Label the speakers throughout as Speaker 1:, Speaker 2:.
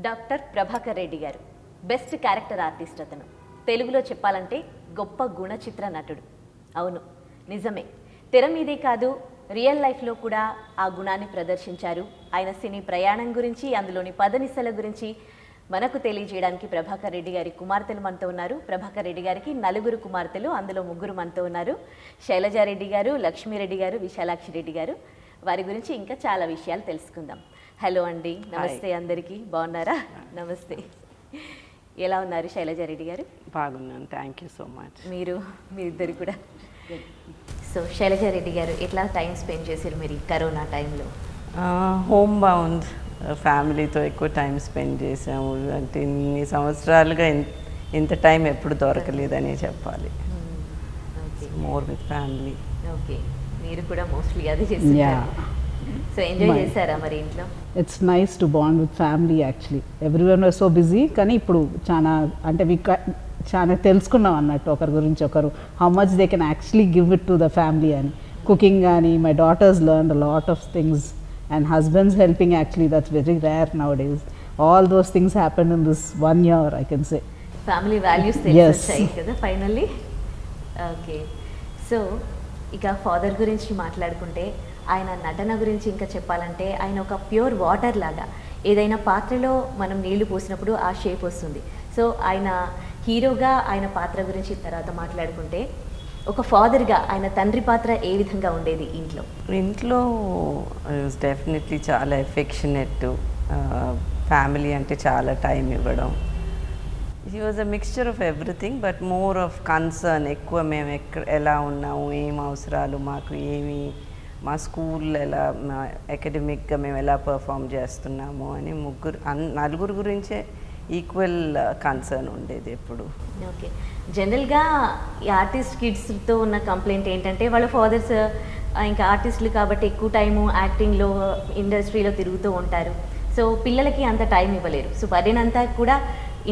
Speaker 1: Doctor Prabhakar Reddy గారు best character artist. అతను తెలుగులో చెప్పాలంటే గొప్ప గుణచిత్ర నటుడు. అవును, నిజమే. తెర మీదే కాదు, రియల్ లైఫ్లో కూడా ఆ గుణాన్ని ప్రదర్శించారు. ఆయన సినీ ప్రయాణం గురించి, అందులోని పదనిసల గురించి మనకు తెలియజేయడానికి ప్రభాకర్ రెడ్డి గారి కుమార్తెలు మనతో ఉన్నారు. ప్రభాకర్ రెడ్డి గారికి 4 కుమార్తెలు, అందులో 3 మనతో ఉన్నారు. శైలజారెడ్డి గారు, లక్ష్మీరెడ్డి గారు, విశాలాక్షి రెడ్డి గారు. వారి గురించి ఇంకా చాలా విషయాలు తెలుసుకుందాం. హలో అండి, నమస్తే అందరికీ. బాగున్నారా? నమస్తే. ఎలా ఉన్నారు శైలజారెడ్డి గారు?
Speaker 2: బాగున్నాను, థ్యాంక్ యూ సో మచ్.
Speaker 1: మీ ఇద్దరు కూడా. సో శైలజారెడ్డి గారు, ఎట్లా టైం స్పెండ్ చేశారు మీరు కరోనా టైంలో?
Speaker 2: హోమ్ బౌండ్, ఫ్యామిలీతో ఎక్కువ టైం స్పెండ్ చేసాము. అంటే ఇన్ని సంవత్సరాలుగా ఇంత టైం ఎప్పుడు దొరకలేదనే చెప్పాలి. More with family.
Speaker 1: ఓకే, మీరు కూడా మోస్ట్లీ అది చేశారు. సో ఎంజాయ్ చేశారా మరి ఇంట్లో?
Speaker 3: It's nice to bond with family actually. Everyone was so busy, కానీ ఇప్పుడు అంటే చాలా తెలుసుకున్నాం అన్నట్టు ఒకరి గురించి ఒకరు, how much they can actually give it to the family అని. కుకింగ్ కానీ, my daughters learned a lot of things and husbands helping, actually that's very rare nowadays. All those things happened in this 1 year, I can say.
Speaker 1: Family values తెలిసొచ్చాయి కదా finally. Okay, so ఇక father గురించి మాట్లాడుకుంటే, ఆయన నటన గురించి ఇంకా చెప్పాలంటే, ఆయన ఒక ప్యూర్ వాటర్ లాగా. ఏదైనా పాత్రలో మనం నీళ్లు పోసినప్పుడు ఆ షేప్ వస్తుంది. సో ఆయన హీరోగా ఆయన పాత్ర గురించి తర్వాత మాట్లాడుకుంటే, ఒక ఫాదర్గా ఆయన తండ్రి పాత్ర ఏ విధంగా ఉండేది ఇంట్లో?
Speaker 2: ఇంట్లో డెఫినెట్లీ చాలా ఎఫెక్షనేట్, ఫ్యామిలీ అంటే చాలా టైం ఇవ్వడం. He was a mixture of everything, but more of concern. ఎక్కువ మేము ఎలా ఉన్నాము, ఏం అవసరాలు మాకు, ఏమి మా స్కూల్ ఎలా, మా అకాడమిక్గా మేము ఎలా పర్ఫామ్ చేస్తున్నాము అని నలుగురు గురించే ఈక్వల్ కన్సర్న్ ఉండేది ఎప్పుడు.
Speaker 1: ఓకే, జనరల్గా ఈ ఆర్టిస్ట్ కిడ్స్తో ఉన్న కంప్లైంట్ ఏంటంటే, వాళ్ళ ఫాదర్స్ ఇంకా ఆర్టిస్టులు కాబట్టి ఎక్కువ టైము యాక్టింగ్లో, ఇండస్ట్రీలో తిరుగుతూ ఉంటారు. సో పిల్లలకి అంత టైం ఇవ్వలేరు. సో బర్డెన్ అంతా కూడా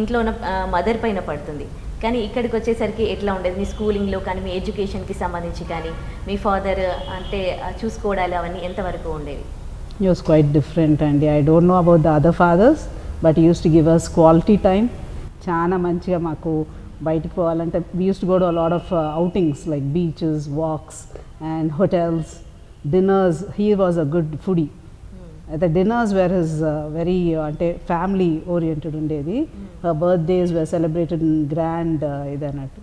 Speaker 1: ఇంట్లో ఉన్న మదర్ పైన పడుతుంది. కానీ ఇక్కడికి వచ్చేసరికి ఎట్లా ఉండేది మీ స్కూలింగ్లో కానీ, మీ ఎడ్యుకేషన్కి సంబంధించి కానీ, మీ ఫాదర్ అంటే చూసుకోవడాలు అవన్నీ ఎంతవరకు ఉండేవి?
Speaker 3: It was quite different, and I don't know about the other fathers, but he used to give us quality time. చాలా మంచిగా మాకు బయటికి పోవాలంటే, we used to go to a lot of outings like beaches, walks and hotels, dinners. He was a good foodie. The dinners were his very అంటే family oriented ఉండేది. Her birthdays were celebrated in grand ఇదన్నట్టు.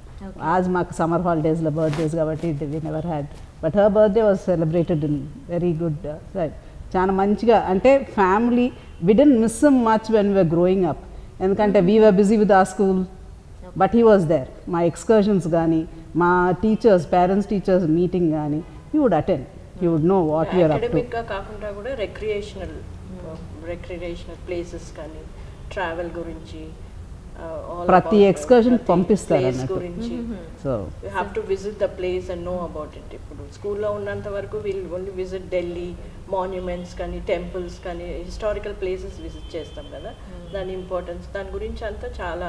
Speaker 3: As మాకు summer హాలిడేస్లో birthdays కాబట్టి we never had, but her birthday was celebrated in very good right. చాలా మంచిగా అంటే family. We didn't miss him much when we were growing up, ఎందుకంటే we were busy with our school, but he was there. మా excursions కానీ, మా teachers, parents teachers meeting కానీ he would attend. He would know what we are up to.
Speaker 4: అకాడమిక్గా కాకుండా కూడా recreational places కానీ, travel గురించి,
Speaker 3: ప్రతి ఎక్స్కర్షన్ పంపిస్తారు అన్నట్టు.
Speaker 4: So you have to visit the place and know about it. ఇప్పుడు స్కూల్లో ఉన్నంత వరకు wheel only visit Delhi monuments కానీ, టెంపుల్స్ కానీ, హిస్టారికల్ ప్లేసెస్ విజిట్ చేస్తాం కదా, దాని ఇంపార్టెన్స్, దాని గురించి అంతా చాలా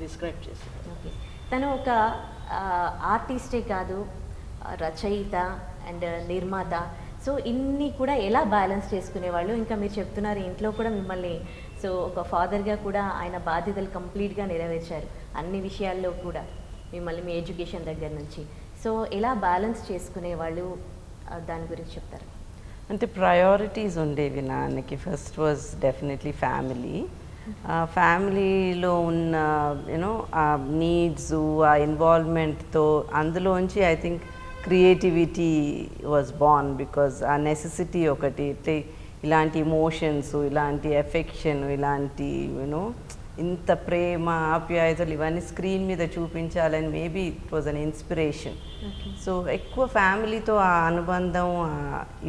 Speaker 4: డిస్క్రైబ్ చేస్తాం.
Speaker 1: తను ఒక ఆర్టిస్టే కాదు, రచయిత అండ్ నిర్మాత. సో ఇన్ని కూడా ఎలా బ్యాలెన్స్ చేసుకునేవాళ్ళు? ఇంకా మీరు చెప్తున్నారు ఇంట్లో కూడా మిమ్మల్ని, సో ఒక ఫాదర్గా కూడా ఆయన బాధ్యతలు కంప్లీట్గా నెరవేర్చారు అన్ని విషయాల్లో కూడా మిమ్మల్ని, మీ ఎడ్యుకేషన్ దగ్గర నుంచి. సో ఎలా బ్యాలెన్స్ చేసుకునేవాళ్ళు, దాని గురించి చెప్తారు?
Speaker 2: అంటే ప్రయారిటీస్ ఉండేవి నాన్నకి. First was definitely family. ఫ్యామిలీలో ఉన్న యూనో ఆ నీడ్స్, ఆ ఇన్వాల్వ్మెంట్తో, అందులోంచి I think creativity was born. Because ఆ నెసెసిటీ ఒకటి, ఇలాంటి ఇమోషన్స్, ఇలాంటి ఎఫెక్షన్, ఇలాంటి యూనో ఇంత ప్రేమ, ఆప్యాయతలు ఇవన్నీ స్క్రీన్ మీద చూపించాలని maybe it was an inspiration. So ఎక్కువ ఫ్యామిలీతో ఆ అనుబంధం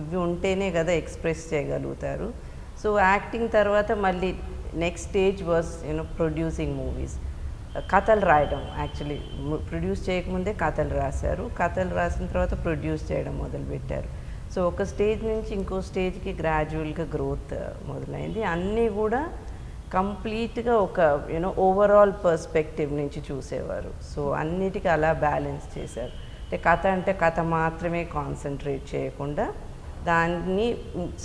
Speaker 2: ఇవి ఉంటేనే కదా ఎక్స్ప్రెస్ చేయగలుగుతారు. సో యాక్టింగ్ తర్వాత మళ్ళీ next stage was you know producing movies. కథలు రాయడం, యాక్చువల్లీ ప్రొడ్యూస్ చేయకముందే కథలు రాశారు. కథలు రాసిన తర్వాత ప్రొడ్యూస్ చేయడం మొదలుపెట్టారు. సో ఒక స్టేజ్ నుంచి ఇంకో స్టేజ్కి గ్రాడ్యువల్గా గ్రోత్ మొదలైంది. అన్నీ కూడా కంప్లీట్గా ఒక యూనో ఓవరాల్ పర్స్పెక్టివ్ నుంచి చూసేవారు. సో అన్నిటికీ అలా బ్యాలెన్స్ చేశారు. అంటే కథ మాత్రమే కాన్సన్ట్రేట్ చేయకుండా దాన్ని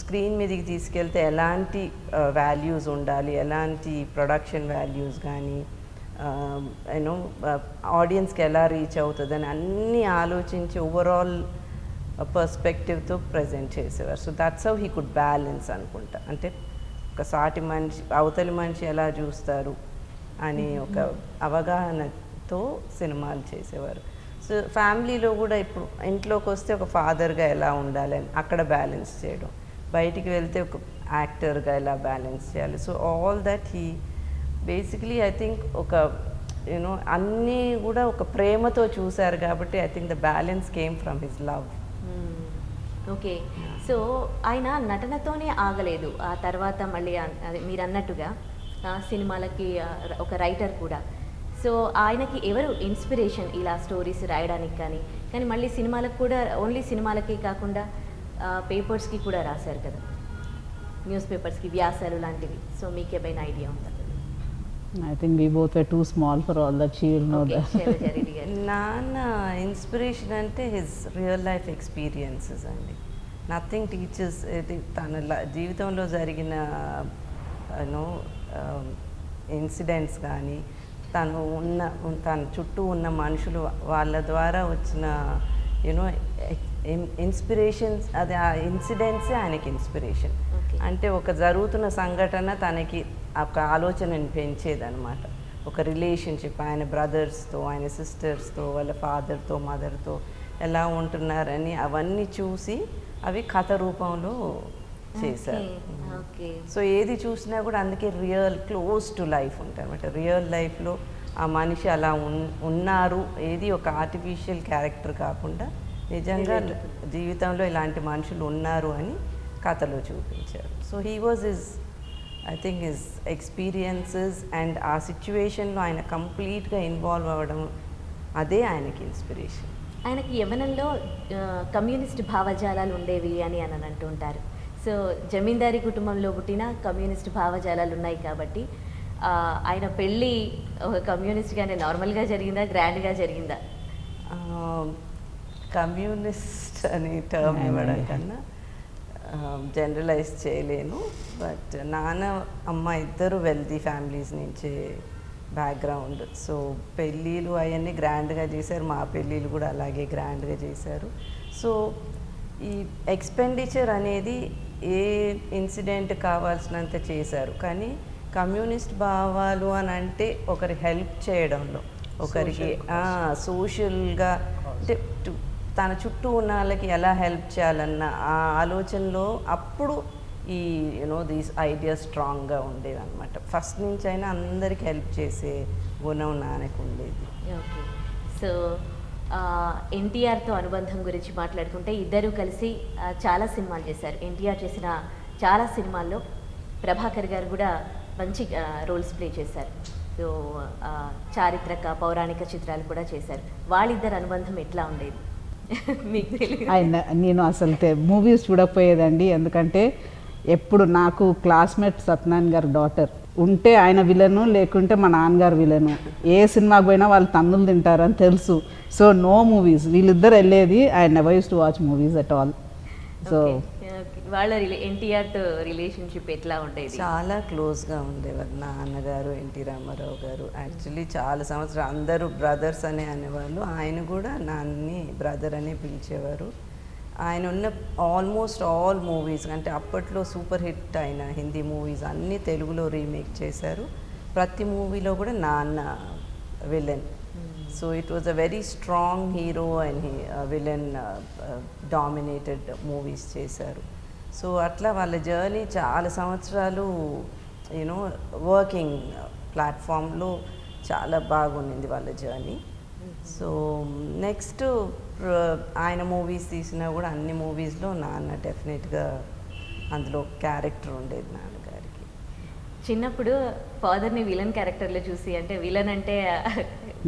Speaker 2: స్క్రీన్ మీదకి తీసుకెళ్తే ఎలాంటి వాల్యూస్ ఉండాలి, ఎలాంటి ప్రొడక్షన్ వాల్యూస్ కానీ యూనో ఆడియన్స్కి ఎలా రీచ్ అవుతుందని అన్నీ ఆలోచించి ఓవరాల్ పర్స్పెక్టివ్తో ప్రజెంట్ చేసేవారు. So that's how he could balance అనుకుంటా. అంటే ఒక సాటి మనిషి అవతలి మనిషి ఎలా చూస్తారు అని ఒక అవగాహనతో సినిమాలు చేసేవారు. సో ఫ్యామిలీలో కూడా ఇప్పుడు ఇంట్లోకి వస్తే ఒక ఫాదర్గా ఎలా ఉండాలని అక్కడ బ్యాలెన్స్ చేయడం, బయటికి వెళ్తే ఒక యాక్టర్గా ఎలా బ్యాలెన్స్ చేయాలి. So all that he basically I think ఒక యూనో అన్నీ కూడా ఒక ప్రేమతో చూశారు కాబట్టి I think the balance came from his love.
Speaker 1: Okay, so ఆయన నటనతోనే ఆగలేదు. ఆ తర్వాత మళ్ళీ అదే మీరు అన్నట్టుగా సినిమాలకి ఒక రైటర్ కూడా. సో ఆయనకి ఎవరు ఇన్స్పిరేషన్ ఇలా స్టోరీస్ రాయడానికి కానీ మళ్ళీ సినిమాలకు కూడా ఓన్లీ సినిమాలకే కాకుండా పేపర్స్కి కూడా రాశారు కదా, న్యూస్ పేపర్స్కి వ్యాసాలు లాంటివి. సో మీకు ఏమైనా ఐడియా ఉందా?
Speaker 3: I think we both were too small for all that. She will know
Speaker 1: Okay,
Speaker 3: that.
Speaker 1: Shailaja Reddy గారు.
Speaker 2: నాన్న ఇన్స్పిరేషన్ అంటే హిజ్ రియల్ లైఫ్ ఎక్స్పీరియన్సెస్ అండి. Nothing teachers. తన జీవితంలో జరిగిన యూనో ఇన్సిడెంట్స్ కానీ తన చుట్టూ ఉన్న మనుషులు వాళ్ళ ద్వారా వచ్చిన యూనో ఇన్స్పిరేషన్స్, అది ఆ ఇన్సిడెంట్సే ఆయనకి ఇన్స్పిరేషన్. అంటే ఒక జరుగుతున్న సంఘటన తనకి ఒక ఆలోచనని పెంచేదన్నమాట. ఒక రిలేషన్షిప్ ఆయన బ్రదర్స్తో, ఆయన సిస్టర్స్తో, వాళ్ళ ఫాదర్తో, మదర్తో ఎలా ఉంటున్నారని అవన్నీ చూసి అవి కథ రూపంలో చేశారు. సో ఏది చూసినా కూడా అందుకే రియల్ క్లోజ్ టు లైఫ్ ఉంటాయి అన్నమాట. రియల్ లైఫ్లో ఆ మనిషి అలా ఉన్నారు, ఏది ఒక ఆర్టిఫిషియల్ క్యారెక్టర్ కాకుండా నిజంగా జీవితంలో ఇలాంటి మనుషులు ఉన్నారు అని కథలో చూపించారు. So he was I think his experiences and ఆ సిచ్యువేషన్లో ఆయన కంప్లీట్గా ఇన్వాల్వ్ అవ్వడం, అదే ఆయనకి ఇన్స్పిరేషన్.
Speaker 1: ఆయనకి యవ్వనంలో కమ్యూనిస్ట్ భావజాలాలు ఉండేవి అని అంటూ ఉంటారు. సో జమీందారీ కుటుంబంలో పుట్టిన కమ్యూనిస్ట్ భావజాలాలు ఉన్నాయి కాబట్టి ఆయన పెళ్ళి ఒక కమ్యూనిస్ట్గానే నార్మల్గా జరిగిందా, గ్రాండ్గా జరిగిందా?
Speaker 2: కమ్యూనిస్ట్ అనే టర్మ్ ఇవ్వడం కన్నా జనరలైజ్ చేయలేను. బట్ నాన్న అమ్మ ఇద్దరు వెల్తీ ఫ్యామిలీస్ నుంచే బ్యాక్గ్రౌండ్. సో పెళ్ళిళ్ళు అవన్నీ గ్రాండ్గా చేశారు, మా పెళ్ళిళ్ళు కూడా అలాగే గ్రాండ్గా చేశారు. సో ఈ ఎక్స్పెండిచర్ అనేది ఏ ఇన్సిడెంట్ కావాల్సినంత చేశారు, కానీ కమ్యూనిస్ట్ భావాలు అని అంటే ఒకరి హెల్ప్ చేయడంలో, ఒకరికి సోషల్గా అంటే తన చుట్టూ ఉన్న వాళ్ళకి ఎలా హెల్ప్ చేయాలన్న ఆ ఆలోచనలో అప్పుడు ఈ యూనో దీస్ ఐడియాస్ స్ట్రాంగ్గా ఉండేవి అనమాట. ఫస్ట్ నుంచి అయినా అందరికి హెల్ప్ చేసే గుణం నాన్నకు ఉండేది.
Speaker 1: ఓకే, సో ఎన్టీఆర్తో అనుబంధం గురించి మాట్లాడుకుంటే ఇద్దరూ కలిసి చాలా సినిమాలు చేశారు. ఎన్టీఆర్ చేసిన చాలా సినిమాల్లో ప్రభాకర్ గారు కూడా మంచి రోల్స్ ప్లే చేశారు. సో చారిత్రక పౌరాణిక చిత్రాలు కూడా చేశారు. వాళ్ళిద్దరు అనుబంధం ఎట్లా ఉండేది మీకు తెలియదు?
Speaker 3: నేను అసలు మూవీస్ చూడకపోయేదండి, ఎందుకంటే ఎప్పుడు నాకు క్లాస్మేట్ సత్యనారాయణ గారి డాటర్ ఉంటే ఆయన విలను, లేకుంటే మా నాన్నగారు విలను. ఏ సినిమాకి పోయినా వాళ్ళు తన్నులు తింటారని తెలుసు. సో నో మూవీస్, వీళ్ళిద్దరు వెళ్ళేది. I never use to watch movies at all. So
Speaker 1: వాళ్ళ ఎన్టీఆర్తో రిలేషన్షిప్ ఎట్లా ఉండేది?
Speaker 2: చాలా క్లోజ్గా ఉండేవారు నాన్నగారు, ఎన్టీ రామారావు గారు. యాక్చువల్లీ చాలా సంవత్సరాలు అందరూ బ్రదర్స్ అనే అనేవాళ్ళు, ఆయన కూడా నాన్నని బ్రదర్ అనే పిలిచేవారు. ఆయన ఉన్న ఆల్మోస్ట్ ఆల్ మూవీస్ అంటే అప్పట్లో సూపర్ హిట్ అయిన హిందీ మూవీస్ అన్నీ తెలుగులో రీమేక్ చేశారు. ప్రతి మూవీలో కూడా నాన్న villain. So it was a very strong hero and villain dominated movies చేశారు. సో అట్లా వాళ్ళ జర్నీ చాలా సంవత్సరాలు యూనో వర్కింగ్ ప్లాట్ఫామ్లో చాలా బాగుండింది వాళ్ళ జర్నీ. సో నెక్స్ట్ ఆయన మూవీస్ తీసినా కూడా అన్ని మూవీస్లో నాన్న డెఫినెట్గా అందులో క్యారెక్టర్ ఉండేది నాన్నగారికి.
Speaker 1: చిన్నప్పుడు ఫాదర్ని విలన్ క్యారెక్టర్లో చూసి, అంటే విలన్ అంటే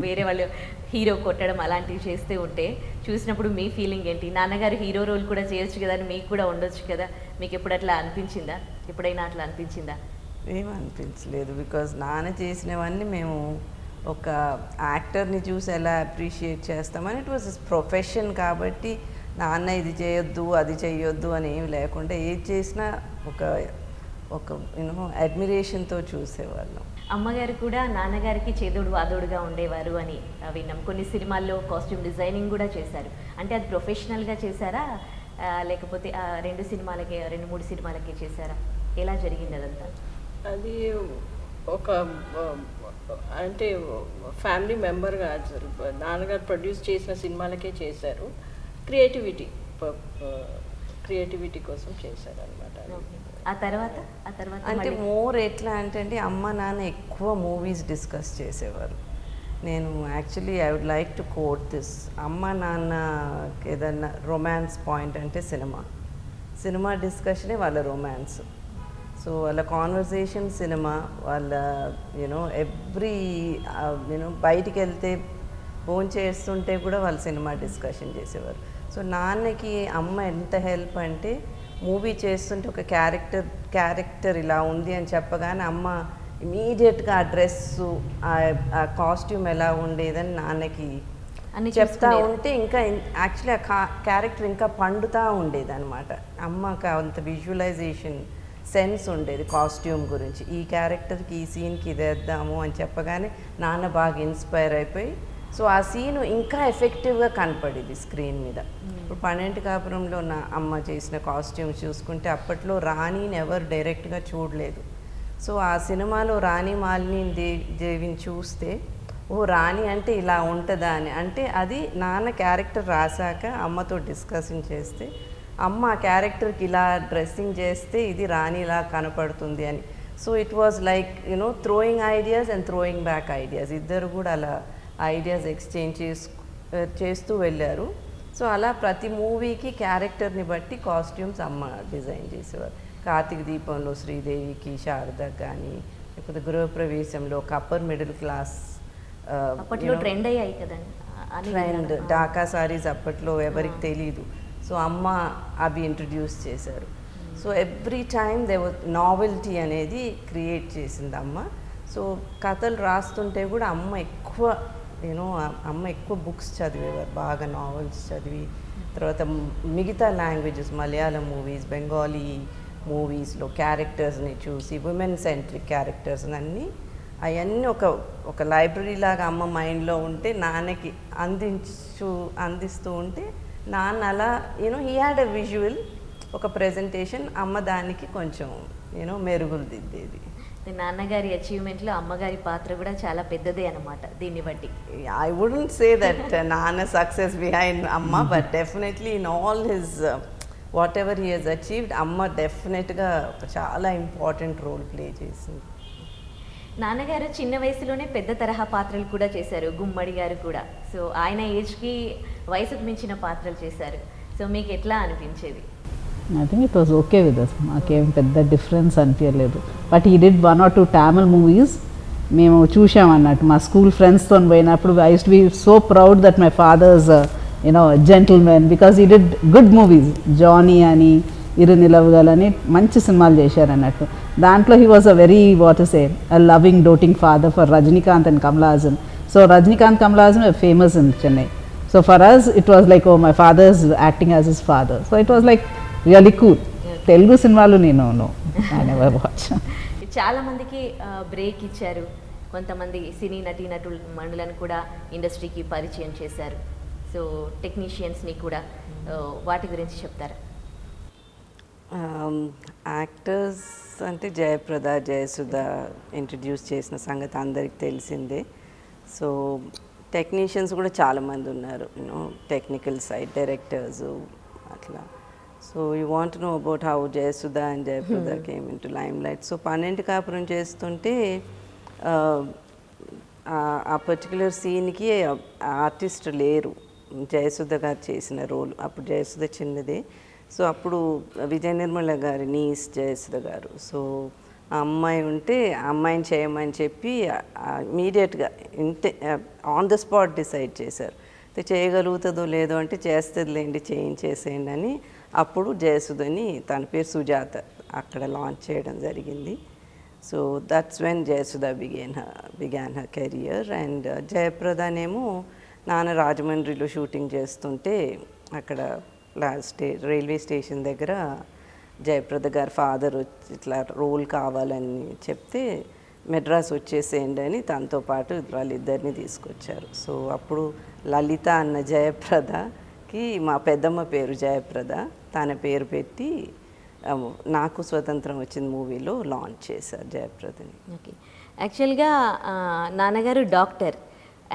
Speaker 1: వేరే వాళ్ళు హీరో కొట్టడం అలాంటివి చేస్తూ ఉంటే చూసినప్పుడు మీ ఫీలింగ్ ఏంటి? నాన్నగారు హీరో రోల్ కూడా చేయొచ్చు కదా అని మీకు కూడా ఉండొచ్చు కదా, మీకు ఎప్పుడు అట్లా అనిపించిందా? ఎప్పుడైనా అట్లా అనిపించిందా?
Speaker 2: ఏమనిపించలేదు, బికాజ్ నాన్న చేసినవన్నీ మేము ఒక యాక్టర్ని చూసి ఎలా అప్రిషియేట్ చేస్తామని ఇట్ వాజ్ ప్రొఫెషన్ కాబట్టి నాన్న ఇది చేయొద్దు అది చేయొద్దు అని ఏమి లేకుండా ఏది చేసినా ఒక ఒక యూనో అడ్మిరేషన్తో చూసేవాళ్ళం.
Speaker 1: అమ్మగారు కూడా నాన్నగారికి చేదోడు వాదోడుగా ఉండేవారు అని విన్నాం. కొన్ని సినిమాల్లో కాస్ట్యూమ్ డిజైనింగ్ కూడా చేశారు. అంటే అది ప్రొఫెషనల్గా చేశారా లేకపోతే 2-3 సినిమాలకే చేశారా? ఎలా జరిగింది అదంతా?
Speaker 4: అది ఒక అంటే ఫ్యామిలీ మెంబర్గా నాన్నగారు ప్రొడ్యూస్ చేసిన సినిమాలకే చేశారు. క్రియేటివిటీ కోసం చేశారు అనమాట.
Speaker 1: ఆ తర్వాత
Speaker 2: అంటే మోర్ ఎట్లా అంటే అమ్మ నాన్న ఎక్కువ మూవీస్ డిస్కస్ చేసేవారు. నేను actually I would like to quote this. అమ్మ నాన్న ఏదన్నా రొమాన్స్ పాయింట్ అంటే సినిమా డిస్కషనే వాళ్ళ రొమాన్స్. సో వాళ్ళ కాన్వర్సేషన్ సినిమా, వాళ్ళ ఎవ్రీ బయటికి వెళ్తే ఫోన్ చేస్తుంటే కూడా వాళ్ళు సినిమా డిస్కషన్ చేసేవారు. సో నాన్నకి అమ్మ ఎంత హెల్ప్ అంటే మూవీ చేస్తుంటే ఒక క్యారెక్టర్ ఇలా ఉంది అని చెప్పగానే అమ్మ ఇమీడియట్గా ఆ డ్రెస్సు ఆ కాస్ట్యూమ్ ఎలా ఉండేదని నాన్నకి చెప్తా ఉంటే ఇంకా యాక్చువల్లీ ఆ క్యారెక్టర్ ఇంకా పండుతూ ఉండేది అనమాట. అమ్మకి అంత విజువలైజేషన్ సెన్స్ ఉండేది కాస్ట్యూమ్ గురించి. ఈ క్యారెక్టర్కి ఈ సీన్కి ఇది వేద్దాము అని చెప్పగానే నాన్న బాగా ఇన్స్పైర్ అయిపోయి సో ఆ సీను ఇంకా ఎఫెక్టివ్గా కనపడేది స్క్రీన్ మీద. ఇప్పుడు 12 కాపురంలో నా అమ్మ చేసిన కాస్ట్యూమ్స్ చూసుకుంటే అప్పట్లో రాణిని ఎవరు డైరెక్ట్గా చూడలేదు. సో ఆ సినిమాలో రాణి మాలిని దేవిని చూస్తే ఓ రాణి అంటే ఇలా ఉంటుందా అని, అంటే అది నాన్న క్యారెక్టర్ రాశాక అమ్మతో డిస్కషన్ చేస్తే అమ్మ ఆ క్యారెక్టర్కి ఇలా డ్రెస్సింగ్ చేస్తే ఇది రాణిలా కనపడుతుంది అని. So it was like throwing ideas and throwing back ideas. ఇద్దరు కూడా అలా ఐడియాస్ ఎక్స్చేంజ్ చేస్తూ వెళ్ళారు. సో అలా ప్రతి మూవీకి క్యారెక్టర్ని బట్టి కాస్ట్యూమ్స్ అమ్మ డిజైన్ చేసేవారు. కార్తీక దీపంలో శ్రీదేవికి శారద కానీ, లేకపోతే గృహప్రవేశంలో ఒక అప్పర్ మిడిల్ క్లాస్
Speaker 1: ట్రెండ్ అయ్యాయి కదండి,
Speaker 2: ట్రెండ్ డాకా సారీస్ అప్పట్లో ఎవరికి తెలీదు. సో అమ్మ అవి ఇంట్రడ్యూస్ చేశారు. So every time they novelty అనేది క్రియేట్ చేసింది అమ్మ. సో కథలు రాస్తుంటే కూడా అమ్మ ఎక్కువ బుక్స్ చదివేవారు, బాగా నావెల్స్ చదివి తర్వాత మిగతా లాంగ్వేజెస్ మలయాళం మూవీస్, బెంగాలీ మూవీస్లో క్యారెక్టర్స్ని చూసి ఉమెన్ సెంట్రిక్ క్యారెక్టర్స్ అన్నీ అవన్నీ ఒక లైబ్రరీ లాగా అమ్మ మైండ్లో ఉంటే నాన్నకి అందిస్తూ ఉంటే నాన్న అలా హీ హ్యాడ్ ఎ విజువల్ ఒక ప్రెజెంటేషన్, అమ్మ దానికి కొంచెం మెరుగులు దిద్దేది.
Speaker 1: నాన్నగారి అచీవ్మెంట్లో అమ్మగారి పాత్ర కూడా చాలా పెద్దదే అన్నమాట దీన్ని బట్టి.
Speaker 2: ఐ వుడెంట్ సే దట్ నాన్న సక్సెస్ బిహైండ్ అమ్మ, but definitely in all his whatever he he's achieved అమ్మ డెఫినెట్గా చాలా ఇంపార్టెంట్ రోల్ ప్లే చేసింది.
Speaker 1: నాన్నగారు చిన్న వయసులోనే పెద్ద తరహా పాత్రలు కూడా చేశారు, గుమ్మడి గారు కూడా. సో ఆయన ఏజ్కి వయసుకు మించిన పాత్రలు చేశారు. సో మీకు ఎట్లా అనిపించేది?
Speaker 3: I think it was okay with us. మాకేం పెద్ద డిఫరెన్స్ అనిపించలేదు. బట్ ఈ డిడ్ 1 or 2 Tamil మూవీస్ మేము చూసామన్నట్టు మా స్కూల్ ఫ్రెండ్స్తో పోయినప్పుడు. I used to be so proud that my father's gentlemen because he did good movies. Johnny అని, ఇరు నిలవగలని మంచి సినిమాలు చేశారన్నట్టు. దాంట్లో he was a very loving doting father for Rajinikanth and Kamal Haasan. So Rajinikanth, Kamal Haasan were famous in Chennai. So for us it was like, oh, my father is acting as his father. So it was like really cool. Telugu సినిమాలు నేను I never watch.
Speaker 1: చాలా మందికి break ఇచ్చారు, కొంతమంది సినీ నటీనటులను కూడా ఇండస్ట్రీకి పరిచయం చేశారు. సో టెక్నీషియన్స్ని కూడా వాటి గురించి చెప్తారా?
Speaker 2: యాక్టర్స్ అంటే జయప్రద, జయసుధ ఇంట్రడ్యూస్ చేసిన సంగతి అందరికి తెలిసిందే. సో టెక్నీషియన్స్ కూడా చాలామంది ఉన్నారు, టెక్నికల్ సైడ్ డైరెక్టర్స్ అట్లా. So you want know about how Jayasudha and Jayaprada came in to lime light. So 12 కాపురం చేస్తుంటే ఆ పర్టికులర్ సీన్కి ఆర్టిస్ట్ లేరు, జయసుధ గారు చేసిన రోల్. అప్పుడు జయసుధ చిన్నదే. సో అప్పుడు విజయ నిర్మల గారి నీస్ జయసుధ గారు. సో ఆ అమ్మాయి ఉంటే ఆ అమ్మాయిని చేయమని చెప్పి ఇమీడియట్గా ఆన్ ద స్పాట్ డిసైడ్ చేశారు. చేయగలుగుతుందో లేదో అంటే చేస్తుందిలేండి, చేయించేసేయండి అని. అప్పుడు జయసుధని, తన పేరు సుజాత, అక్కడ లాంచ్ చేయడం జరిగింది. So that's when Jayasudha began her career. And జయప్రదనేమో నాన్న రాజమండ్రిలో షూటింగ్ చేస్తుంటే అక్కడ రైల్వే స్టేషన్ దగ్గర జయప్రద గారి ఫాదర్ వచ్చి ఇట్లా రోల్ కావాలని చెప్తే మెడ్రాస్ వచ్చేసేయండి అని తనతో పాటు వాళ్ళిద్దరిని తీసుకొచ్చారు. సో అప్పుడు లలిత అన్న జయప్రదకి మా పెద్దమ్మ పేరు జయప్రద, తన పేరు పెట్టి నాకు స్వతంత్రం వచ్చిన మూవీలో లాంచ్ చేశారు జయప్రదని.
Speaker 1: ఓకే, యాక్చువల్గా నాన్నగారు డాక్టర్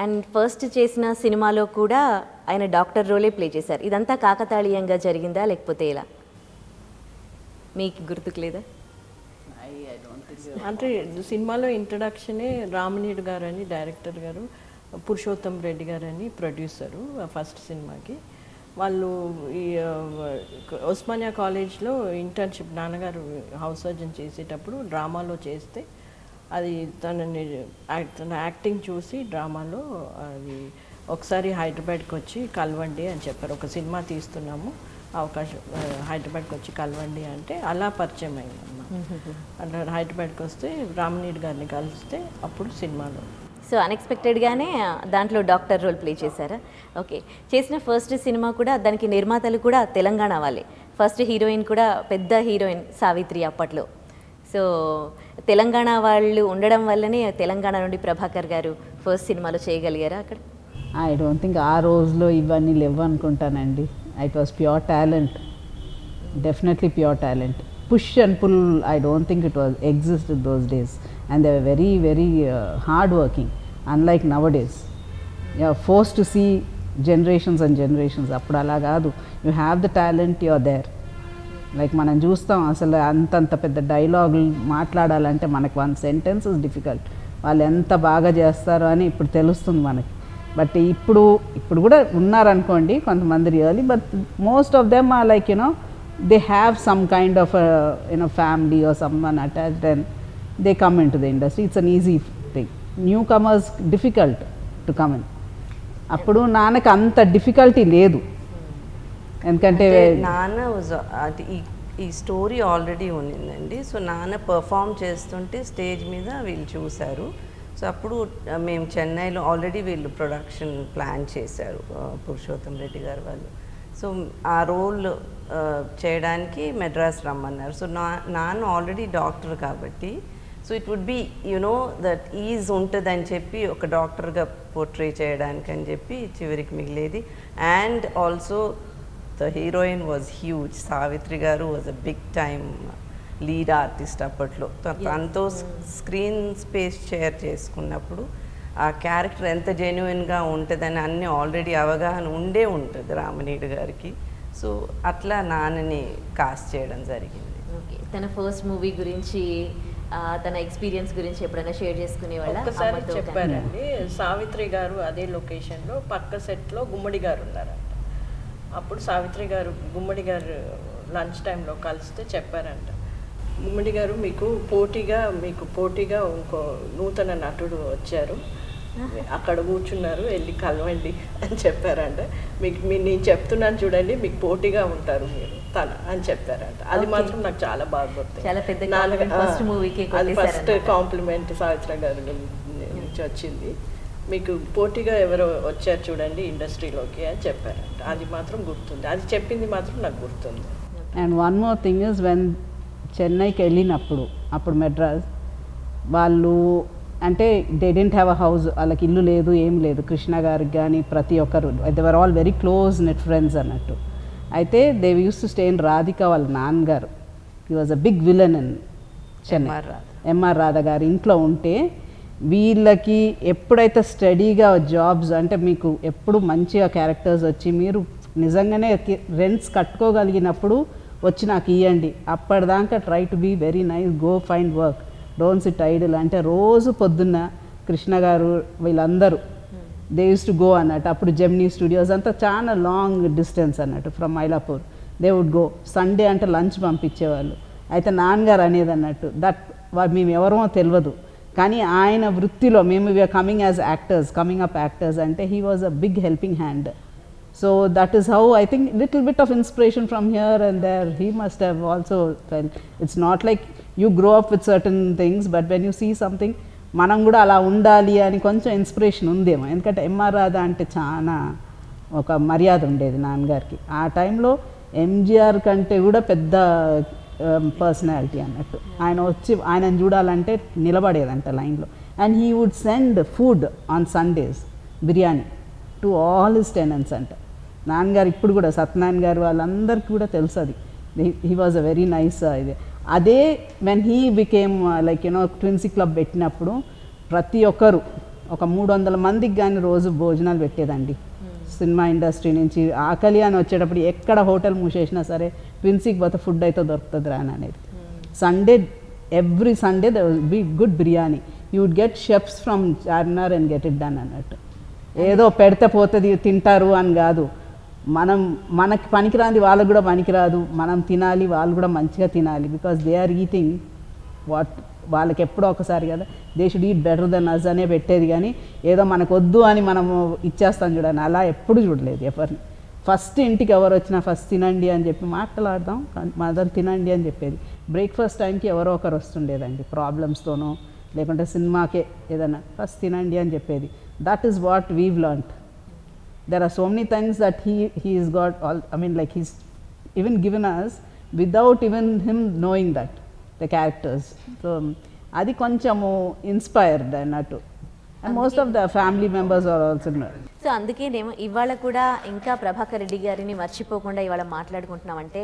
Speaker 1: అండ్ ఫస్ట్ చేసిన సినిమాలో కూడా ఆయన డాక్టర్ రోలే ప్లే చేశారు. ఇదంతా కాకతాళీయంగా జరిగిందా లేకపోతే ఎలా, మీకు గుర్తుకు లేదా?
Speaker 4: అంటే సినిమాలో ఇంట్రడక్షనే రామనీడు గారు అని డైరెక్టర్ గారు, పురుషోత్తం రెడ్డి గారు అని ప్రొడ్యూసరు ఫస్ట్ సినిమాకి. వాళ్ళు ఈ ఉస్మానియా కాలేజ్లో ఇంటర్న్షిప్ నాన్నగారు హౌస్ సర్జన్ చేసేటప్పుడు డ్రామాలో చేస్తే అది తన యాక్టింగ్ చూసి డ్రామాలో అది ఒకసారి హైదరాబాద్కి వచ్చి కలవండి అని చెప్పారు. ఒక సినిమా తీస్తున్నాము, అవకాశం హైదరాబాద్కి వచ్చి కలవండి అంటే అలా పరిచయం అయిందన్నమాట. అలా హైదరాబాద్కి వస్తే రామనీడు గారిని కలిస్తే అప్పుడు సినిమాలో.
Speaker 1: సో అన్ఎక్స్పెక్టెడ్గానే దాంట్లో డాక్టర్ రోల్ ప్లే చేశారా? ఓకే, చేసిన ఫస్ట్ సినిమా కూడా దానికి నిర్మాతలు కూడా తెలంగాణ వాళ్ళే. ఫస్ట్ హీరోయిన్ కూడా పెద్ద హీరోయిన్ సావిత్రి అప్పట్లో. సో తెలంగాణ వాళ్ళు ఉండడం వల్లనే తెలంగాణ నుండి ప్రభాకర్ గారు ఫస్ట్ సినిమాలో చేయగలిగారా అక్కడ?
Speaker 3: ఐ డోంట్ థింక్ ఆ రోజులో ఇవన్నీ లేవు అనుకుంటానండి. It was pure talent, definitely pure talent. Push and pull, I don't think it was existed those days and they were very very hard working, unlike nowadays. You are forced to see generations and generations. appudu ala gaadu, you have the talent, you are there. Like మనం చూస్తాం అసలు అంతంత పెద్ద డైలాగులు మాట్లాడాలంటే మనకు one sentence is difficult. వాళ్ళు ఎంత బాగా చేస్తారో అని ఇప్పుడు తెలుస్తుంది మనకి. బట్ ఇప్పుడు కూడా ఉన్నారనుకోండి కొంతమంది really, but most of them are like they have some kind of a family or someone attached and they come into the industry. It's an easy thing. Newcomers difficult to come in. అప్పుడు నాన్నకి అంత difficulty లేదు, ఎందుకంటే
Speaker 2: నాన్న ఈ story already ఉన్నిందండి. So నాన్న perform చేస్తుంటే stage మీద వీళ్ళు చూశారు. సో అప్పుడు మేము చెన్నైలో ఆల్రెడీ వీళ్ళు ప్రొడక్షన్ ప్లాన్ చేశారు పురుషోత్తం రెడ్డి గారు వాళ్ళు. సో ఆ రోల్ చేయడానికి మెడ్రాస్ రమ్మన్నారు. సో నాన్న ఆల్రెడీ డాక్టర్ కాబట్టి so it would be that is ఉంటుందని చెప్పి ఒక డాక్టర్గా పోర్ట్రే చేయడానికి అని చెప్పి చివరికి మిగిలేది. And also the heroine was huge. Savitri garu was a big time lead artist అప్పట్లో. తనతో స్క్రీన్ స్పేస్ షేర్ చేసుకున్నప్పుడు ఆ క్యారెక్టర్ ఎంత జెన్యున్గా ఉంటుందని అన్నీ ఆల్రెడీ అవగాహన ఉంటుంది రామనీడు గారికి. సో అట్లా నాన్నని కాస్ట్ చేయడం జరిగింది.
Speaker 1: ఓకే, తన ఫస్ట్ మూవీ గురించి తన ఎక్స్పీరియన్స్ గురించి ఎప్పుడైనా షేర్ చేసుకునే వాళ్ళ?
Speaker 4: ఒక్కసారి చెప్పారండి, సావిత్రి గారు అదే లొకేషన్లో పక్క సెట్లో గుమ్మడి గారు ఉన్నారంట. అప్పుడు సావిత్రి గారు గుమ్మడి గారు లంచ్ టైంలో కలిస్తే చెప్పారంట, గుమ్మడి గారు మీకు పోటీగా ఇంకో నూతన నటుడు వచ్చారు, అక్కడ కూర్చున్నారు, వెళ్ళి కలవండి అని చెప్పారంట. నేను చెప్తున్నాను చూడండి, మీకు పోటీగా ఉంటారు మీరు అని చెప్పారంట. అది మాత్రం నాకు చాలా బాగా గుర్తుంది. అది ఫస్ట్ కాంప్లిమెంట్ సావిత్రి గారి నుంచి వచ్చింది. మీకు పోటీగా ఎవరో వచ్చారు చూడండి ఇండస్ట్రీలోకి అని చెప్పారంట. అది మాత్రం గుర్తుంది, అది చెప్పింది మాత్రం నాకు గుర్తుంది.
Speaker 3: And one more thing is, when చెన్నైకి వెళ్ళినప్పుడు అప్పుడు మెడ్రాస్ వాళ్ళు అంటే they didn't have a house, వాళ్ళకి ఇల్లు లేదు ఏం లేదు. కృష్ణ గారికి కానీ ప్రతి ఒక్కరు they were all very close net friends అన్నట్టు. అయితే they used to stay in Radhika వాళ్ళ నాన్నగారు, he was a big villain in Chennai. MR Radha గారి ఇంట్లో ఉంటే వీళ్ళకి ఎప్పుడైతే స్టడీగా జాబ్స్ అంటే మీకు ఎప్పుడు మంచిగా క్యారెక్టర్స్ వచ్చి మీరు నిజంగానే రెంట్స్ కట్టుకోగలిగినప్పుడు వచ్చి నాకు ఇవ్వండి. అప్పటిదాకా try to be very nice, go find work, don't sit idle అంటే రోజు పొద్దున్న కృష్ణ గారు వీళ్ళందరూ దే యూస్ టు గో అన్నట్టు. అప్పుడు జెమినీ స్టూడియోస్ అంతా చాలా లాంగ్ డిస్టెన్స్ అన్నట్టు from Mylapore. They would go, Sunday అంటే లంచ్ పంపించేవాళ్ళు. అయితే నాన్నగారు అనేది అన్నట్టు దట్ మేము ఎవరో తెలియదు కానీ ఆయన వృత్తిలో మేము we are coming as actors, coming up actors అంటే he was a big helping hand. So that is how I think little bit of inspiration from here and there he must have also felt. It's not like you grow up with certain things, but when you see something మనం కూడా అలా ఉండాలి అని కొంచెం inspiration ఉందేమో. ఎందుకంటే MR Radha అంటే చాలా ఒక మర్యాద ఉండేది నాన్నగారికి. ఆ టైంలో ఎంజిఆర్ కంటే కూడా పెద్ద పర్సనాలిటీ అన్నట్టు. ఆయన వచ్చి ఆయనను చూడాలంటే నిలబడేదంట లైన్లో. And he would send food on Sundays, biryani to all his tenants అంట. నాన్నగారు ఇప్పుడు కూడా సత్యనారాయణ గారు వాళ్ళందరికీ కూడా తెలుసు అది. He was a very nice ఇది. అదే వెన్ హీ బికేమ్ లైక్ ట్విన్సీ క్లబ్ పెట్టినప్పుడు ప్రతి ఒక్కరు ఒక 300 మందికి కానీ రోజు భోజనాలు పెట్టేదండి. సినిమా ఇండస్ట్రీ నుంచి ఆకలి అని వచ్చేటప్పుడు ఎక్కడ హోటల్ మూసేసినా సరే ట్విన్సీకి పోతే ఫుడ్ అయితే దొరుకుతుంది రా అని అనేది. Sunday, every Sunday the be good biryani. You would get chefs from Charminar and get it done అన్నట్టు. ఏదో పెడితే పోతుంది తింటారు అని కాదు. మనకి పనికిరాంది వాళ్ళకు కూడా పనికిరాదు, మనం తినాలి, వాళ్ళు కూడా మంచిగా తినాలి. Because they are eating what వాళ్ళకి ఎప్పుడో ఒకసారి కదా, they should eat better than us అనే పెట్టేది. కానీ ఏదో మనకు వద్దు అని మనము ఇచ్చేస్తాం చూడండి, అలా ఎప్పుడు చూడలేదు ఎవరిని. ఫస్ట్ ఇంటికి ఎవరు వచ్చినా ఫస్ట్ తినండి అని చెప్పి మాట్లాడదాం, మదర్ తినండి అని చెప్పేది. బ్రేక్ఫాస్ట్ టైంకి ఎవరో ఒకరు వస్తుండేదండి ప్రాబ్లమ్స్తోనో లేకుంటే సినిమాకే ఏదైనా, ఫస్ట్ తినండి అని చెప్పేది. That is what weave learned. There are so many things that he's got all, I mean like he's even given us without even him knowing that, the characters. So adi konchamu inspired అన్నట్టు. And most of the family members are also.
Speaker 1: So అందుకేనేమో ఇవాళ కూడా ఇంకా ప్రభాకర్ రెడ్డి గారిని మర్చిపోకుండా ఇవాళ మాట్లాడుకుంటున్నామంటే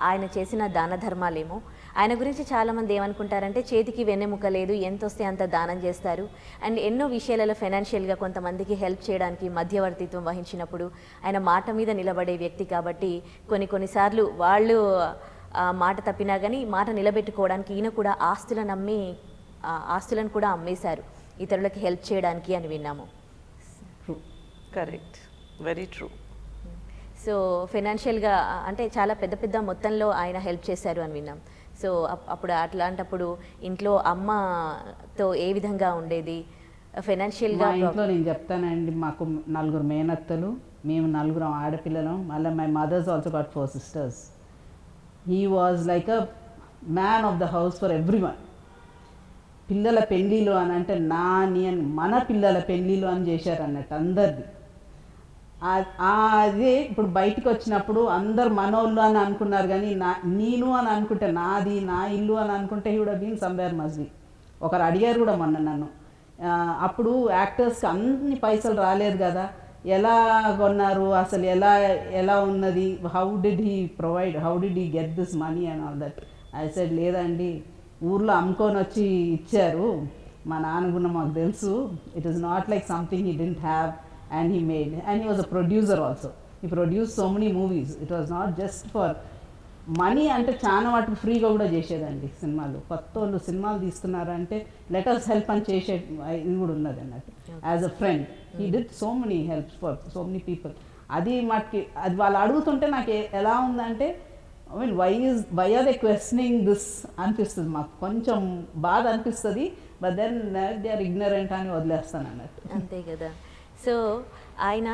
Speaker 1: ఆయన చేసిన దాన ధర్మాలేమో. ఆయన గురించి చాలామంది ఏమనుకుంటారంటే చేతికి వెన్నెముక లేదు, ఎంత వస్తే అంత దానం చేస్తారు. అండ్ ఎన్నో విషయాలలో ఫైనాన్షియల్గా కొంతమందికి హెల్ప్ చేయడానికి మధ్యవర్తిత్వం వహించినప్పుడు ఆయన మాట మీద నిలబడే వ్యక్తి కాబట్టి కొన్నిసార్లు వాళ్ళు మాట తప్పినా కానీ మాట నిలబెట్టుకోవడానికి ఈయన కూడా ఆస్తులను కూడా అమ్మేశారు ఇతరులకి హెల్ప్ చేయడానికి అని విన్నాము.
Speaker 2: Correct, very true.
Speaker 1: సో ఫైనాన్షియల్గా అంటే చాలా పెద్ద మొత్తంలో ఆయన హెల్ప్ చేశారు అని విన్నాం. సో అప్పుడు అట్లాంటప్పుడు ఇంట్లో అమ్మతో ఏ విధంగా ఉండేది ఫైనాన్షియల్గా?
Speaker 3: ఇంట్లో నేను చెప్తానండి, మాకు 4 మేనత్తలు, మేము 4 ఆడపిల్లలం. మళ్ళీ my mother's also got 4 sisters. He was like a man of the house for everyone. పిల్లల పెళ్ళిళ్ళు అని అంటే నాని అని, మన పిల్లల పెళ్ళిళ్ళు అని చేశారు అన్నట్టు అందరిది. అదే ఇప్పుడు బయటికి వచ్చినప్పుడు అందరు మనోళ్ళు అని అనుకున్నారు, కానీ నేను అని అనుకుంటే నాది నా ఇల్లు అని అనుకుంటే he would have been somewhere must be. ఒకరు అడిగారు కూడా మొన్న నన్ను, అప్పుడు యాక్టర్స్కి అన్ని పైసలు రాలేదు కదా, ఎలా కొన్నారు అసలు, ఎలా ఉన్నది, how did he provide, how did he get this money and all that. I said లేదండి, ఊర్లో అమ్ముకొని వచ్చి ఇచ్చారు, మా నాన్నగున్న మాకు తెలుసు. It is not like something he didn't have and he made, and he was a producer also. He produced so many movies. It was not just for money. అంటే చాలా వాటికి ఫ్రీగా కూడా చేసేదండి సినిమాలు. కొత్త వాళ్ళు సినిమాలు తీస్తున్నారంటే లెట్ us help అని చేసే ఇది కూడా ఉన్నది అన్నట్టు. As a friend he did so many helps for so many people. అది వాళ్ళు అడుగుతుంటే నాకు ఎలా ఉందంటే, I mean why are they questioning this అనిపిస్తుంది, మాకు కొంచెం బాధ అనిపిస్తుంది. But then they are ignorant అని వదిలేస్తాను అన్నట్టు.
Speaker 1: అంతే కదా. సో ఆయన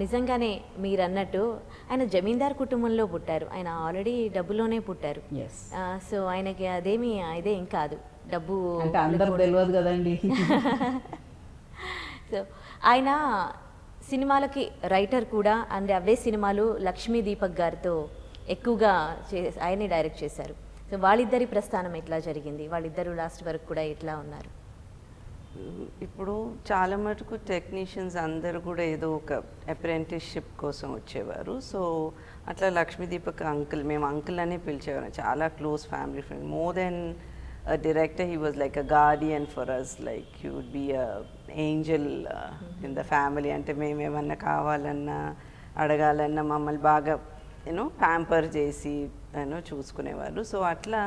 Speaker 1: నిజంగానే మీరు అన్నట్టు ఆయన జమీందార్ కుటుంబంలో పుట్టారు. ఆయన ఆల్రెడీ డబ్బులోనే పుట్టారు. సో ఆయనకి అదేమి ఇదేం కాదు, డబ్బు
Speaker 3: అంటే అందరూ తెలియదు కదండి.
Speaker 1: సో ఆయన సినిమాలకి రైటర్ కూడా. అండ్ అవే సినిమాలు లక్ష్మీ దీపక్ గారితో ఎక్కువగా ఆయనే డైరెక్ట్ చేశారు. సో వాళ్ళిద్దరి ప్రస్థానం ఎట్లా జరిగింది, వాళ్ళిద్దరు లాస్ట్ వరకు కూడా ఎట్లా ఉన్నారు?
Speaker 2: ఇప్పుడు చాలా మటుకు టెక్నీషియన్స్ అందరూ కూడా ఏదో ఒక అప్రెంటిస్షిప్ కోసం వచ్చేవారు. సో అట్లా లక్ష్మీదీపక్ అంకుల్, మేము అంకుల్ అనే పిలిచేవారు, చాలా close family friend. More than a director, he was like a guardian for us, like he would be a angel in the family. అంటే మేము ఏమన్నా కావాలన్నా అడగాలన్నా మమ్మల్ని బాగా ప్యాంపర్ చేసి చూసుకునేవారు. సో అట్లా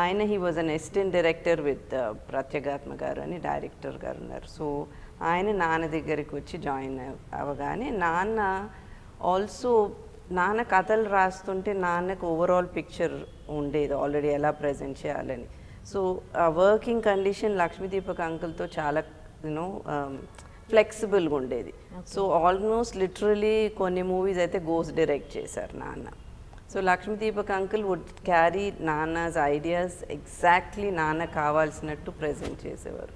Speaker 2: ఆయన he was an assistant director with Pratyagatma garu అని డైరెక్టర్ గారు ఉన్నారు. సో ఆయన నాన్న దగ్గరికి వచ్చి జాయిన్ అవ్వగానే నాన్న కథలు రాస్తుంటే నాన్నకు ఓవరాల్ పిక్చర్ ఉండేది ఆల్రెడీ ఎలా ప్రజెంట్ చేయాలని. సో ఆ వర్కింగ్ కండిషన్ లక్ష్మీదీపక్ అంకుల్తో చాలా ఫ్లెక్సిబుల్గా ఉండేది. సో ఆల్మోస్ట్ లిటరలీ కొన్ని మూవీస్ అయితే గోస్ట్ డైరెక్ట్ చేశారు నాన్న. So Lakshmideepak uncle would carry నాన్నాస్ ఐడియాస్ ఎగ్జాక్ట్లీ నాన్న కావాల్సినట్టు ప్రజెంట్ చేసేవారు.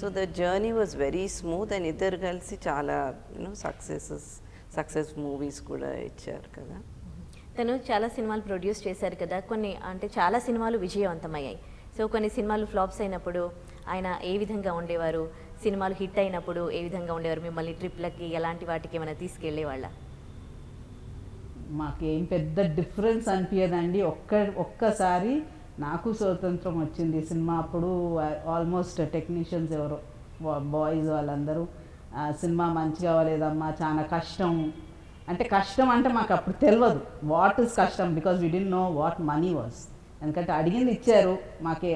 Speaker 2: So the journey was very smooth. And ఇద్దరు కలిసి చాలా సక్సెస్ మూవీస్ కూడా ఇచ్చారు కదా.
Speaker 1: తను చాలా సినిమాలు ప్రొడ్యూస్ చేశారు కదా, కొన్ని అంటే చాలా సినిమాలు విజయవంతమయ్యాయి. సో కొన్ని సినిమాలు ఫ్లాప్స్ అయినప్పుడు ఆయన ఏ విధంగా ఉండేవారు, సినిమాలు హిట్ అయినప్పుడు ఏ విధంగా ఉండేవారు, మిమ్మల్ని ట్రిప్లకి ఎలాంటి వాటికి ఏమైనా తీసుకెళ్ళేవాళ్ళ?
Speaker 3: మాకేం పెద్ద డిఫరెన్స్ అనిపించదండి. ఒక్కసారి నాకు స్వతంత్రం వచ్చింది సినిమా అప్పుడు. ఆల్మోస్ట్ టెక్నీషియన్స్ ఎవరో బాయ్స్ వాళ్ళందరూ సినిమా మంచిగా అవ్వలేదమ్మా, చాలా కష్టం అంటే. కష్టం అంటే మాకు అప్పుడు తెలియదు వాట్ ఇస్ కష్టం, because we didn't know what money was. ఎందుకంటే అడిగింది ఇచ్చారు, మాకే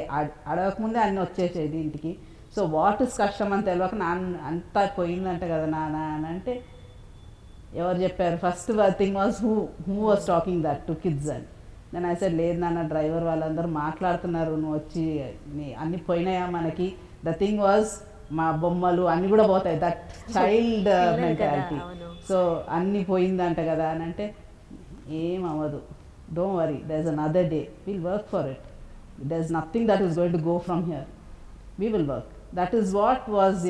Speaker 3: అడగకముందే అన్నీ వచ్చేసేది ఇంటికి. సో వాట్ ఇస్ కష్టం అని తెలియక నాన్న అంతా పోయిందంట కదా నాన్న అని అంటే, ఎవరు చెప్పారు first thing was who was talking that to kids అని. నేను అయితే లేదు నాన్న, డ్రైవర్ వాళ్ళందరూ మాట్లాడుతున్నారు, నువ్వు వచ్చి అన్నీ పోయినాయా మనకి. ద థింగ్ వాజ్ మా బొమ్మలు అన్నీ కూడా పోతాయి, దట్ చైల్డ్ మెంటాలిటీ. సో అన్నీ పోయిందంట కదా అని అంటే, ఏం అవ్వదు, don't worry, there is another day, will work for it, there is nothing that is going to go from here, we will work. That is what was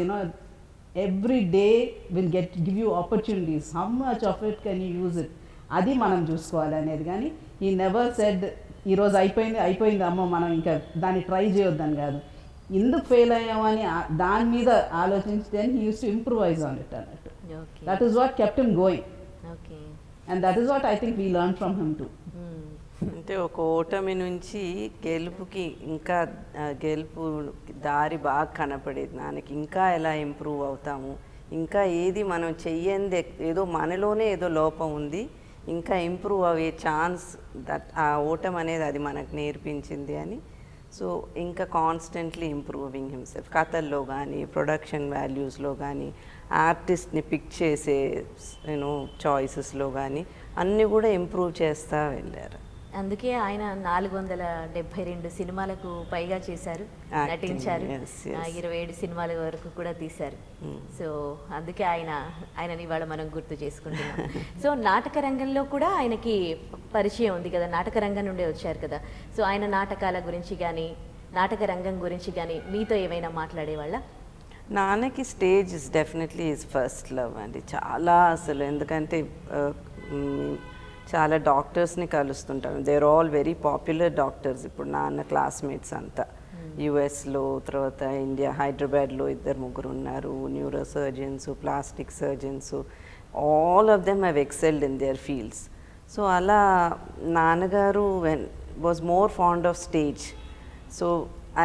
Speaker 3: every day will give you opportunities. How much of it can you use it? అది మనం చూసుకోవాలి అనేది. కానీ ఈ never said ఈరోజు అయిపోయింది అమ్మో మనం ఇంకా దాన్ని ట్రై చేయొద్దని కాదు, ఎందుకు ఫెయిల్ అయ్యామని దాని మీద ఆలోచించితే he used to improvise on it అన్నట్టు. That is what kept him going, and that is what I think we learn from him too.
Speaker 2: అంటే ఒక ఓటమి నుంచి గెలుపుకి, ఇంకా గెలుపు దారి బాగా కనపడేది నాన్నకి. ఇంకా ఎలా ఇంప్రూవ్ అవుతాము, ఇంకా ఏది మనం చెయ్యంది, ఏదో మనలోనే ఏదో లోపం ఉంది, ఇంకా ఇంప్రూవ్ అయ్యే ఛాన్స్ దట్ ఆ ఓటమి అనేది అది మనకు నేర్పించింది అని. సో ఇంకా కాన్స్టెంట్లీ ఇంప్రూవింగ్ హిమ్సెల్ఫ్, కథల్లో కానీ ప్రొడక్షన్ వాల్యూస్లో కానీ ఆర్టిస్ట్ని పిక్ చేసే చాయిసెస్లో కానీ అన్నీ కూడా ఇంప్రూవ్ చేస్తూ వెళ్ళారు.
Speaker 1: అందుకే ఆయన 472 సినిమాలకు పైగా చేశారు, నటించారు, 27 సినిమాల వరకు కూడా తీశారు. సో అందుకే ఆయనని ఇవాళ మనం గుర్తు చేసుకుంటున్నాం. సో నాటక రంగంలో కూడా ఆయనకి పరిచయం ఉంది కదా, నాటక రంగం నుండే వచ్చారు కదా. సో ఆయన నాటకాల గురించి కానీ నాటక రంగం గురించి కానీ మీతో ఏమైనా మాట్లాడేవాళ్ళ?
Speaker 2: నాన్నకి stage is definitely is first love అండి. చాలా అసలు, ఎందుకంటే చాలా డాక్టర్స్ని కలుస్తుంటాం, they are all very popular doctors. ఇప్పుడు నాన్న క్లాస్మేట్స్ అంతా యుఎస్లో, తర్వాత ఇండియా హైదరాబాద్లో 2-3 ఉన్నారు, neuro surgeons, plastic surgeons, all of them have excelled in their fields. So అలా నాన్నగారు was more fond of stage. So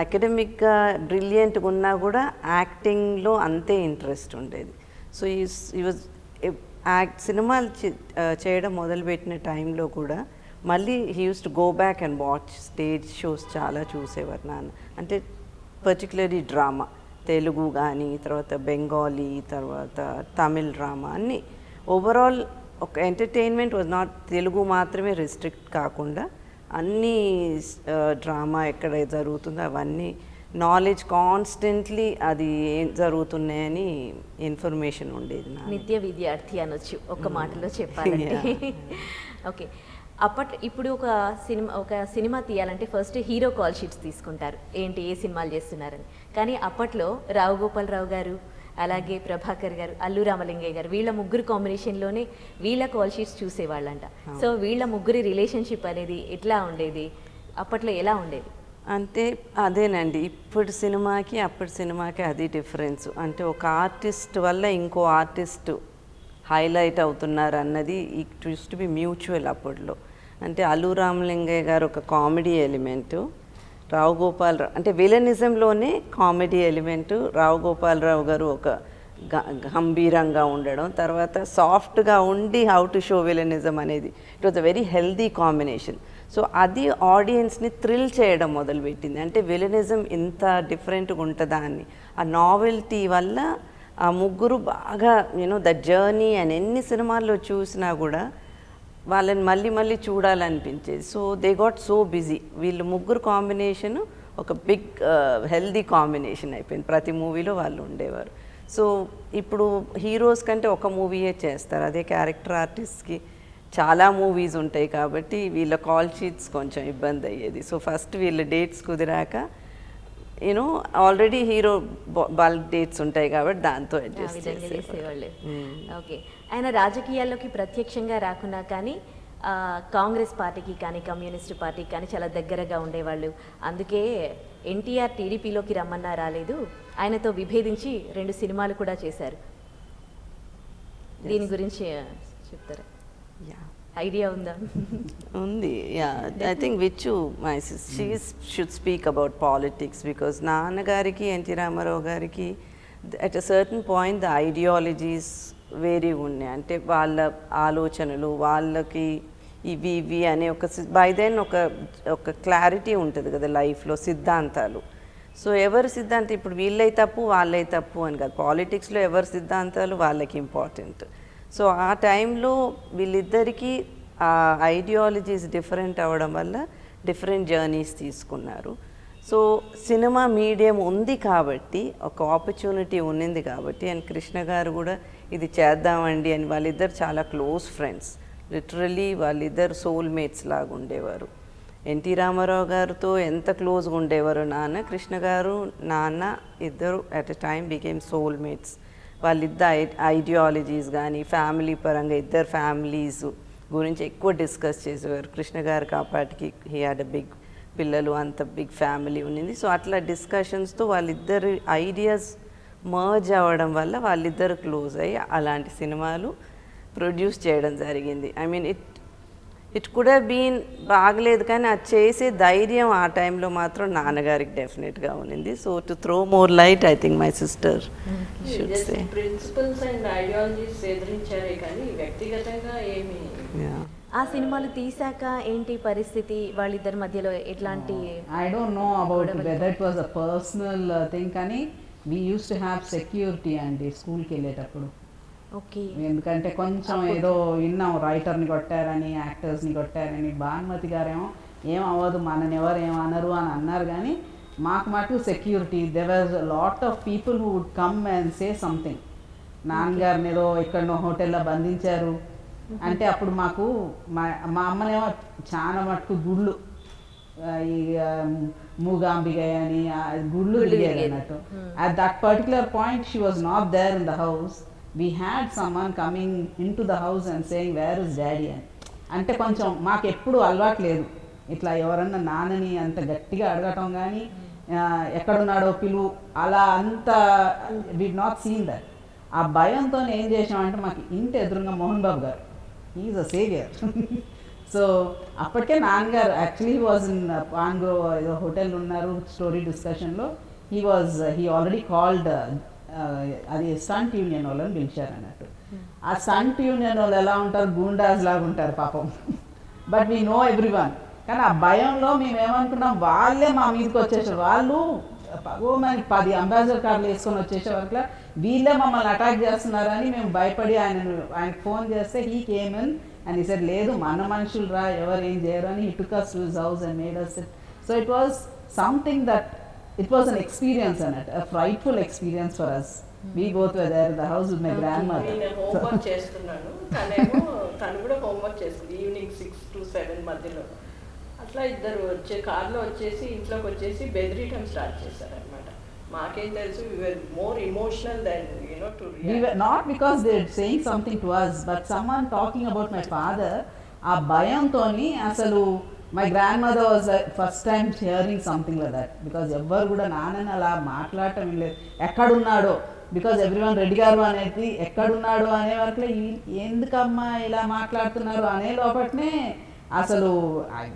Speaker 2: అకాడమిక్గా బ్రిలియంట్గా ఉన్నా కూడా యాక్టింగ్లో అంతే ఇంట్రెస్ట్ ఉండేది. సో ఈ వాజ్ సినిమాలు చేయడం మొదలుపెట్టిన టైంలో కూడా మళ్ళీ he used to go back and watch stage shows చాలా చూసేవారు నాన్న. అంటే పర్టికులర్లీ డ్రామా, తెలుగు కానీ, తర్వాత బెంగాలీ, తర్వాత తమిళ్ డ్రామా, అన్నీ ఓవరాల్ ఒక ఎంటర్టైన్మెంట్ వాజ్ నాట్ తెలుగు మాత్రమే రిస్ట్రిక్ట్ కాకుండా అన్నీ డ్రామా ఎక్కడ జరుగుతుందో అవన్నీ నాలెడ్జ్ కాన్స్టెంట్లీ అది ఏం జరుగుతున్నాయని ఇన్ఫర్మేషన్ ఉండేది.
Speaker 1: నిత్య విద్యార్థి అనొచ్చు ఒక మాటలో చెప్పాలంటే. ఓకే, ఇప్పుడు ఒక సినిమా తీయాలంటే ఫస్ట్ హీరో కాల్ షీట్స్ తీసుకుంటారు, ఏంటి ఏ సినిమాలు చేస్తున్నారని. కానీ అప్పట్లో రావు గోపాలరావు గారు, అలాగే ప్రభాకర్ గారు, అల్లు రామలింగయ్య గారు, వీళ్ళ ముగ్గురు కాంబినేషన్లోనే వీళ్ళ కాల్ షీట్స్ చూసేవాళ్ళంట. సో వీళ్ళ ముగ్గురి రిలేషన్షిప్ అనేది ఎట్లా ఉండేది, అప్పట్లో ఎలా ఉండేది?
Speaker 2: అంటే అదేనండి, ఇప్పుడు సినిమాకి అప్పటి సినిమాకి అది డిఫరెన్స్. అంటే ఒక ఆర్టిస్ట్ వల్ల ఇంకో ఆర్టిస్ట్ హైలైట్ అవుతున్నారు అన్నది it use to B mutual అప్పట్లో. అంటే అల్లు రామలింగయ్య గారు ఒక కామెడీ ఎలిమెంటు, రావు గోపాలరావు అంటే విలనిజంలోనే కామెడీ ఎలిమెంటు, రావు గోపాలరావు గారు ఒక గంభీరంగా ఉండడం, తర్వాత సాఫ్ట్గా ఉండి హౌ టు షో విలనిజం అనేది it was a very healthy combination. So అది ఆడియన్స్ని థ్రిల్ చేయడం మొదలుపెట్టింది. అంటే విలనిజం ఇంత డిఫరెంట్గా ఉంటుందా అని ఆ నావెల్టీ వల్ల ఆ ముగ్గురు బాగా ద జర్నీ అని ఎన్ని సినిమాల్లో చూసినా కూడా వాళ్ళని మళ్ళీ మళ్ళీ చూడాలనిపించేది. So they got so busy. వీళ్ళు ముగ్గురు కాంబినేషను ఒక బిగ్ హెల్దీ కాంబినేషన్ అయిపోయింది, ప్రతి మూవీలో వాళ్ళు ఉండేవారు. సో ఇప్పుడు హీరోస్ కంటే ఒక మూవీయే చేస్తారు, అదే క్యారెక్టర్ ఆర్టిస్ట్కి చాలా మూవీస్ ఉంటాయి కాబట్టి వీళ్ళ కాల్ షీట్స్ కొంచెం ఇబ్బంది అయ్యేది. సో ఫస్ట్ వీళ్ళ డేట్స్ కుదిరాక ఆల్రెడీ హీరో బల్క్ డేట్స్ ఉంటాయి కాబట్టి దాంతో అడ్జస్ట్ చేసేవాళ్ళు.
Speaker 1: ఓకే, ఆయన రాజకీయాల్లోకి ప్రత్యక్షంగా రాకున్నా కానీ కాంగ్రెస్ పార్టీకి కానీ కమ్యూనిస్ట్ పార్టీకి కానీ చాలా దగ్గరగా ఉండేవాళ్ళు. అందుకే ఎన్టీఆర్ టీడీపీలోకి రమ్మన్నా రాలేదు, ఆయనతో విభేదించి 2 సినిమాలు కూడా చేశారు. దీని గురించి చెప్తారా?
Speaker 2: యా
Speaker 1: ఐడియా ఉందా?
Speaker 2: ఉంది. Yeah I think which my she should speak about politics because నాన్నగారికి ఎన్టీ రామారావు గారికి at a certain point the ideologies వేరీ ఉన్నాయి. అంటే వాళ్ళ ఆలోచనలు వాళ్ళకి ఇవి అనే ఒక బై దెన్ ఒక క్లారిటీ ఉంటుంది కదా లైఫ్లో, సిద్ధాంతాలు. సో ఎవరి సిద్ధాంతం ఇప్పుడు వీళ్ళై తప్పు వాళ్ళై తప్పు అని కాదు, పాలిటిక్స్లో ఎవరి సిద్ధాంతాలు వాళ్ళకి ఇంపార్టెంట్. సో ఆ టైంలో వీళ్ళిద్దరికీ ఆ ఐడియాలజీస్ డిఫరెంట్ అవ్వడం వల్ల డిఫరెంట్ జర్నీస్ తీసుకున్నారు. సో సినిమా మీడియం ఉంది కాబట్టి, ఒక ఆపర్చునిటీ ఉన్నింది కాబట్టి, అండ్ కృష్ణ గారు కూడా ఇది చేద్దామండి అని, వాళ్ళిద్దరు చాలా క్లోజ్ ఫ్రెండ్స్, లిటరలీ వాళ్ళిద్దరు సోల్మేట్స్ లాగా ఉండేవారు. ఎన్టీ రామారావు గారితో ఎంత క్లోజ్గా ఉండేవారు నాన్న, కృష్ణ గారు నాన్న ఇద్దరు at a time became soulmates. వాళ్ళిద్దరు ఐడియాలజీస్ కానీ ఫ్యామిలీ పరంగా ఇద్దరు ఫ్యామిలీస్ గురించి ఎక్కువ డిస్కస్ చేసేవారు. కృష్ణ గారు కాపాటికి హీ హ్యాడ్ అ బిగ్ పిల్లలు, అంత బిగ్ ఫ్యామిలీ ఉన్నింది. సో అట్లా డిస్కషన్స్తో వాళ్ళిద్దరు ఐడియాస్ మర్జ్ అవ్వడం వల్ల వాళ్ళిద్దరు క్లోజ్ అయ్యి అలాంటి సినిమాలు ప్రొడ్యూస్ చేయడం జరిగింది. I mean it could have been బాగలేదు, కానీ అది చేసే ధైర్యం ఆ టైంలో మాత్రం నాన్నగారికి డెఫినెట్గా ఉన్నింది. So to throw more light I think my sister should say.
Speaker 4: Principles and ideologies ఎదిరించారే కానీ వ్యక్తిగతంగా ఏమి.
Speaker 1: ఆ సినిమాలు తీసాక ఏంటి పరిస్థితి, వాళ్ళిద్దరి మధ్యలో ఎట్లాంటి?
Speaker 3: I don't know about whether it was a personal thing, కానీ we used to have security అండి స్కూల్కి వెళ్ళేటప్పుడు.
Speaker 1: ఓకే.
Speaker 3: ఎందుకంటే కొంచెం ఏదో విన్నాం, రైటర్ని కొట్టారని, యాక్టర్స్ని కొట్టారని. భానుమతి గారేమో ఏం అవ్వదు, మనని ఎవరు ఏమనరు అని అన్నారు, కానీ మాకు మటు security. There was lot of people who would come and say something. నాన్నగారిని ఏదో ఎక్కడో హోటల్లో బంధించారు అంటే అప్పుడు మాకు మా అమ్మనేమో చాలా మటుకు గుళ్ళు, ఈ మూగాంబిక అని గుళ్ళు తిరిగేది అన్నట్టు. At that particular point she was not there in the house. We had summon coming into the house and saying where is daddy అని. అంటే కొంచెం మాకు ఎప్పుడు అలవాటు లేదు ఇట్లా ఎవరన్నా నాన్నని అంత గట్టిగా అడగటం, కానీ ఎక్కడున్నాడో పిలువు అలా అంత వి నాట్ సీన్ దట్. ఆ భయంతో ఏం చేసామంటే మాకు ఇంటి ఎదురుగా మోహన్ బాబు గారు, ఈజ్ అ సేవియర్. సో అప్పటికే నాన్నగారు యాక్చువల్లీ హీ వాజ్ ఇన్ పాన్గ్రో ఏదో హోటల్ ఉన్నారు, స్టోరీ డిస్కషన్లో హీ ఆల్రెడీ కాల్డ్, అది స్టంట్ యూనియన్ వాళ్ళని పిలిచారు అన్నట్టు. ఆ స్టంట్ యూనియన్ వాళ్ళు ఎలా ఉంటారు, గూండాస్ లాగా ఉంటారు పాపం. But we know every one. కానీ ఆ భయంలో మేము ఏమనుకున్నాం, వాళ్ళే మా మీదకి వచ్చేసారు. వాళ్ళు మనకి 10 అంబాసిడర్ కార్లు వేసుకొని వచ్చేసే వరకు వీళ్ళే మమ్మల్ని అటాక్ చేస్తున్నారని మేము భయపడి ఆయనకు ఫోన్ చేస్తే he came in and he said లేదు మన మనుషులు రా, ఎవరు ఏం చేయరు అని. He took us to his house and made us sit. So it was something that it was an experience in it, a frightful experience for us. We both were there in the house with my grandmother.
Speaker 4: నేను homework చేస్తున్నాను, తను కూడా homework చేస్తుంది evening 6 to 7 మధ్యలో. అట్లా ఇద్దరు కార్లో వచ్చేసి ఇంట్లోకి వచ్చేసి బెదిరియటం స్టార్ట్ చేశారనమాట. మాకేం తెలుసు, we were more emotional than to react.
Speaker 3: We were not because they were saying something to us, but someone talking about my father. ఆ భయంతోని అసలు my grand mother was first time hearing something like that. Because ఎవ్వరు కూడా నాన్నని అలా మాట్లాడటం లేదు, ఎక్కడున్నాడో. Because everyone Reddy గారు అనేది ఎక్కడున్నాడు అనే వరకు ఎందుకమ్మా ఇలా మాట్లాడుతున్నారు అనే లోపట్నే అసలు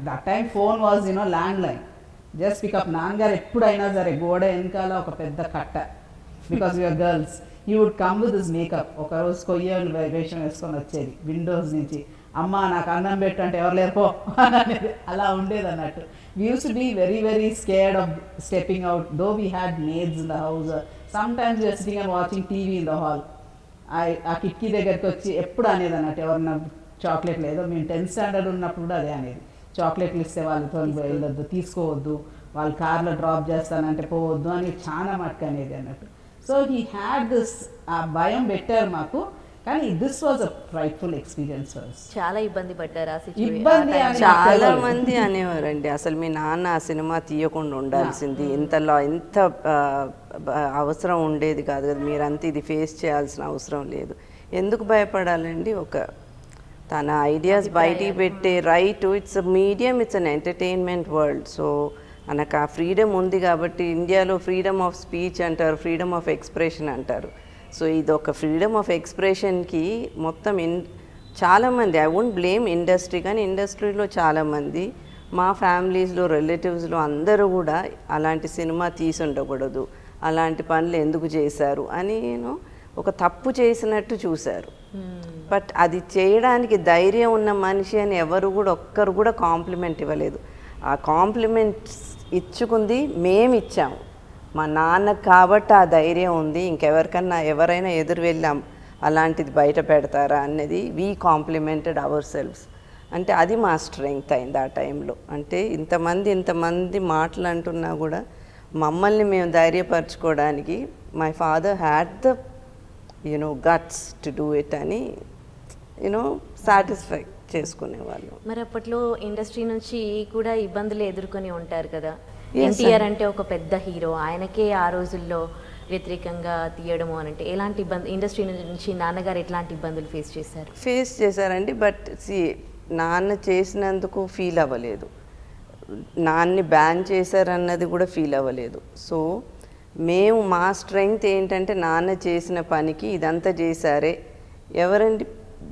Speaker 3: that time phone was landline, just pickup. నాన్నగారు ఎప్పుడైనా సరే గోడ వెనకాల ఒక పెద్ద కట్ట, because you're girls, he would come with this makeup. ఒకరోజు కొయ్యలు వేషం వేసుకొని వచ్చేది విండోస్ నుంచి, అమ్మ నాకు అన్నం పెట్టు అంటే ఎవరు లేరుపో అనేది అలా ఉండేది అన్నట్టు. We used to be very very scared of stepping out, though we had maids in the house. Sometimes you're sitting and watching TV in the hall. ఆ కిటికీ దగ్గరికి వచ్చి ఎప్పుడు అనేది అన్నట్టు, ఎవరన్నా చాక్లెట్ లేదో, మేము 10th స్టాండర్డ్ ఉన్నప్పుడు కూడా అదే అనేది, చాక్లెట్లు ఇస్తే వాళ్ళతో వెళ్ళొద్దు, తీసుకోవద్దు, వాళ్ళు కార్లో డ్రాప్ చేస్తానంటే పోవద్దు అని చాలా మటుకు అనేది అన్నట్టు. సో హీ హ్యాడ్ దిస్, ఆ భయం పెట్టారు మాకు. కానీ this was a frightful experience for us.
Speaker 1: చాలా ఇబ్బంది పడ్డారు.
Speaker 3: ఇబ్బంది
Speaker 2: చాలా మంది అనేవారండి, అసలు మీ నాన్న ఆ సినిమా తీయకుండా ఉండాల్సింది, ఇంత అవసరం ఉండేది కాదు కదా, మీరంతా ఇది ఫేస్ చేయాల్సిన అవసరం లేదు, ఎందుకు భయపడాలండి. తన ఐడియాస్ బయటికి పెట్టే right, it's medium, it's an entertainment world. So మనకు ఆ ఫ్రీడమ్ ఉంది కాబట్టి, ఇండియాలో ఫ్రీడమ్ ఆఫ్ స్పీచ్ అంటారు, ఫ్రీడమ్ ఆఫ్ ఎక్స్ప్రెషన్ అంటారు. సో ఇది ఒక ఫ్రీడమ్ ఆఫ్ ఎక్స్ప్రెషన్కి మొత్తం చాలామంది, ఐ వోంట్ బ్లేమ్ ఇండస్ట్రీ, కానీ ఇండస్ట్రీలో చాలామంది, మా ఫ్యామిలీస్లో రిలేటివ్స్లో అందరూ కూడా అలాంటి సినిమా తీసి ఉండకూడదు, అలాంటి పనులు ఎందుకు చేశారు అని ఒక తప్పు చేసినట్టు చూశారు. బట్ అది చేయడానికి ధైర్యం ఉన్న మనిషి అని ఎవరు కూడా ఒక్కరు కూడా కాంప్లిమెంట్ ఇవ్వలేదు. ఆ కాంప్లిమెంట్స్ ఇచ్చుకుంది మేము ఇచ్చాము, మా నాన్నకు కాబట్టి ఆ ధైర్యం ఉంది. ఇంకెవరికన్నా ఎవరైనా ఎదురు వెళ్ళాం అలాంటిది బయట పెడతారా అన్నది వీ కాంప్లిమెంటెడ్ అవర్ సెల్వ్స్. అంటే అది మా స్ట్రెంగ్త్ అయింది ఆ టైంలో. అంటే ఇంతమంది మాటలు అంటున్నా కూడా మమ్మల్ని మేము ధైర్యపరచుకోవడానికి my father had the guts to do it అని సాటిస్ఫై చేసుకునేవాళ్ళు.
Speaker 1: మరి అప్పట్లో ఇండస్ట్రీ నుంచి కూడా ఇబ్బందులు ఎదుర్కొని ఉంటారు కదా. ఎన్టీఆర్ అంటే ఒక పెద్ద హీరో, ఆయనకే ఆ రోజుల్లో వ్యతిరేకంగా తీయడము అని అంటే ఎలాంటి ఇబ్బంది, ఇండస్ట్రీ నుంచి నాన్నగారు ఎట్లాంటి ఇబ్బందులు ఫేస్ చేశారండి. బట్ నాన్న చేసినందుకు ఫీల్ అవ్వలేదు, నాన్ని బ్యాన్ చేశారన్నది కూడా ఫీల్ అవ్వలేదు. సో మేము మా స్ట్రెంగ్త్ ఏంటంటే నాన్న చేసిన పనికి ఇదంతా చేశారే, ఎవరండి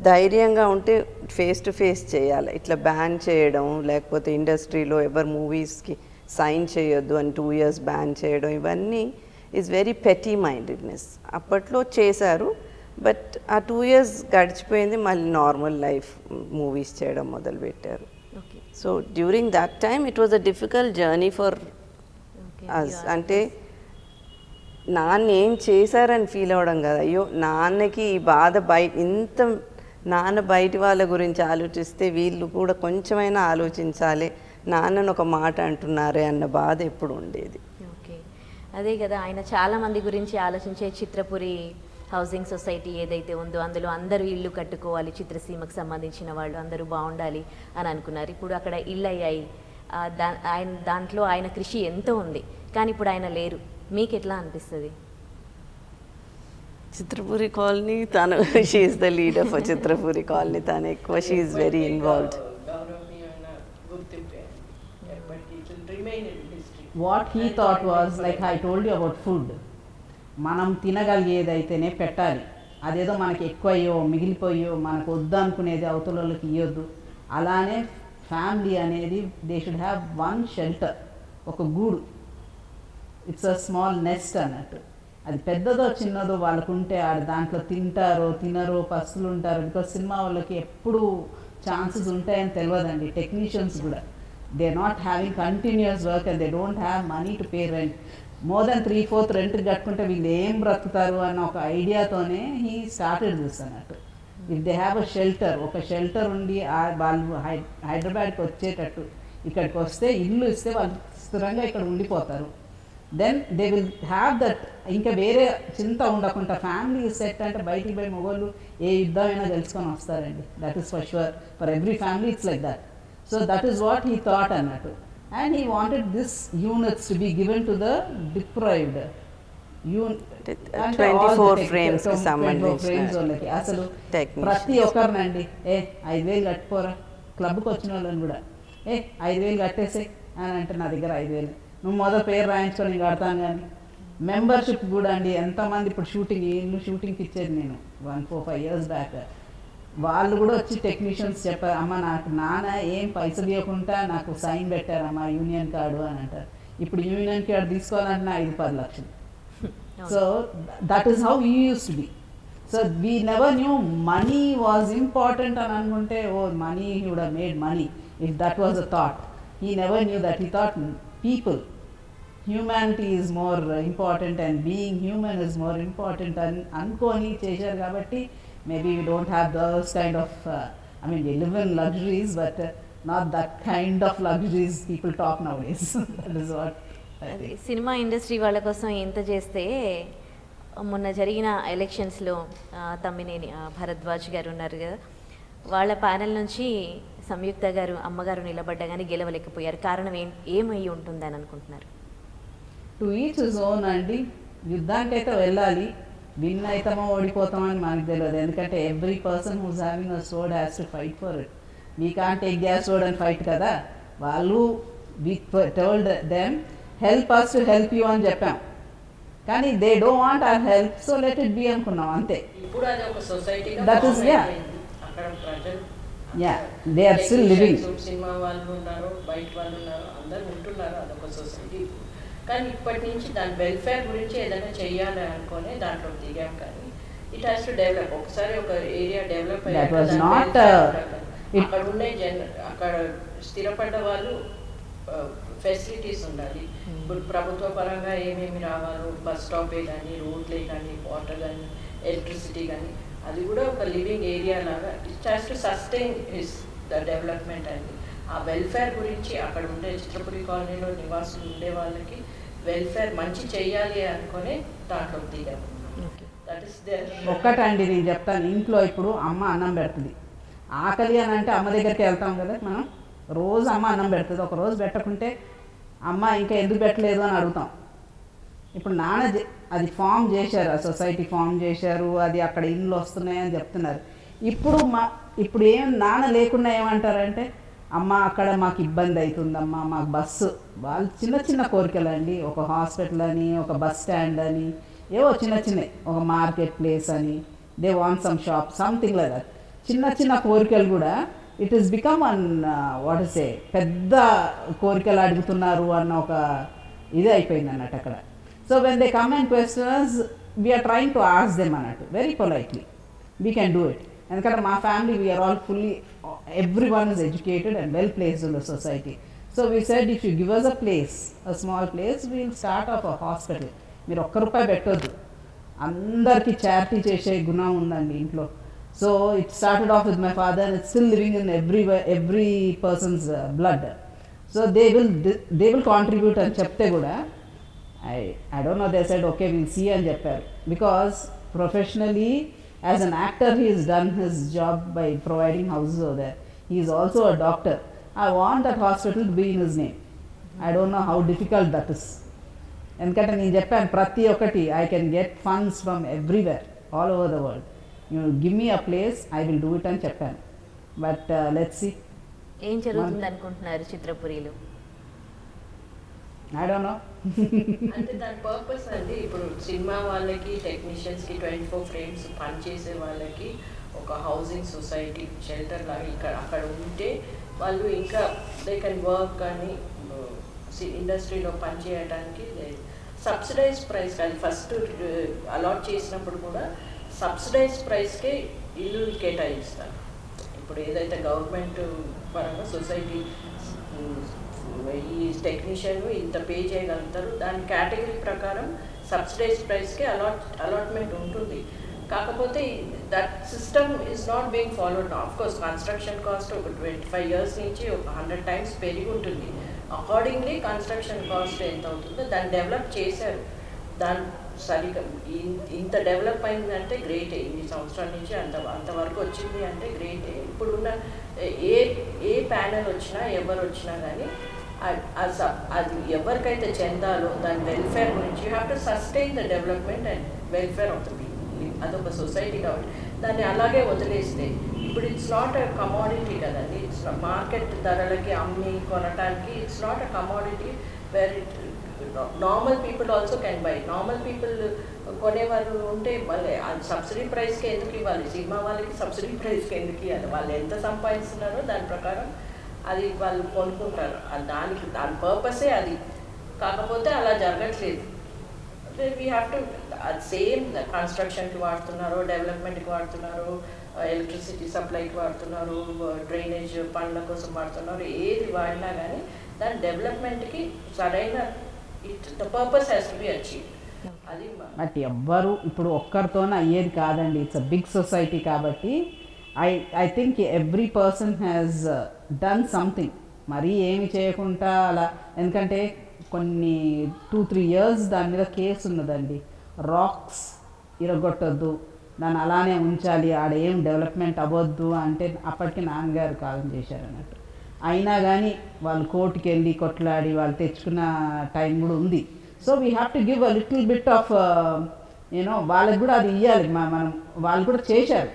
Speaker 1: ధైర్యంగా ఉంటే ఫేస్ టు ఫేస్ చేయాలి. ఇట్లా బ్యాన్ చేయడం, లేకపోతే ఇండస్ట్రీలో ఎవరు మూవీస్కి సైన్ చేయొద్దు అని 2 years బ్యాన్ చేయడం, ఇవన్నీ ఈజ్ వెరీ పెటీ మైండెడ్నెస్. అప్పట్లో చేశారు, బట్ ఆ 2 years గడిచిపోయింది, మళ్ళీ నార్మల్ లైఫ్ మూవీస్ చేయడం మొదలుపెట్టారు. So during that time it was a difficult journey for us. అంటే నాన్న ఏం చేశారని ఫీల్ అవ్వడం కదా, అయ్యో నాన్నకి ఈ బాధ నాన్న బయటి వాళ్ళ గురించి ఆలోచిస్తే వీళ్ళు కూడా కొంచెమైనా ఆలోచించాలి, నాన్నను ఒక మాట అంటున్నారే అన్న బాధ ఎప్పుడు ఉండేది. ఓకే, అదే కదా, ఆయన చాలామంది గురించి ఆలోచించే చిత్రపురి హౌసింగ్ సొసైటీ ఏదైతే ఉందో అందులో అందరూ ఇల్లు కట్టుకోవాలి, చిత్రసీమకు సంబంధించిన వాళ్ళు అందరూ బాగుండాలి అని అనుకున్నారు. ఇప్పుడు అక్కడ ఇల్లు అయ్యాయి, దాంట్లో ఆయన కృషి ఎంతో ఉంది, కానీ ఇప్పుడు ఆయన లేరు. మీకు ఎట్లా అనిపిస్తుంది?
Speaker 2: చిత్రపురి కాలనీ తను, she's the leader for Chitrapuri colony, తను ఎక్కువ, she's very involved.
Speaker 3: What he thought was, like I told you about food, మనం తినగలిగేదైతేనే పెట్టాలి, అదేదో మనకి ఎక్కువయ్యో మిగిలిపోయో మనకు వద్దు అనుకునేది అవతల వాళ్ళకి ఇవ్వద్దు. అలానే ఫ్యామిలీ అనేది they should have one shelter, ఒక గూడు, ఇట్స్ అ స్మాల్ నెస్ట్ అన్నట్టు. అది పెద్దదో చిన్నదో వాళ్ళకుంటే దాంట్లో తింటారో తినరో పస్తులు ఉంటారు. బికాస్ సినిమా వాళ్ళకి ఎప్పుడు ఛాన్సెస్ ఉంటాయని తెలియదండి. టెక్నీషియన్స్ కూడా they are not having continuous work and they don't have money to pay rent. More than 3/4 rent కట్టుకుంటే వీళ్ళు ఏం బ్రతుకుతారు అన్న ఒక ఐడియాతోనే హీ స్టార్టెడ్ దిస్ అన్నట్టు. If they have a shelter, ఒక షెల్టర్ ఉండి వాళ్ళు హైదరాబాద్కి వచ్చేటట్టు ఇక్కడికి వస్తే ఇల్లు ఇస్తే వాళ్ళు స్థిరంగా ఇక్కడ ఉండిపోతారు. Then they will have that, ఇంకా వేరే చింత ఉండకుండా ఫ్యామిలీ సెట్ అంటే బయటికి పోయి మొగోళ్ళు ఏ యుద్ధమైనా గెలుచుకొని వస్తారండి. That is for sure, for every family it's like that. So that is what he thought అన్నట్టు. And he wanted this units to be given to the deprived.
Speaker 2: 24 frames కి సంబంధించిన
Speaker 3: వాళ్ళకి అసలు ప్రతి ఒక్కరినండి 5,000 కట్టుకోరా, క్లబ్కి వచ్చిన వాళ్ళని కూడా 5,000 కట్టేసే అని అంటే నా దగ్గర 5,000, నువ్వు మొదటి పేరు రాయించుకొని కడతాను. కానీ మెంబర్షిప్ కూడా అండి, ఎంతమంది ఇప్పుడు షూటింగ్కి ఇచ్చేది నేను 4-5 years బ్యాక్, వాళ్ళు కూడా వచ్చి టెక్నీషియన్స్ చెప్పారు, అమ్మ నాకు నాన్న ఏం పైసలు ఇవ్వకుండా నాకు సైన్ పెట్టారమ్మా యూనియన్ కార్డు అని అంటారు. ఇప్పుడు యూనియన్ కార్డు తీసుకోవాలంటే 5-10 లక్షలు. So that is how we used to be. So we never knew money was important అని అనుకుంటే, oh money he would have made money if that was a thought. He never knew that. He thought people, humanity is more important and being human is more important అని అనుకొని చేశారు. కాబట్టి maybe we don't have those kind of I mean we live in luxuries, but not that kind of luxuries people talk nowadays. That is what I think.
Speaker 1: Cinema industry వాళ్ళ కోసం ఎంత చేస్తే, మొన్న జరిగిన ఎలక్షన్స్లో తమ్మినేని భరద్వాజ్ గారు ఉన్నారు కదా, వాళ్ళ ప్యానెల్ నుంచి సంయుక్త గారు అమ్మగారు నిలబడ్డా కానీ గెలవలేకపోయారు. కారణం ఏమై ఉంటుందని అనుకుంటున్నారు?
Speaker 3: టు ఈచ్ హిజ్ ఓన్ అండి. యుద్ధానికైతే వెళ్ళాలి, విన్ అవుతామో ఓడిపోతామని మనకు తెలియదు, ఎందుకంటే every person who's having a sword has to fight for it. We can't take their sword and fight కదా. వాళ్ళు we told them help us to help you అని చెప్పాం, కానీ they don't want our help, so let it be అనుకున్నాం అంతే.
Speaker 4: ఇప్పుడు అది ఒక సొసైటీగా
Speaker 3: That is, yeah.
Speaker 4: అక్కడ ప్రజలు
Speaker 3: yeah they are still living.
Speaker 4: Cinema వాళ్ళు ఉన్నారు, బయట వాళ్ళు ఉన్నారు, అందరూ ఉంటున్నారు, అదొక సొసైటీ. కానీ ఇప్పటి నుంచి దాని వెల్ఫేర్ గురించి ఏదైనా చెయ్యాలి అనుకుని దాంట్లో దిగాం. కానీ ఇట్ హ్యాస్ టు డెవలప్. ఒకసారి ఒక area develop
Speaker 3: That was not,
Speaker 4: అక్కడ ఉండే అక్కడ స్థిరపడ్డ వాళ్ళు ఫెసిలిటీస్ ఉండాలి. ఇప్పుడు ప్రభుత్వ పరంగా ఏమేమి రావాలో, బస్ స్టాపే కానీ, రోడ్లే కానీ, వాటర్ కానీ, ఎలక్ట్రిసిటీ కానీ, అది కూడా ఒక లివింగ్ ఏరియా లాగా it has to sustain his the development అండి. ఆ వెల్ఫేర్ గురించి అక్కడ ఉండే చిత్రపురి కాలనీలో నివాసులు ఉండే వాళ్ళకి వెల్ఫేర్ మంచి చెయ్యాలి అనుకునే దాంట్లో దిగాము. That is there.
Speaker 3: ఒక్కటండి నేను చెప్తాను, ఇంట్లో ఇప్పుడు అమ్మ అన్నం పెడుతుంది, ఆకలి అని అంటే అమ్మ దగ్గరికి వెళ్తాం కదా మనం, రోజు అమ్మ అన్నం పెడుతుంది. ఒక రోజు పెట్టకుంటే అమ్మ ఇంకా ఎందుకు పెట్టలేదు అని అడుగుతాం. ఇప్పుడు నాన్న అది ఫామ్ చేశారు, ఆ సొసైటీ ఫామ్ చేశారు, అది అక్కడ ఇండ్లు వస్తున్నాయని చెప్తున్నారు. ఇప్పుడు ఏం నాన్న లేకుండా ఏమంటారంటే, అమ్మ అక్కడ మాకు ఇబ్బంది అవుతుందమ్మా, మాకు బస్సు, వాళ్ళు చిన్న చిన్న కోరికలు అండి, ఒక హాస్పిటల్ అని, ఒక బస్ స్టాండ్ అని, ఏవో చిన్న చిన్న, ఒక మార్కెట్ ప్లేస్ అని, they want some shop, something like that. చిన్న చిన్న కోరికలు కూడా it is become an what is ఏ పెద్ద కోరికలు అడుగుతున్నారు అన్న ఒక ఇది అయిపోయింది అన్నట్టు అక్కడ. So when they come and questions we are trying to ask them అన్నట్టు very politely, we can do it. ఎందుకంటే మా family we are all fully, everyone is educated and well placed in the society. So we said, if you give us a place, a small place, we will start off a hospital. మీరు ఒక్క రూపాయి పెట్టొద్దు, అందరికీ charity చేసే గుణం ఉందండి ఇంట్లో. So it started off with my father and it's still living in every persons blood. So they will contribute అని చెప్తే కూడా I don't know, they said okay we'll see అని చెప్పారు. Because professionally as an actor he has done his job by providing houses over there. He is also a doctor. I want that hospital to be in his name. I don't know how difficult that is. ఎందుకంటే నేను చెప్పాను ప్రతి ఒక్కటి I can get funds from everywhere, all over the world. You give me a place, I will do it అని చెప్పాను. But let's see.
Speaker 1: ఏం జరుగుతుంది అనుకుంటున్నారు చిత్రపురిలో?
Speaker 3: I don't know.
Speaker 4: అంటే దాని పర్పస్ అండి, ఇప్పుడు సినిమా వాళ్ళకి, టెక్నీషియన్స్కి, 24 ఫ్రేమ్స్ పనిచేసే వాళ్ళకి ఒక హౌసింగ్ సొసైటీ షెల్టర్ లాగా ఇక్కడ అక్కడ ఉంటే వాళ్ళు ఇంకా దే కెన్ వర్క్ కానీ ఇండస్ట్రీలో పనిచేయడానికి సబ్సిడైజ్ ప్రైస్ కానీ ఫస్ట్ అలాట్ చేసినప్పుడు కూడా సబ్సిడైజ్ ప్రైస్కే ఇల్లు కేటాయిస్తారు. ఇప్పుడు ఏదైతే గవర్నమెంట్ పరంగా సొసైటీ ఈ టెక్నీషియన్ ఇంత పే చేయగలుగుతారు, దాని కేటగిరీ ప్రకారం సబ్సిడైజ్ ప్రైస్కి అలాట్మెంట్ ఉంటుంది. కాకపోతే that system is not being followed. Of course construction cost ఒక 25 years నుంచి ఒక 100 times పెరిగి ఉంటుంది. అకార్డింగ్లీ కన్స్ట్రక్షన్ కాస్ట్ ఎంత అవుతుందో దాన్ని డెవలప్ చేశారు. దాని సరిగ్గా ఇంత డెవలప్ అయిందంటే గ్రేటే. ఇన్ని సంవత్సరాల నుంచి అంతవరకు వచ్చింది అంటే గ్రేటే. ఇప్పుడున్న ఏ ప్యానెల్ వచ్చినా ఎవరు వచ్చినా కానీ అది ఎవరికైతే చెందాలో దాని వెల్ఫేర్ గురించి you have to sustain the development and welfare of the people. అదొక సొసైటీ కాబట్టి దాన్ని అలాగే వదిలేస్తే ఇప్పుడు ఇట్స్ నాట్ అ కమాడిటీ కదండి. ఇట్స్ మార్కెట్ ధరలకి అమ్మి కొనటానికి it's not a commodity where it normal people also can buy. Normal people కొనేవారు ఉంటే మళ్ళీ అది సబ్సిడీ ప్రైస్కి ఎందుకు ఇవ్వాలి? సినిమా వాళ్ళకి సబ్సిడీ ప్రైస్కి ఎందుకు ఇవ్వాలి? వాళ్ళు ఎంత సంపాదిస్తున్నారో దాని ప్రకారం అది వాళ్ళు కొనుక్కుంటారు. దాని పర్పసే అది. కాకపోతే అలా జరగట్లేదు. వీ హ్యావ్ టు సేమ్ కన్స్ట్రక్షన్కి వాడుతున్నారు, డెవలప్మెంట్కి వాడుతున్నారు, ఎలక్ట్రిసిటీ సప్లైకి వాడుతున్నారు, డ్రైనేజ్ పనుల కోసం వాడుతున్నారు. ఏది వాడినా కానీ దాని డెవలప్మెంట్కి సరైన the purpose has to be achieve. అది
Speaker 3: బట్ ఎవ్వరు ఇప్పుడు ఒక్కరితోనే అయ్యేది కాదండి. ఇట్స్ అ బిగ్ సొసైటీ కాబట్టి I think every person has done something. మరీ ఏమి చేయకుండా అలా, ఎందుకంటే కొన్ని 2-3 years దాని మీద కేసు ఉన్నదండి. రాక్స్ ఇరగొట్టద్దు, దాన్ని అలానే ఉంచాలి, ఆడ ఏం డెవలప్మెంట్ అవ్వద్దు అంటే అప్పటికి నాన్నగారు కాలం చేశారు అన్నట్టు. అయినా కానీ వాళ్ళు కోర్టుకి వెళ్ళి కొట్లాడి వాళ్ళు తెచ్చుకున్న టైం కూడా ఉంది. So we have to give a little bit of you know వాళ్ళకి కూడా అది ఇవ్వాలి. మనం వాళ్ళు కూడా చేశారు,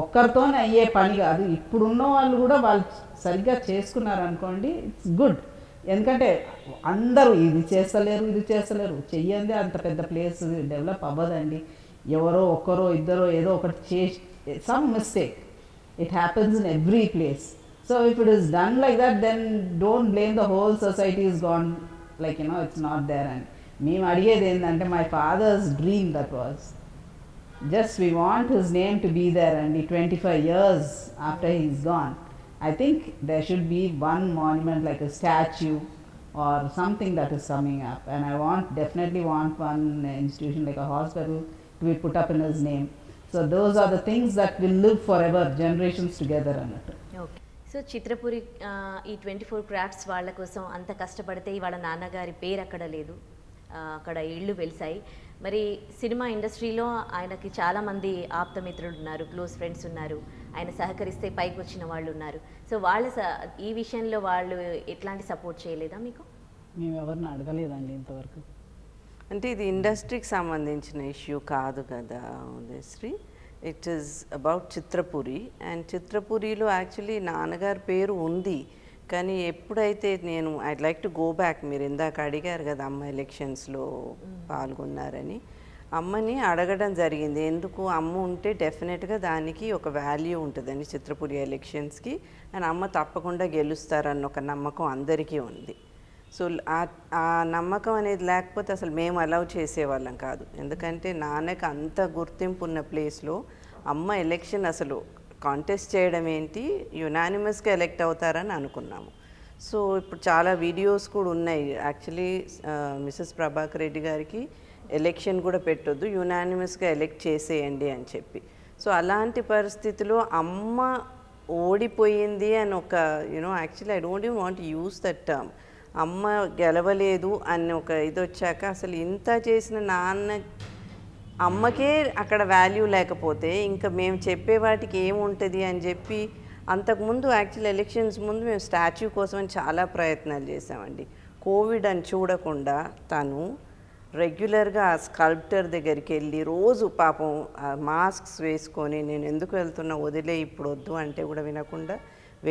Speaker 3: ఒక్కరితోనే అయ్యే పని కాదు. ఇప్పుడున్న వాళ్ళు కూడా వాళ్ళు సరిగ్గా చేసుకున్నారు అనుకోండి, ఇట్స్ గుడ్. ఎందుకంటే అందరూ ఇది చేస్తలేరు, చెయ్యండి అంత పెద్ద ప్లేస్ డెవలప్ అవ్వదండి. ఎవరో ఒక్కరో ఇద్దరో ఏదో ఒకటి చేసి some mistake, it happens in every place. So if it is done like that, then don't blame the whole society is gone, like it's not there. And మేము అడిగేది ఏంటంటే, my father's dream that was just we want his name to be there, and 25 years after he's gone, I think there should be one monument, like a statue or something that is coming up. And I definitely want one institution like a hospital to be put up in his name. So those are the things that will live forever, generations together అన్నట్టు.
Speaker 1: Okay. So Chitrapuri ఈ 24 crafts వాళ్ళ కోసం అంత కష్టపడితే వాళ్ళ నాన్నగారి పేరు అక్కడ లేదు, అక్కడ ఇళ్ళు వెలిసాయి. మరి సినిమా ఇండస్ట్రీలో ఆయనకి చాలామంది ఆప్తమిత్రులు ఉన్నారు, క్లోజ్ ఫ్రెండ్స్ ఉన్నారు, ఆయన సహకరిస్తే పైకి వచ్చిన వాళ్ళు ఉన్నారు. సో వాళ్ళ ఈ విషయంలో వాళ్ళు ఎట్లాంటి సపోర్ట్ చేయలేదా మీకు?
Speaker 3: మేము ఎవరిని అడగలేదండి ఇంతవరకు.
Speaker 2: అంటే ఇది ఇండస్ట్రీకి సంబంధించిన ఇష్యూ కాదు కదా Udayasri, it is about Chitrapuri. And చిత్రపురిలో యాక్చువల్లీ నాన్నగారి పేరు ఉంది, కానీ ఎప్పుడైతే నేను I'd like to go back, మీరు ఇందాక అడిగారు కదా అమ్మ ఎలక్షన్స్లో పాల్గొన్నారని, అమ్మని అడగడం జరిగింది. ఎందుకు అమ్మ ఉంటే డెఫినెట్గా దానికి ఒక వాల్యూ ఉంటుందని చిత్రపురి ఎలక్షన్స్కి, అండ్ అమ్మ తప్పకుండా గెలుస్తారన్న ఒక నమ్మకం అందరికీ ఉంది. సో ఆ నమ్మకం అనేది లేకపోతే అసలు మేము అలౌ చేసేవాళ్ళం కాదు. ఎందుకంటే నాన్నకి అంత గుర్తింపు ఉన్న ప్లేస్లో అమ్మ ఎలక్షన్ అసలు కాంటెస్ట్ చేయడం ఏంటి, యునానిమస్గా ఎలెక్ట్ అవుతారని అనుకున్నాము. సో ఇప్పుడు చాలా వీడియోస్ కూడా ఉన్నాయి. యాక్చువల్లీ మిసెస్ ప్రభాకర్ రెడ్డి గారికి ఎలక్షన్ కూడా పెట్టొద్దు, యునానిమస్గా ఎలెక్ట్ చేసేయండి అని చెప్పి. సో అలాంటి పరిస్థితిలో అమ్మ ఓడిపోయింది అని ఒక actually I don't even want use that term, అమ్మ గెలవలేదు అని ఒక ఇది వచ్చాక అసలు ఇంత చేసిన నాన్న అమ్మకే అక్కడ వాల్యూ లేకపోతే ఇంకా మేము చెప్పే వాటికి ఏముంటుంది అని చెప్పి, అంతకుముందు యాక్చువల్ ఎలక్షన్స్ ముందు మేము స్టాచ్యూ కోసం చాలా ప్రయత్నాలు చేసామండి. కోవిడ్ అని చూడకుండా తను రెగ్యులర్గా ఆ స్కల్ప్టర్ దగ్గరికి వెళ్ళి రోజు పాపం మాస్క్స్ వేసుకొని, నేను ఎందుకు వెళ్తున్నా వదిలే ఇప్పుడు వద్దు అంటే కూడా వినకుండా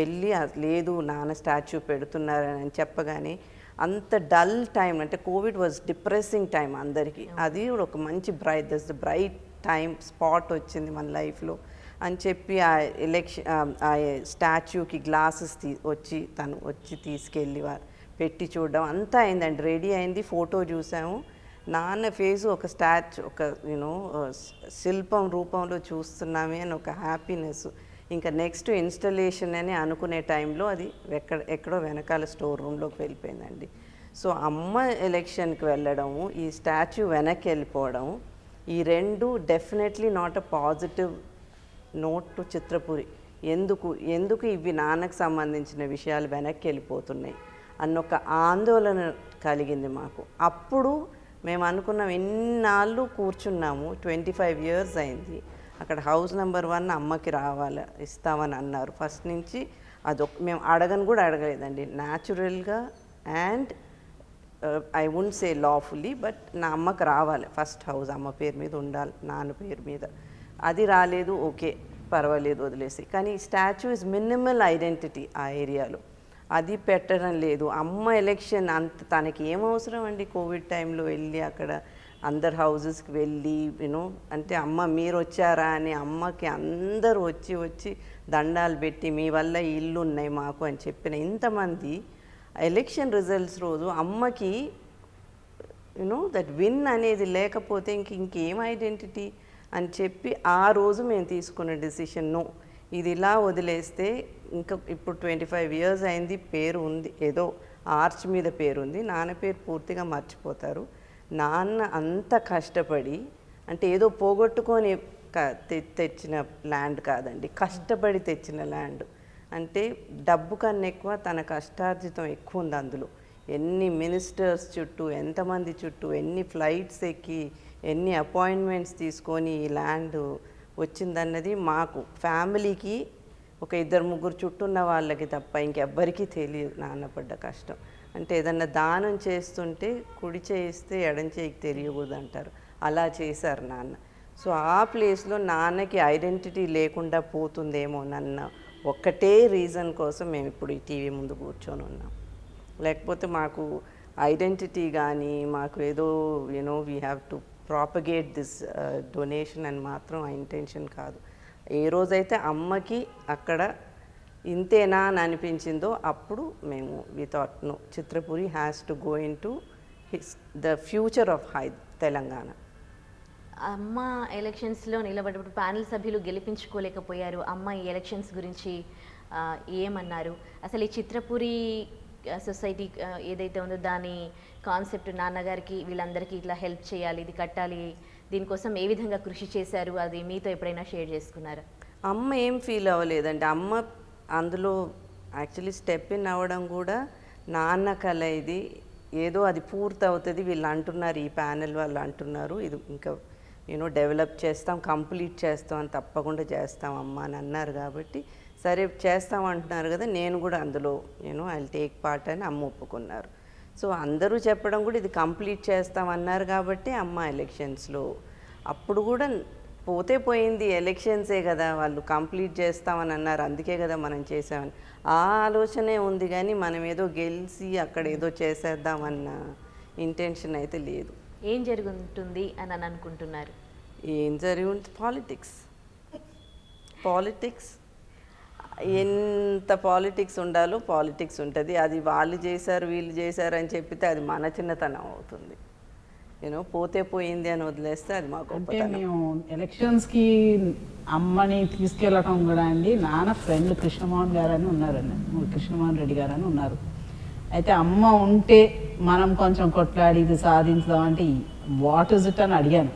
Speaker 2: వెళ్ళి, లేదు నాన్న స్టాచ్యూ పెడుతున్నారని చెప్పగానే, అంత డల్ టైం అంటే కోవిడ్ వాజ్ డిప్రెసింగ్ టైం అందరికీ, అది ఒక మంచి బ్రైట్ టైం స్పాట్ వచ్చింది మన లైఫ్లో అని చెప్పి ఆ ఆ స్టాచ్యూకి గ్లాసెస్ తను వచ్చి తీసుకెళ్ళి పెట్టి చూడడం అంతా అయిందండి. రెడీ అయింది, ఫోటో చూసాము, నాన్న ఫేసు ఒక ఒక శిల్పం రూపంలో చూస్తున్నామే అని ఒక హ్యాపీనెస్. ఇంకా నెక్స్ట్ ఇన్స్టలేషన్ అని అనుకునే టైంలో అది ఎక్కడో వెనకాల స్టోర్ రూమ్లోకి వెళ్ళిపోయిందండి. సో అమ్మ ఎలక్షన్కి వెళ్ళడము, ఈ స్టాచ్యూ వెనక్కి వెళ్ళిపోవడం, ఈ రెండు definitely not a positive note to Chitrapuri. ఎందుకు ఇవి నాన్నకు సంబంధించిన విషయాలు వెనక్కి వెళ్ళిపోతున్నాయి అన్నొక ఆందోళన కలిగింది మాకు. అప్పుడు మేము అనుకున్నాం, ఎన్నాళ్ళు కూర్చున్నాము, 25 years అయింది, అక్కడ హౌస్ నెంబర్ 1 అమ్మకి ఇస్తామని అన్నారు. ఫస్ట్ నుంచి మేము అడగలేదండి, న్యాచురల్గా and I won't say lawfully, but నా అమ్మకి రావాలి ఫస్ట్ హౌస్, అమ్మ పేరు మీద ఉండాలి, నాన్న పేరు మీద. అది రాలేదు, ఓకే పర్వాలేదు వదిలేసి. కానీ స్టాచ్యూ ఇస్ మినిమల్ ఐడెంటిటీ ఆ ఏరియాలో, అది పెట్టడం లేదు. అమ్మ ఎలక్షన్ అంత తనకి ఏమవసరం అండి, కోవిడ్ టైంలో వెళ్ళి అక్కడ అందరు హౌజెస్కి వెళ్ళి అంటే అమ్మ మీరు వచ్చారా అని అమ్మకి అందరూ వచ్చి దండాలు పెట్టి, మీ వల్ల ఇల్లు ఉన్నాయి మాకు అని చెప్పిన ఇంతమంది ఎలక్షన్ రిజల్ట్స్ రోజు అమ్మకి దట్ విన్ అనేది లేకపోతే ఇంకేం ఐడెంటిటీ అని చెప్పి ఆ రోజు మేము తీసుకున్న డెసిషన్, నో ఇది ఇలా వదిలేస్తే ఇంకా ఇప్పుడు 25 years అయింది, పేరు ఉంది, ఏదో ఆర్చ్ మీద పేరు ఉంది, నాన్న పేరు పూర్తిగా మర్చిపోతారు. నాన్న అంత కష్టపడి, అంటే ఏదో పోగొట్టుకొని తెచ్చిన ల్యాండ్ కాదండి, కష్టపడి తెచ్చిన ల్యాండ్. అంటే డబ్బు కన్నా ఎక్కువ తన కష్టార్జితం ఎక్కువ ఉంది అందులో. ఎన్ని మినిస్టర్స్ చుట్టూ, ఎంతమంది చుట్టూ, ఎన్ని ఫ్లైట్స్ ఎక్కి, ఎన్ని అపాయింట్మెంట్స్ తీసుకొని ఈ ల్యాండ్ వచ్చిందన్నది మాకు ఫ్యామిలీకి, ఒక 2-3 చుట్టూ ఉన్న వాళ్ళకి తప్ప ఇంకెవ్వరికీ తెలియదు నాన్న పడ్డ కష్టం. అంటే ఏదన్నా దానం చేస్తుంటే కుడి చేయిస్తే ఎడం చేయికి తెలియకూడదు అంటారు, అలా చేశారు నాన్న. సో ఆ ప్లేస్లో నాన్నకి ఐడెంటిటీ లేకుండా పోతుందేమో నన్న ఒక్కటే రీజన్ కోసం మేము ఇప్పుడు ఈ టీవీ ముందు కూర్చొని ఉన్నాం. లేకపోతే మాకు ఐడెంటిటీ కానీ మాకు ఏదో you know we have to propagate this donation అని మాత్రం ఆ ఇంటెన్షన్ కాదు. ఏ రోజైతే అమ్మకి అక్కడ ఇంతేనా అని అనిపించిందో అప్పుడు మేము we thought no, Chitrapuri has to go into the future of Telangana.
Speaker 1: అమ్మ ఎలక్షన్స్లో నిలబడ్డప్పుడు ప్యానెల్ సభ్యులు గెలిపించుకోలేకపోయారు. అమ్మ ఈ ఎలక్షన్స్ గురించి ఏమన్నారు? అసలు ఈ చిత్రపురి సొసైటీ ఏదైతే ఉందో దాని కాన్సెప్ట్ నాన్నగారికి వీళ్ళందరికీ ఇట్లా హెల్ప్ చేయాలి, ఇది కట్టాలి, దీనికోసం ఏ విధంగా కృషి చేశారు, అది మీతో ఎప్పుడైనా షేర్ చేసుకున్నారా?
Speaker 2: అమ్మ ఏం ఫీల్ అవ్వలేదండి. అమ్మ అందులో యాక్చువల్లీ స్టెప్ ఇన్ అవ్వడం కూడా నాన్న కల, ఇది ఏదో అది పూర్తి అవుతుంది, వీళ్ళు అంటున్నారు, ఈ ప్యానెల్ వాళ్ళు అంటున్నారు, ఇది ఇంకా డెవలప్ చేస్తాం, కంప్లీట్ చేస్తాం అని తప్పకుండా చేస్తాం అమ్మ అని అన్నారు. కాబట్టి సరే చేస్తాం అంటున్నారు కదా, నేను కూడా అందులో ఐ టేక్ పార్ట్ అని అమ్మ ఒప్పుకున్నారు. సో అందరూ చెప్పడం కూడా ఇది కంప్లీట్ చేస్తామన్నారు కాబట్టి అమ్మ ఎలక్షన్స్లో అప్పుడు కూడా పోతే పోయింది, ఎలక్షన్సే కదా, వాళ్ళు కంప్లీట్ చేస్తామని అన్నారు, అందుకే కదా మనం చేసామని ఆ ఆలోచనే ఉంది. కానీ మనం ఏదో గెలిచి అక్కడ ఏదో చేసేద్దామన్న ఇంటెన్షన్ అయితే లేదు.
Speaker 1: ఏం జరుగుతుంది అని అనుకుంటున్నారు?
Speaker 2: ఏం జరిగి ఉంటుంది? పాలిటిక్స్ ఎంత పాలిటిక్స్ ఉండాలో పాలిటిక్స్ ఉంటుంది. అది వాళ్ళు చేశారు వీళ్ళు చేశారు అని చెప్పితే అది మన చిన్నతనం అవుతుంది. పోతే పోయింది అని వదిలేస్తే అది మాకు.
Speaker 3: అంటే మేము ఎలక్షన్స్కి అమ్మని తీసుకెళ్ళటం కూడా అండి, నాన్న ఫ్రెండ్ కృష్ణమోహన్ గారు అని ఉన్నారండి, కృష్ణమోహన్ రెడ్డి గారు అని ఉన్నారు. అయితే అమ్మ ఉంటే మనం కొంచెం కొట్లాడి ఇది సాధించుదాం అంటే వాట్ ఇస్ ఇట్ అని అడిగాను.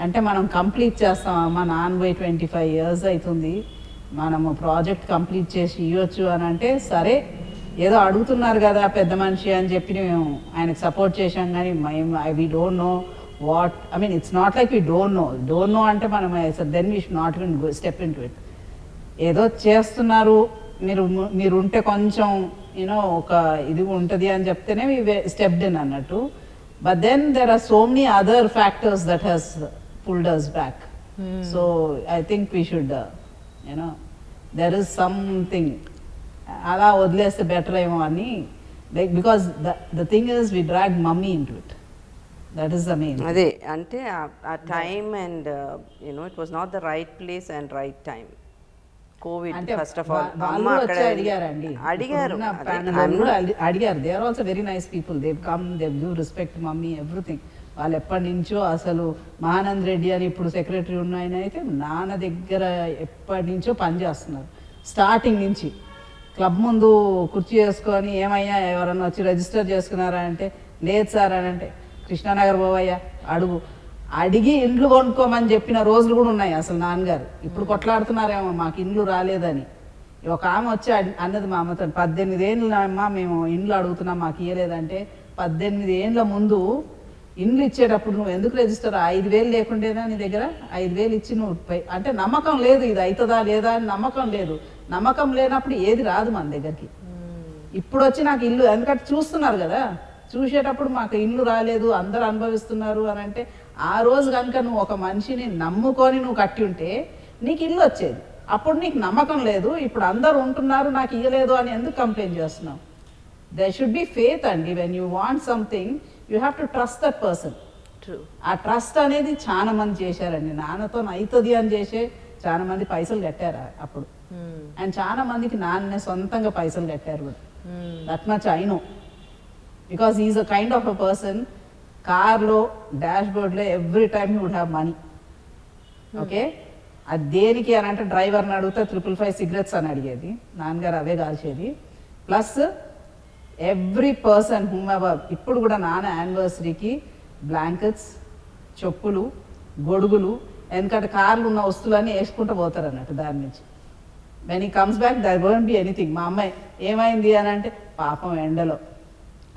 Speaker 3: అంటే మనం కంప్లీట్ చేస్తాం అమ్మ, నాన్న పోయి 25 years అవుతుంది, మనము ప్రాజెక్ట్ కంప్లీట్ చేసి ఇవ్వచ్చు అని అంటే సరే ఏదో అడుగుతున్నారు కదా పెద్ద మనిషి అని చెప్పి మేము ఆయనకు సపోర్ట్ చేసాం. కానీ we don't know what, I mean it's not like we don't know అంటే మనం then we should not even step into it. ఏదో చేస్తున్నారు, మీరు ఉంటే కొంచెం ఒక ఇది ఉంటుంది అని చెప్తేనే వీ స్టెప్డ్ ఇన్ అన్నట్టు. But then there are so many other factors that has pulled us back. So I think we should there is something అలా వదిలేస్తే బెటర్ ఏమో అని, like because the thing is we drag mummy into it, that is the main.
Speaker 2: అదే అంటే ఆ time and it was not the right place and right time. Covid first of all అమ్మ అక్కడ అడిగారు,
Speaker 3: they are also very nice people, they come, they give respect mummy everything. వాళ్ళు ఎప్పటి నుంచో అసలు మహానంద్ రెడ్డి అని ఇప్పుడు సెక్రటరీ ఉన్న ఆయన అయితే నాన్న దగ్గర ఎప్పటి నుంచో పనిచేస్తున్నారు. స్టార్టింగ్ నుంచి క్లబ్ ముందు కుర్చీ వేసుకొని ఏమయ్యా ఎవరన్నా వచ్చి రిజిస్టర్ చేసుకున్నారా అంటే లేదు సార్ అని అంటే కృష్ణానగర్ పోవయ్యా అడిగి ఇండ్లు కొనుక్కోమని చెప్పిన రోజులు కూడా ఉన్నాయి. అసలు నాన్నగారు ఇప్పుడు కొట్లాడుతున్నారేమో మాకు ఇండ్లు రాలేదని. ఒక ఆమె వచ్చి అన్నది మా అమ్మతో, 18 ఏళ్ళు అమ్మా మేము ఇండ్లు అడుగుతున్నాం మాకు ఇవ్వలేదంటే, 18 ఏళ్ళ ముందు ఇండ్లు ఇచ్చేటప్పుడు నువ్వు ఎందుకు రిజిస్టర్ 5,000 లేకుండేనా నీ దగ్గర? 5,000 ఇచ్చి నువ్వు అంటే నమ్మకం లేదు, ఇది అవుతుందా లేదా అని నమ్మకం లేదు. నమ్మకం లేనప్పుడు ఏది రాదు మన దగ్గరికి. ఇప్పుడు వచ్చి నాకు ఇల్లు, ఎందుకంటే చూస్తున్నారు కదా, చూసేటప్పుడు మాకు ఇల్లు రాలేదు అందరు అనుభవిస్తున్నారు అని అంటే ఆ రోజు కనుక నువ్వు ఒక మనిషిని నమ్ముకొని నువ్వు కట్టి ఉంటే నీకు ఇల్లు వచ్చేది. అప్పుడు నీకు నమ్మకం లేదు, ఇప్పుడు అందరు ఉంటున్నారు నాకు ఇవ్వలేదు అని ఎందుకు కంప్లైంట్ చేస్తున్నావు? దేర్ షుడ్ బి ఫేత్ అండి. When you want something you have to trust that person. ఆ ట్రస్ట్ అనేది చాలా మంది చేశారండి. నాన్నతో అవుతుంది అని చేసే చాలా మంది పైసలు కట్టారు అప్పుడు, అండ్ చాలా మందికి నాన్నే సొంతంగా పైసలు కట్టారు కూడా. That much I know, because is a kind of a person. కార్లో డాష్ బోర్డ్లో every time you would have money. Okay, అది దేనికి అని అంటే డ్రైవర్ని అడిగితే 555 cigarettes అని అడిగేది, నాన్నగారు అవే కాల్చేది. Plus every person whomever, ఇప్పుడు కూడా నాన్న యానివర్సరీకి బ్లాంకెట్స్, చెప్పులు, గొడుగులు, ఎందుకంటే కార్లు ఉన్న వస్తువులన్నీ వేసుకుంటూ పోతారు అన్నట్టు దాని నుంచి. When he comes back there won't be anything. మా అమ్మాయి ఏమైంది అని అంటే పాపం ఎండలో,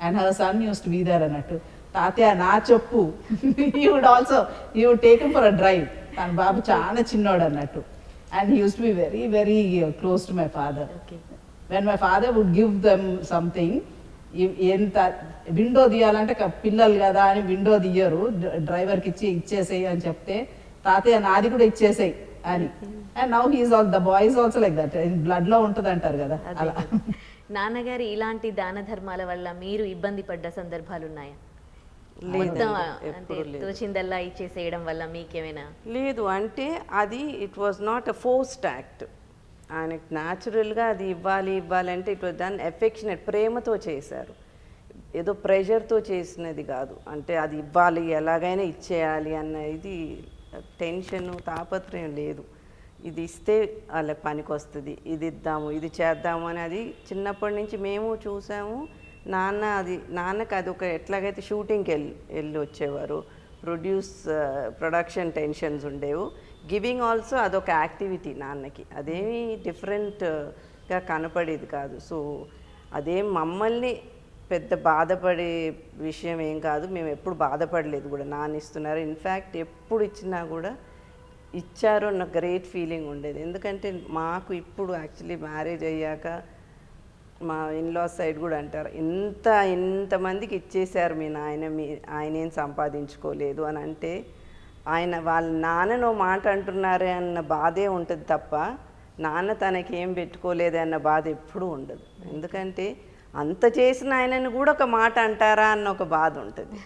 Speaker 3: and her son used to be there అన్నట్టు. తాతయ్య నా చెప్పు, you would also you would take him for a drive. తన బాబు చాలా చిన్నోడు అన్నట్టు, and he used to be very very close to my father. When my father would give them something, ఎంత విండో తీయాలంటే పిల్లలు కదా అని విండో తీయరు, డ్రైవర్కి ఇచ్చేసేయి అని చెప్తే తాతయ్య నాది కూడా ఇచ్చేసేయి అని. And now he's all the boys also like that, blood లో ఉంటుంది అంటారు కదా అలా.
Speaker 1: నాన్నగారి ఇలాంటి దాన ధర్మాల వల్ల మీరు ఇబ్బంది పడ్డ సందర్భాలు ఉన్నాయా?
Speaker 2: లేదండి,
Speaker 1: మొత్తం అంటే
Speaker 2: ఎప్పుడూ లేదు.
Speaker 1: తోచిందల్లా ఇచ్చేసేయడం వల్ల మీకేమైనా?
Speaker 2: లేదు, అంటే అది it was not a forced act. ఆయనకు న్యాచురల్గా అది ఇవ్వాలంటే ఇట్ వాజ్ డన్ ఎఫెక్షనేట్, ప్రేమతో చేశారు, ఏదో ప్రెషర్తో చేసినది కాదు. అంటే అది ఇవ్వాలి, ఎలాగైనా ఇచ్చేయాలి అన్న ఇది టెన్షన్ తాపత్రయం లేదు. ఇది ఇస్తే వాళ్ళకి పనికి వస్తుంది, ఇది ఇద్దాము, ఇది చేద్దాము అని అది చిన్నప్పటి నుంచి మేము చూసాము. నాన్నకి అది ఒక ఎట్లాగైతే షూటింగ్కి వెళ్ళి వచ్చేవారు, ప్రొడక్షన్ టెన్షన్స్ ఉండేవు, గివింగ్ ఆల్సో అదొక యాక్టివిటీ నాన్నకి, అదేమీ డిఫరెంట్గా కనపడేది కాదు. సో అదేం మమ్మల్ని పెద్ద బాధపడే విషయం ఏం కాదు, మేము ఎప్పుడు బాధపడలేదు కూడా. నాన్న ఇస్తున్నారు, ఇన్ఫ్యాక్ట్ ఎప్పుడు ఇచ్చినా కూడా ఇచ్చారు అన్న గ్రేట్ ఫీలింగ్ ఉండేది. ఎందుకంటే మాకు ఇప్పుడు యాక్చువల్లీ మ్యారేజ్ అయ్యాక మా ఇన్లాస్ సైడ్ కూడా అంటారు, ఇంతమందికి ఇచ్చేశారు మీ ఆయన ఏం సంపాదించుకోలేదు అని. అంటే వాళ్ళ నాన్నను మాట అంటున్నారే అన్న బాధే ఉంటుంది తప్ప నాన్న తనకేం పెట్టుకోలేదే అన్న బాధ ఎప్పుడూ ఉండదు. ఎందుకంటే అంత చేసిన ఆయనను కూడా ఒక మాట అంటారా అన్న ఒక బాధ ఉంటుంది.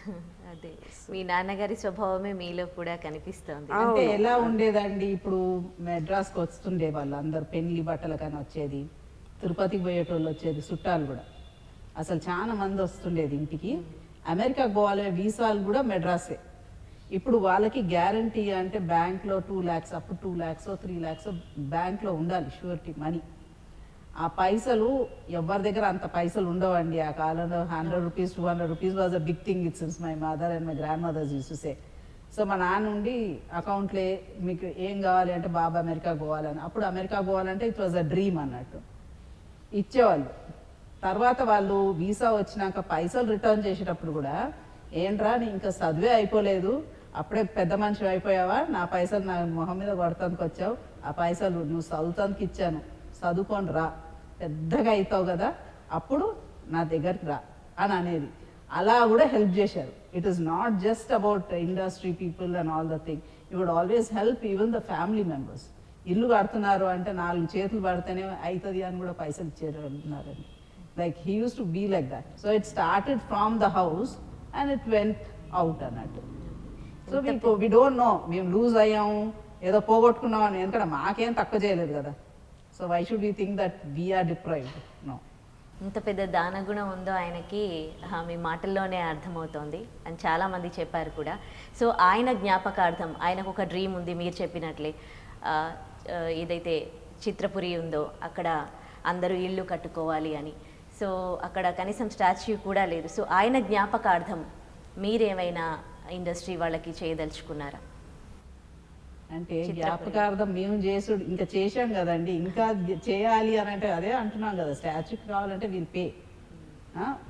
Speaker 1: అదే మీ నాన్నగారి స్వభావమే మీలో కూడా కనిపిస్తోంది.
Speaker 3: అంటే ఎలా ఉండేదండి, ఇప్పుడు మెడ్రాస్కి వస్తుండే వాళ్ళు అందరు పెళ్లి బట్టలకని వచ్చేది, తిరుపతికి పోయేటోళ్ళు వచ్చేది, చుట్టాలు కూడా అసలు చాలా మంది వస్తుండేది ఇంటికి. అమెరికాకు పోవాలనే వీసాలు కూడా మెడ్రాసే. ఇప్పుడు వాళ్ళకి గ్యారంటీ అంటే బ్యాంక్లో 2 lakhs, అప్పుడు 2 lakhs 3 lakhs బ్యాంక్లో ఉండాలి షూరిటీ మనీ. ఆ పైసలు ఎవరి దగ్గర అంత పైసలు ఉండవండి ఆ కాలంలో. 100 rupees 200 rupees was a big thing. It since my mother and my grandmothers used to say. So మా నాన్న ఉండి అకౌంట్లో మీకు ఏం కావాలి అంటే బాబా అమెరికాకు పోవాలని. అప్పుడు అమెరికా పోవాలంటే ఇట్ వాజ్ అ డ్రీమ్ అన్నట్టు ఇచ్చేవాళ్ళు. తర్వాత వాళ్ళు వీసా వచ్చినాక పైసలు రిటర్న్ చేసేటప్పుడు కూడా, ఏంట్రా నీ ఇంకా చదివే అయిపోలేదు, అప్పుడే పెద్ద మనిషి అయిపోయావా, నా పైసలు నా మొహం మీద కొడతానికి వచ్చావు, ఆ పైసలు నువ్వు చదువుతానికి ఇచ్చాను, చదువుకొని రా, పెద్దగా అవుతావు కదా, అప్పుడు నా దగ్గరికి రా అని అనేది. అలా కూడా హెల్ప్ చేశారు. It is not just about industry people and all the thing. You would always help even the family members. ఇల్లు కడుతున్నారు అంటే 4 చేతులు పడితేనే అవుతుంది అని కూడా పైసలు ఇచ్చేరు అంటున్నారండి. Like he used to be like that. So it started from the house and it went out అన్నట్టు. సో వి డోంట్ నో మేము లూజ్ అయ్యాము, ఏదో పోగొట్టుకున్నాం అని. ఎందుకంటే మాకేం తక్కువ చేయలేదు కదా. So why should we think that we are deprived? No.
Speaker 1: ఇంత పెద్ద దానగుణం ఉందో ఆయనకి మీ మాటల్లోనే అర్థమవుతోంది అని చాలామంది చెప్పారు కూడా. సో ఆయన జ్ఞాపకార్థం ఆయనకు ఒక డ్రీమ్ ఉంది, మీరు చెప్పినట్లే. ఏదైతే చిత్రపురి ఉందో అక్కడ అందరూ ఇల్లు కట్టుకోవాలి అని. సో అక్కడ కనీసం స్టాచ్యూ కూడా లేదు. సో ఆయన జ్ఞాపకార్థం మీరేమైనా ఇండస్ట్రీ వాళ్ళకి చేయదలుచుకున్నారా?
Speaker 3: అంటే జ్ఞాపకార్థం మేము చేసుడు ఇంకా చేసాం కదండి, ఇంకా చేయాలి అని అంటే అదే అంటున్నాం కదా, స్టాచ్యూకి కావాలంటే will pay.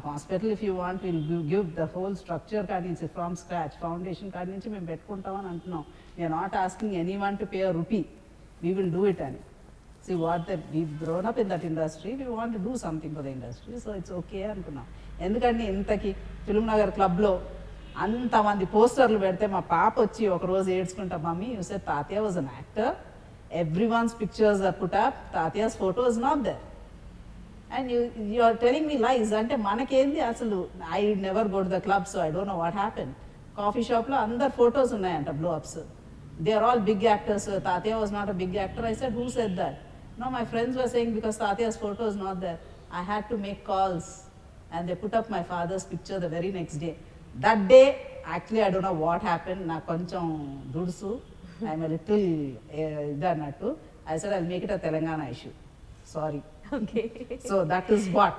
Speaker 3: Hospital if you want will give the whole structure కాడి నుంచి ఫ్రమ్ స్క్రాచ్, ఫౌండేషన్ కాడి నుంచి మేము పెట్టుకుంటామని అంటున్నాం. We are not asking anyone to pay a rupee, we will do it అని. See what we've grown up in that industry, we want to do something for the industry, so it's okay అనుకున్నాం. ఎందుకంటే ఇంతకి film Nagar క్లబ్లో అంతమంది పోస్టర్లు పెడితే మా పాప వచ్చి ఒకరోజు ఏడ్చుకుంటా, మమ్మీ యూ సెడ్ తాతయ్య was an actor, everyone's pictures are put up, తాతయ్యస్ photo is not there and you are telling me lies. అంటే మనకేంది అసలు, I never go to the club, so I don't know what happen. Coffee షాప్లో అందరు photos ఉన్నాయంట, blow ups. They are all big actors. Tatya was not a big actor. I said, who said that? No, my friends were saying because Tatya's photo is not there. I had to make calls and they put up my father's picture the very next day. That day, actually, I don't know what happened. Na koncham dursu. I'm a little idanattu. I said, I'll make it a Telangana issue. Sorry.
Speaker 1: Okay.
Speaker 3: So that is what.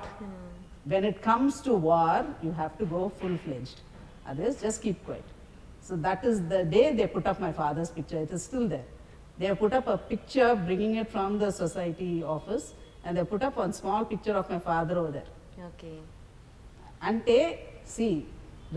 Speaker 3: When it comes to war, you have to go full-fledged. Otherwise, just keep quiet. So that is the day they put up my father's picture. It is still there. They have put up a picture, bringing it from the society office, and they put up one small picture of my father over there.
Speaker 1: Okay.
Speaker 3: Ante, see,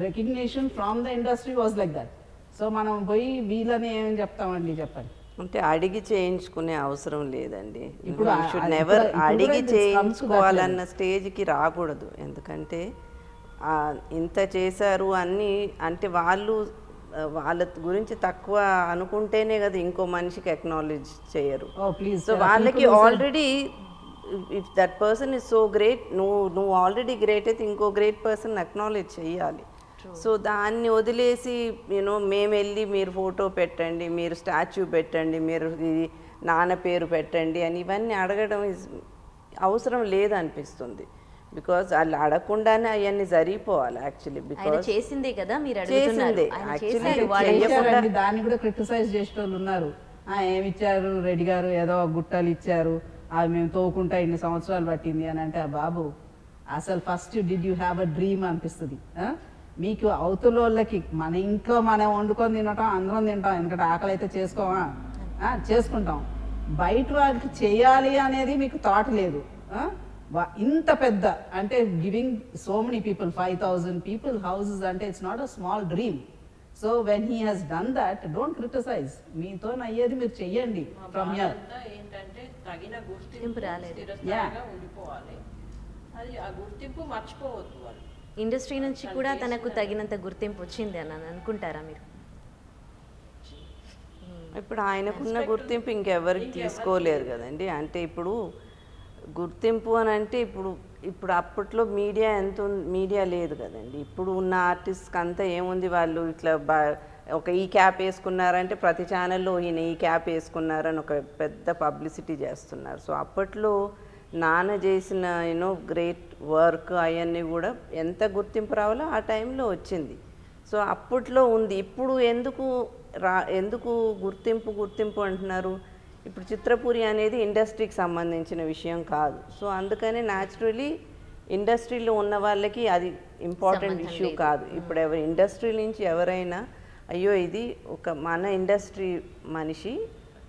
Speaker 3: recognition from the industry was like that. So మనం పోయి వీళ్ళని ఏం చెప్తామండి చెప్పండి.
Speaker 2: అంటే అడిగి చేయించుకునే అవసరం లేదండి.
Speaker 3: ఇప్పుడు
Speaker 2: షుడ్
Speaker 3: ఇప్పుడు
Speaker 2: నెవర్
Speaker 3: కూడా
Speaker 2: అడిగి
Speaker 3: it comes to that
Speaker 2: చేయించుకోవాలన్న స్టేజ్కి రాకూడదు. ఎందుకంటే ఇంత చేశారు అన్నీ అంటే వాళ్ళు వాళ్ళ గురించి తక్కువ అనుకుంటేనే కదా ఇంకో మనిషికి అక్నాలెడ్జ్ చేయరు.
Speaker 3: Oh, please.
Speaker 2: సో వాళ్ళకి already if that person is so great, నువ్వు ఆల్రెడీ గ్రేట్ అయితే ఇంకో గ్రేట్ పర్సన్ అక్నాలెడ్జ్ చేయాలి. సో దాన్ని వదిలేసి మేము వెళ్ళి మీరు ఫోటో పెట్టండి, మీరు స్టాచ్యూ పెట్టండి, మీరు ఇది నాన్న పేరు పెట్టండి అని ఇవన్నీ అడగడం అవసరం లేదనిపిస్తుంది. బికాజ్ వాళ్ళు అడగకుండానే అవన్నీ జరిగిపోవాలి యాక్చువల్లీ.
Speaker 1: ఆయన
Speaker 2: బికాజ్
Speaker 1: చేసిందే కదా మీరు అడుగుతున్నారు.
Speaker 2: చేసిందే.
Speaker 1: ఆయన
Speaker 2: Actually
Speaker 1: చేశారు, వాళ్ళు
Speaker 3: చేశారండి, దాన్ని కూడా క్రిటిసైజ్ చేసే వాళ్ళు ఉన్నారు. ఏమి ఇచ్చారు రెడ్డి గారు, ఏదో గుట్టలు ఇచ్చారు, అవి మేము తోకుంటా ఇన్ని సంవత్సరాలు పట్టింది అని అంటే, బాబు అసలు first did you have a dream అనిపిస్తుంది. మీకు అవతల వాళ్ళకి మన ఇంట్లో మనం వండుకొని తినటం అందరం తింటాం, ఎందుకంటే ఆకలి అయితే చేసుకోమా, చేసుకుంటాం. బయట వాళ్ళకి చేయాలి అనేది మీకు థాట్ లేదు. ఇంత పెద్ద అంటే giving so many people 5,000 people houses అంటే it's not a small dream. So when he has done that, don't criticise. మీతో అయ్యేది మీరు చెయ్యండి. ఫ్రమ్ హియర్
Speaker 4: ఏంటంటే తగిన
Speaker 1: గుర్తింపు
Speaker 4: గుర్తింపు
Speaker 1: రాలేదు.
Speaker 4: స్థిరస్థాయిగా ఉండిపోవాలి. అది ఆ గుర్తింపు మర్చిపోవద్దు వాళ్ళు.
Speaker 1: ఇండస్ట్రీ నుంచి కూడా తనకు తగినంత గుర్తింపు వచ్చింది అని అనుకుంటారా మీరు?
Speaker 2: ఇప్పుడు ఆయనకున్న గుర్తింపు ఇంకెవరికి తీసుకోలేరు కదండి. అంటే ఇప్పుడు గుర్తింపు అని అంటే ఇప్పుడు అప్పట్లో మీడియా మీడియా లేదు కదండి. ఇప్పుడు ఉన్న ఆర్టిస్ట్కి అంతా ఏముంది, వాళ్ళు ఇట్లా ఒక ఈ క్యాప్ వేసుకున్నారంటే ప్రతి ఛానల్లో ఈయన ఈ క్యాప్ వేసుకున్నారని ఒక పెద్ద పబ్లిసిటీ చేస్తున్నారు. సో అప్పట్లో నాన్న చేసిన గ్రేట్ వర్క్ అవన్నీ కూడా ఎంత గుర్తింపు రావాలో ఆ టైంలో వచ్చింది. సో అప్పట్లో ఉంది. ఇప్పుడు ఎందుకు గుర్తింపు అంటున్నారు? ఇప్పుడు చిత్రపురి అనేది ఇండస్ట్రీకి సంబంధించిన విషయం కాదు. సో అందుకనే న్యాచురలీ ఇండస్ట్రీలో ఉన్న వాళ్ళకి అది ఇంపార్టెంట్ ఇష్యూ కాదు. ఇప్పుడు ఇండస్ట్రీ నుంచి ఎవరైనా అయ్యో ఇది ఒక మన ఇండస్ట్రీ మనిషి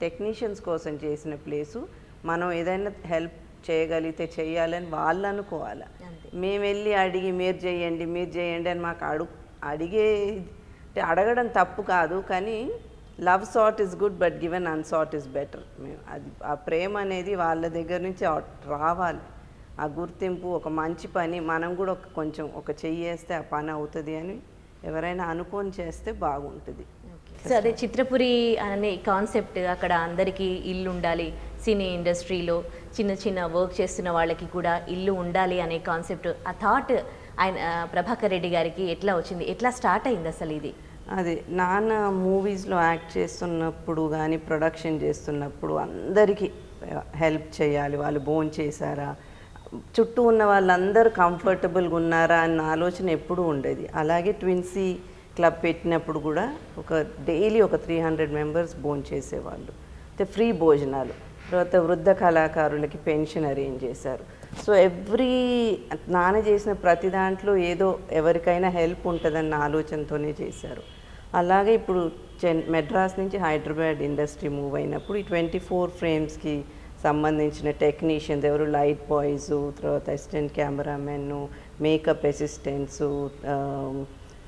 Speaker 2: టెక్నీషియన్స్ కోసం చేసిన ప్లేసు, మనం ఏదైనా హెల్ప్ చేయగలిగితే చేయాలని వాళ్ళు అనుకోవాలి. మేము వెళ్ళి అడిగి మీరు చేయండి అని మాకు అడగడం తప్పు కాదు, కానీ love sought is good but given unsought is better. అది ఆ ప్రేమ అనేది వాళ్ళ దగ్గర నుంచి రావాలి. ఆ గుర్తింపు ఒక మంచి పని మనం కూడా కొంచెం ఒక చెయ్యి వేస్తే ఆ పని అవుతుంది అని ఎవరైనా అనుకొని చేస్తే బాగుంటుంది.
Speaker 1: సో అదే చిత్రపురి అనే కాన్సెప్ట్, అక్కడ అందరికీ ఇల్లు ఉండాలి, సినీ ఇండస్ట్రీలో చిన్న వర్క్ చేస్తున్న వాళ్ళకి కూడా ఇల్లు ఉండాలి అనే కాన్సెప్ట్, ఆ థాట్ ఆయన ప్రభాకర్ రెడ్డి గారికి ఎట్లా వచ్చింది, ఎట్లా స్టార్ట్ అయింది అసలు ఇది?
Speaker 2: అది నాన్న మూవీస్లో యాక్ట్ చేస్తున్నప్పుడు కానీ ప్రొడక్షన్ చేస్తున్నప్పుడు అందరికీ హెల్ప్ చేయాలి, వాళ్ళు భోంచేశారా, చుట్టూ ఉన్న వాళ్ళందరూ కంఫర్టబుల్గా ఉన్నారా అన్న ఆలోచన ఎప్పుడూ ఉండేది. అలాగే ట్విన్సీ క్లబ్ పెట్టినప్పుడు కూడా డైలీ ఒక 300 మెంబర్స్ భోంచేసేవాళ్ళు. అయితే ఫ్రీ భోజనాలు, తర్వాత వృద్ధ కళాకారులకి పెన్షన్ అరేంజ్ చేశారు. సో నాన్న చేసిన ప్రతి దాంట్లో ఏదో ఎవరికైనా హెల్ప్ ఉంటుందన్న ఆలోచనతోనే చేశారు. అలాగే ఇప్పుడు మెడ్రాస్ నుంచి హైదరాబాద్ ఇండస్ట్రీ మూవ్ అయినప్పుడు ఈ 24 ఫ్రేమ్స్కి సంబంధించిన టెక్నీషియన్స్ ఎవరు, లైట్ బాయ్స్, తర్వాత assistant cameraman, makeup assistants,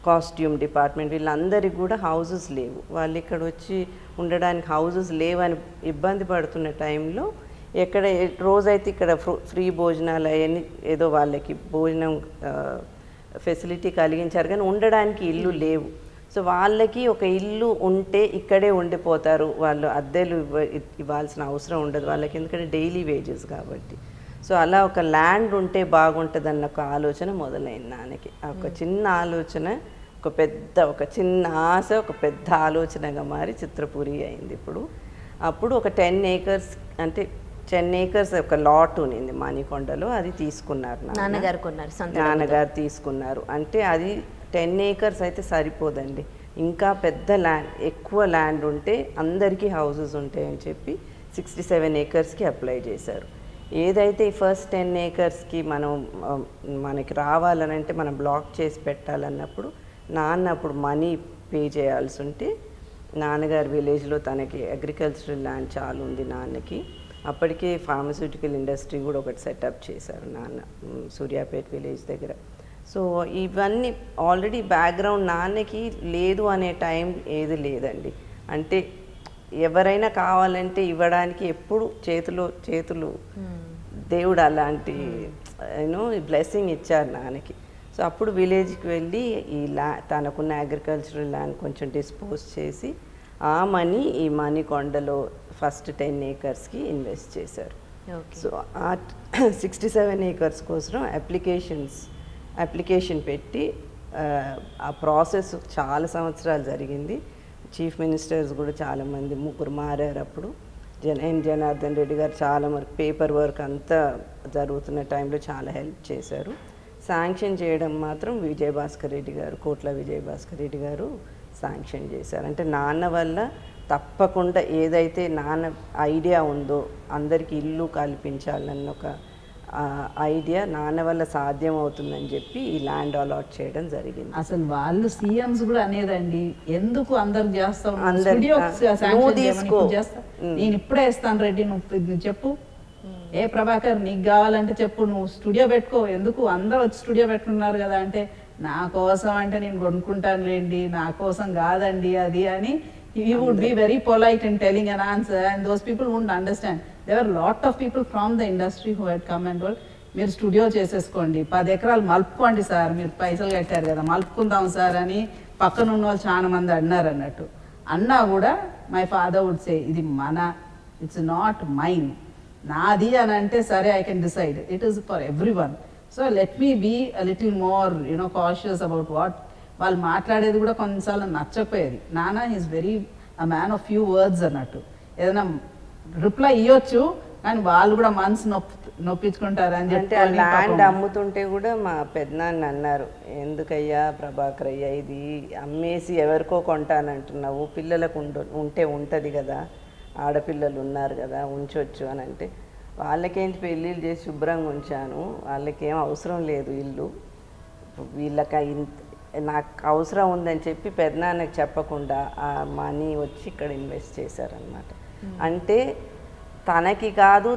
Speaker 2: costume department, వీళ్ళందరికీ కూడా హౌజెస్ లేవు. వాళ్ళు ఇక్కడ వచ్చి ఉండడానికి హౌజెస్ లేవని ఇబ్బంది పడుతున్న టైంలో ఎక్కడ రోజైతే ఇక్కడ ఫ్రీ భోజనాలు అవన్నీ ఏదో వాళ్ళకి భోజనం ఫెసిలిటీ కలిగించారు, కానీ ఉండడానికి ఇల్లు లేవు. సో వాళ్ళకి ఒక ఇల్లు ఉంటే ఇక్కడే ఉండిపోతారు, వాళ్ళు అద్దెలు ఇవ్వాల్సిన అవసరం ఉండదు వాళ్ళకి, ఎందుకంటే డైలీ వేజెస్ కాబట్టి. సో అలా ఒక ల్యాండ్ ఉంటే బాగుంటుంది అన్న ఒక ఆలోచన మొదలైంది నాన్నకి. ఒక చిన్న ఆలోచన ఒక చిన్న ఆశ ఒక పెద్ద ఆలోచనగా మారి చిత్రపురి అయింది. అప్పుడు ఒక 10 acres అంటే 10 acres ఒక లాట్ ఉన్నింది మానికొండలో, అది తీసుకున్నారు నాన్నగారు తీసుకున్నారు. అంటే అది 10 acres అయితే సరిపోదండి, ఇంకా పెద్ద ల్యాండ్, ఎక్కువ ల్యాండ్ ఉంటే అందరికీ హౌసెస్ ఉంటాయని చెప్పి 67 acresకి అప్లై చేశారు. ఏదైతే ఈ ఫస్ట్ 10 acresకి మనకి రావాలనంటే మనం బ్లాక్ చేసి పెట్టాలన్నప్పుడు నాన్న అప్పుడు మనీ పే చేయాల్సి ఉంటే, నాన్నగారి విలేజ్లో తనకి అగ్రికల్చరల్ ల్యాండ్ చాలా ఉంది నాన్నకి. అప్పటికే ఫార్మస్యూటికల్ ఇండస్ట్రీ కూడా ఒకటి సెటప్ చేశారు నాన్న సూర్యాపేట విలేజ్ దగ్గర. సో ఇవన్నీ ఆల్రెడీ బ్యాక్గ్రౌండ్ నాన్నకి లేదు అనే టైం ఏది లేదండి. అంటే ఎవరైనా కావాలంటే ఇవ్వడానికి ఎప్పుడు చేతులు దేవుడు అలాంటి యూనో బ్లెస్సింగ్ ఇచ్చారు నాన్నకి. సో అప్పుడు విలేజ్కి వెళ్ళి ఈ తనకున్న అగ్రికల్చరల్ ల్యాండ్ కొంచెం డిస్పోజ్ చేసి ఆ మనీ ఈ మణికొండలో ఫస్ట్ 10 acresకి ఇన్వెస్ట్ చేశారు. సో ఆ 67 acres కోసం అప్లికేషన్ పెట్టి ఆ ప్రాసెస్ చాలా సంవత్సరాలు జరిగింది. చీఫ్ మినిస్టర్స్ కూడా చాలామంది 3 మారారు అప్పుడు. జనార్దన్ రెడ్డి గారు చాలా వరకు పేపర్ వర్క్ అంతా జరుగుతున్న టైంలో చాలా హెల్ప్ చేశారు. శాంక్షన్ చేయడం మాత్రం విజయభాస్కర్ రెడ్డి గారు, కోట్ల విజయభాస్కర్ రెడ్డి గారు శాంక్షన్ చేశారు. అంటే నాన్న వల్ల తప్పకుండా ఏదైతే నాన్న ఐడియా ఉందో అందరికీ ఇల్లు కల్పించాలన్న ఒక ఐడియా నాన్న వల్ల సాధ్యం అవుతుందని చెప్పి ఈ ల్యాండ్ అలాట్ చేయడం జరిగింది.
Speaker 3: అసలు వాళ్ళు సీఎంస్ కూడా అనేదండి, ఎందుకు అందరు చేస్తాం, నేను ఇప్పుడే ఇస్తాను రెడ్డి, నువ్వు చెప్పు, ఏ ప్రభాకర్ నీకు కావాలంటే చెప్పు, నువ్వు స్టూడియో పెట్టుకో, ఎందుకు అందరూ వచ్చి స్టూడియో పెట్టుకున్నారు కదా అంటే, నా కోసం అంటే నేను కొనుక్కుంటాను లేండి, నా కోసం కాదండి అది అని. He would be very polite in telling an answer, and those people wouldn't understand. There were a lot of people from the industry who had come and told, మీరు స్టూడియో చేసేసుకోండి, 10 ఎకరాలు మలుపుకోండి సార్, మీరు పైసలు కట్టారు కదా మలుపుకుందాం సార్ అని పక్కన ఉన్న వాళ్ళు చాలా మంది అన్నారు అన్నట్టు. అన్నా కూడా మై ఫాదర్ వుడ్ సే, ఇది మన, ఇట్స్ నాట్ మైన్, నాది అని అంటే సరే I can decide, it is for everyone. So let me be a little more cautious about what వాళ్ళు మాట్లాడేది కూడా కొన్నిసార్లు నచ్చకపోయేది. నాన్న is very a man of few words అన్నట్టు. ఏదైనా రిప్లై ఇవ్వచ్చు కానీ వాళ్ళు కూడా మనసు నొప్పించుకుంటారు అని చెప్పి.
Speaker 2: ల్యాండ్ అమ్ముతుంటే కూడా మా పెద్దనాన్న అన్నారు, ఎందుకయ్యా ప్రభాకర్ అయ్యా ఇది అమ్మేసి ఎవరికో కొంటానంటున్నావు, పిల్లలకు ఉంటే ఉంటుంది కదా, ఆడపిల్లలు ఉన్నారు కదా ఉంచవచ్చు అని అంటే, వాళ్ళకేంటి పెళ్ళిళ్ళు చేసి శుభ్రంగా ఉంచాను, వాళ్ళకేం అవసరం లేదు ఇల్లు, వీళ్ళకి నాకు అవసరం ఉందని చెప్పి పెద్దనాన్నకి చెప్పకుండా ఆ మనీ వచ్చి ఇక్కడ ఇన్వెస్ట్ చేశారనమాట. అంటే తనకి కాదు,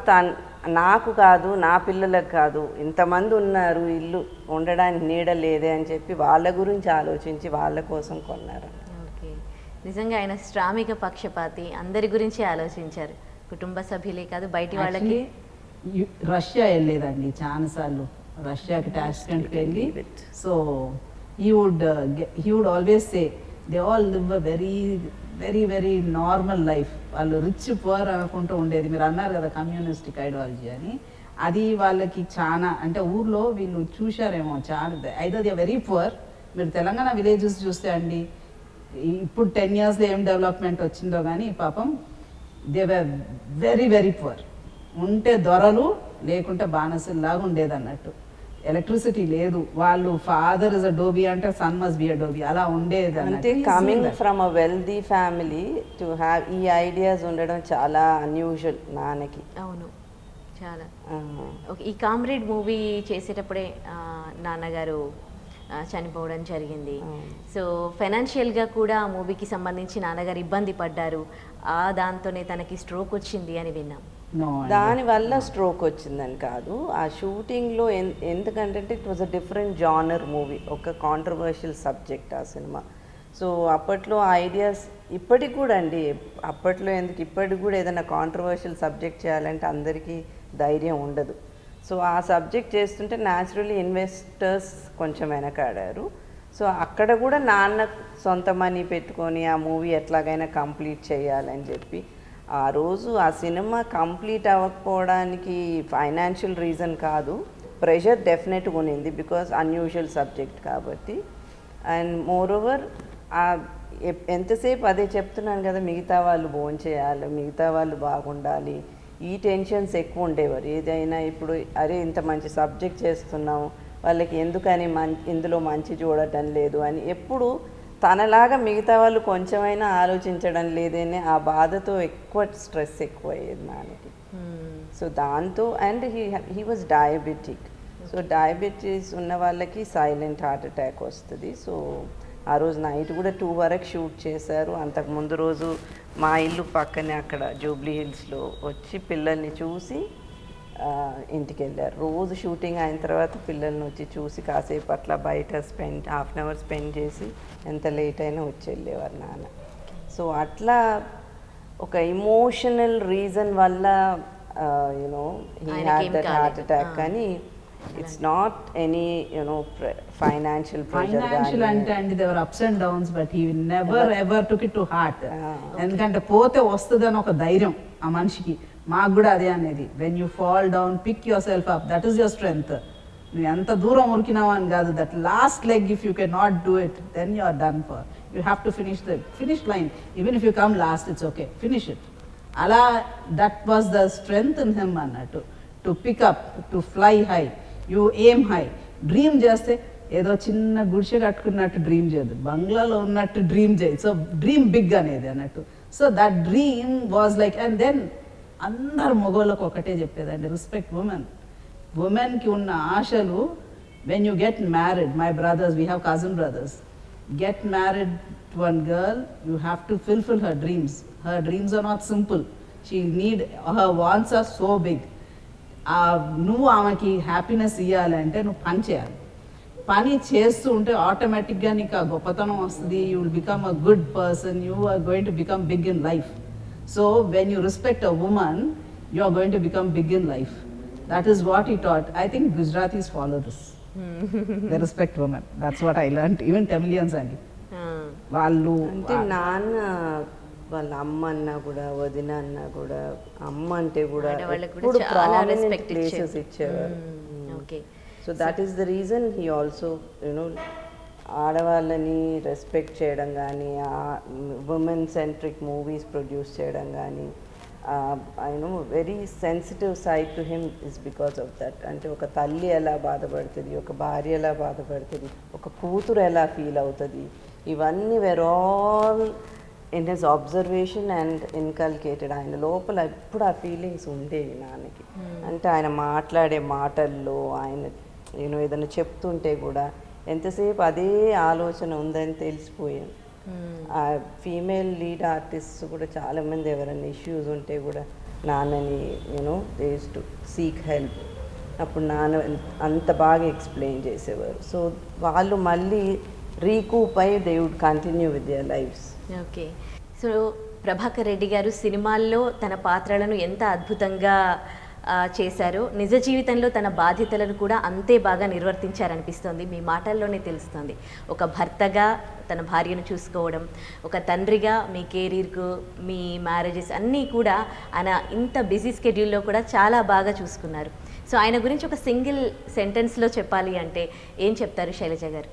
Speaker 2: నాకు కాదు, నా పిల్లలకు కాదు, ఇంతమంది ఉన్నారు, ఇల్లు ఉండడానికి నీడ లేదే అని చెప్పి వాళ్ళ గురించి ఆలోచించి వాళ్ళ కోసం కొన్నారు.
Speaker 1: ఓకే, నిజంగా ఆయన శ్రామిక పక్షపాతి, అందరి గురించి ఆలోచించారు, కుటుంబ సభ్యులే కాదు బయటి వాళ్ళకి.
Speaker 3: రష్యా వెళ్ళేదండి చాలాసార్లు, రష్యాకి టాస్కెంట్కి వెళ్ళి. So he would always say they all live a very very normal life. వాళ్ళు రిచ్ పువర్ అనుకుంటూ ఉండేది. మీరు అన్నారు కదా కమ్యూనిస్టిక్ ఐడియాలజీ అని, అది వాళ్ళకి చాలా, అంటే ఊర్లో వీళ్ళు చూశారేమో చాలా, ఐదర్ దే వెరీ పువర్. మీరు తెలంగాణ విలేజెస్ చూస్తే అండి, ఇప్పుడు 10 yearsలో ఏం డెవలప్మెంట్ వచ్చిందో కానీ పాపం they were very very poor. ఉంటే దొరలు, లేకుంటే బానిసల్లాగా ఉండేది అన్నట్టు. ఎలక్ట్రిసిటీ లేదు, వాళ్ళు ఫాదర్ ఇస్ అ డోబీ అంటే son must be a dhobi, అలా ఉండేది.
Speaker 2: అంటే coming from a wealthy family to have ఈ ఐడియాస్ ఉండడం చాలా అన్యూజువల్ నాన్నకి.
Speaker 1: అవును, చాలా. ఈ కామ్రేడ్ మూవీ చేసేటప్పుడే నాన్నగారు చనిపోవడం జరిగింది. సో ఫైనాన్షియల్గా కూడా ఆ మూవీకి సంబంధించి నాన్నగారు ఇబ్బంది పడ్డారు, దాంతోనే తనకి స్ట్రోక్ వచ్చింది అని విన్నాం.
Speaker 2: దానివల్ల స్ట్రోక్ వచ్చిందని కాదు, ఆ షూటింగ్లో ఎందుకంటే it was a different genre movie, ఒక కాంట్రవర్షియల్ సబ్జెక్ట్ ఆ సినిమా. సో అప్పట్లో ఐడియాస్ ఇప్పటికి కూడా అండి, అప్పట్లో ఎందుకు ఇప్పటికి కూడా ఏదైనా కాంట్రవర్షియల్ సబ్జెక్ట్ చేయాలంటే అందరికీ ధైర్యం ఉండదు. సో ఆ సబ్జెక్ట్ చేస్తుంటే న్యాచురల్లీ ఇన్వెస్టర్స్ కొంచెం వెనకాడారు. సో అక్కడ కూడా నాన్న సొంత మనీ పెట్టుకొని ఆ మూవీ ఎట్లాగైనా కంప్లీట్ చేయాలని చెప్పి, ఆ రోజు ఆ సినిమా కంప్లీట్ అవ్వకపోవడానికి ఫైనాన్షియల్ రీజన్ కాదు, ప్రెషర్ డెఫినెట్గా ఉన్నింది, బికాజ్ అన్యూజువల్ సబ్జెక్ట్ కాబట్టి. అండ్ మోర్ ఓవర్ ఎంతసేపు అదే చెప్తున్నాను కదా, మిగతా వాళ్ళు భోంచేయాలి, మిగతా వాళ్ళు బాగుండాలి, ఈ టెన్షన్స్ ఎక్కువ ఉండేవారు. ఏదైనా ఇప్పుడు అరే ఇంత మంచి సబ్జెక్ట్ చేస్తున్నాం, వాళ్ళకి ఎందుకని ఇందులో మంచి చూడటం లేదు అని ఎప్పుడు తనలాగా మిగతా వాళ్ళు కొంచెమైనా ఆలోచించడం లేదని ఆ బాధతో ఎక్కువ స్ట్రెస్ ఎక్కువ అయ్యేది నాన్నకి. సో దాంతో and he was diabetic. So diabetes ఉన్న వాళ్ళకి సైలెంట్ హార్ట్ అటాక్ వస్తుంది. సో ఆ రోజు నైట్ కూడా 2 వరకు షూట్ చేశారు. అంతకుముందు రోజు మా ఇల్లు పక్కనే అక్కడ జూబ్లీ హిల్స్లో వచ్చి పిల్లల్ని చూసి ఇంటికి వెళ్ళారు. రోజు షూటింగ్ అయిన తర్వాత పిల్లల్ని వచ్చి చూసి కాసేపు అట్లా బయట ½ an hour స్పెండ్ చేసి ఎంత లేట్ అయినా వచ్చి వెళ్ళేవారు నాన్న. సో అట్లా ఒక ఇమోషనల్ రీజన్ వల్ల యునో హీ హ్యాడ్
Speaker 1: ఆయనకేం
Speaker 2: దట్ హార్ట్
Speaker 1: కాలేదు.
Speaker 2: అటాక్ కానీ it's not any you know financial pressure
Speaker 3: financial అంటే అండి there were ups and downs but he never ever took it to heart. ఎందుకంటే పోతే వస్తుందని ఒక ధైర్యం ఆ మనిషికి. మాకు కూడా అదే అనేది, when you fall down pick yourself up, that is your strength. నువ్వు ఎంత దూరం ఉరికినావు అని కాదు, that last leg if you can not do it then you are done for. You have to finish the finish line. Even if you come last it's okay, finish it. అలా that was the strength in him అన్నట్టు. To pick up, to fly high, you aim high. Dream చేస్తే ఏదో చిన్న గుడిసె కట్టుకున్నట్టు dream చేయదు, బంగ్లాలో ఉన్నట్టు dream చేయి. సో డ్రీమ్ బిగ్ అనేది అన్నట్టు. So that dream was like, and then అందరు మగవాళ్ళకు ఒకటే చెప్పేదండి, రెస్పెక్ట్ ఉమెన్. ఉమెన్కి ఉన్న ఆశలు, when you get married, my brothers, we have cousin brothers, get married to one girl, you have to fulfill her dreams. Her dreams are not simple. Her wants are so big. నువ్వు ఆమెకి happiness ఇవ్వాలంటే నువ్వు పని చేయాలి. పని చేస్తూ ఉంటే ఆటోమేటిక్గా నీకు ఆ గొప్పతనం వస్తుంది. You will become a good person, you are going to become big in life. So when you respect a woman, you are going to become big in life. That is what he taught. I think Gujaratis follow this. They respect women. That's what I learn. Even Tamilians అండి, వాళ్ళు
Speaker 2: అంటే నాన్న వాళ్ళ అమ్మ అన్నా కూడా, వదిన అన్నా కూడా, అమ్మ అంటే కూడా
Speaker 1: ఆడవాళ్ళకు కూడా
Speaker 2: ఎప్పుడు
Speaker 1: చాలా
Speaker 2: ప్రామినెంట్
Speaker 1: respect
Speaker 2: ప్లేసెస్
Speaker 1: ఇచ్చేది.
Speaker 2: ఇచ్చేవారు.
Speaker 1: Okay.
Speaker 2: So that is the reason he also you know ఆడవాళ్ళని రెస్పెక్ట్ చేయడం కానీ, ఉమెన్ సెంట్రిక్ మూవీస్ ప్రొడ్యూస్ చేయడం కానీ, I know very sensitive side to him is because of that. అంటే ఒక తల్లి ఎలా బాధపడుతుంది, ఒక భార్య ఎలా బాధపడుతుంది, ఒక కూతురు ఎలా ఫీల్ అవుతుంది, ఇవన్నీ were all in his observation and inculcated. ఆయన లోపల ఎప్పుడు ఆ ఫీలింగ్స్ ఉండేవి నాన్నకి. అంటే ఆయన మాట్లాడే మాటల్లో, ఆయన నేను ఏదైనా చెప్తుంటే కూడా ఎంతసేపు అదే ఆలోచన ఉందని తెలిసిపోయాను. ఆ ఫీమేల్ లీడ్ ఆర్టిస్ట్ కూడా చాలామంది ఎవరైనా ఇష్యూస్ ఉంటే కూడా నాన్నని you know they used to seek help. అప్పుడు నాన్న అంత బాగా ఎక్స్ప్లెయిన్ చేసేవారు. సో వాళ్ళు మళ్ళీ రీకూప్ అయి they would continue with their lives.
Speaker 1: Okay. So Prabhakar Reddy garu సినిమాల్లో తన పాత్రలను ఎంత అద్భుతంగా చేశారో, నిజ జీవితంలో తన బాధ్యతలను కూడా అంతే బాగా నిర్వర్తించారనిపిస్తుంది. మీ మాటల్లోనే తెలుస్తుంది. ఒక భర్తగా తన భార్యను చూసుకోవడం, ఒక తండ్రిగా మీ కెరీర్కు, మీ మ్యారేజెస్ అన్నీ కూడా ఆయన ఇంత బిజీ స్కెడ్యూల్లో కూడా చాలా బాగా చూసుకున్నారు. సో ఆయన గురించి ఒక సింగిల్ సెంటెన్స్లో చెప్పాలి అంటే ఏం చెప్తారు శైలజ గారు?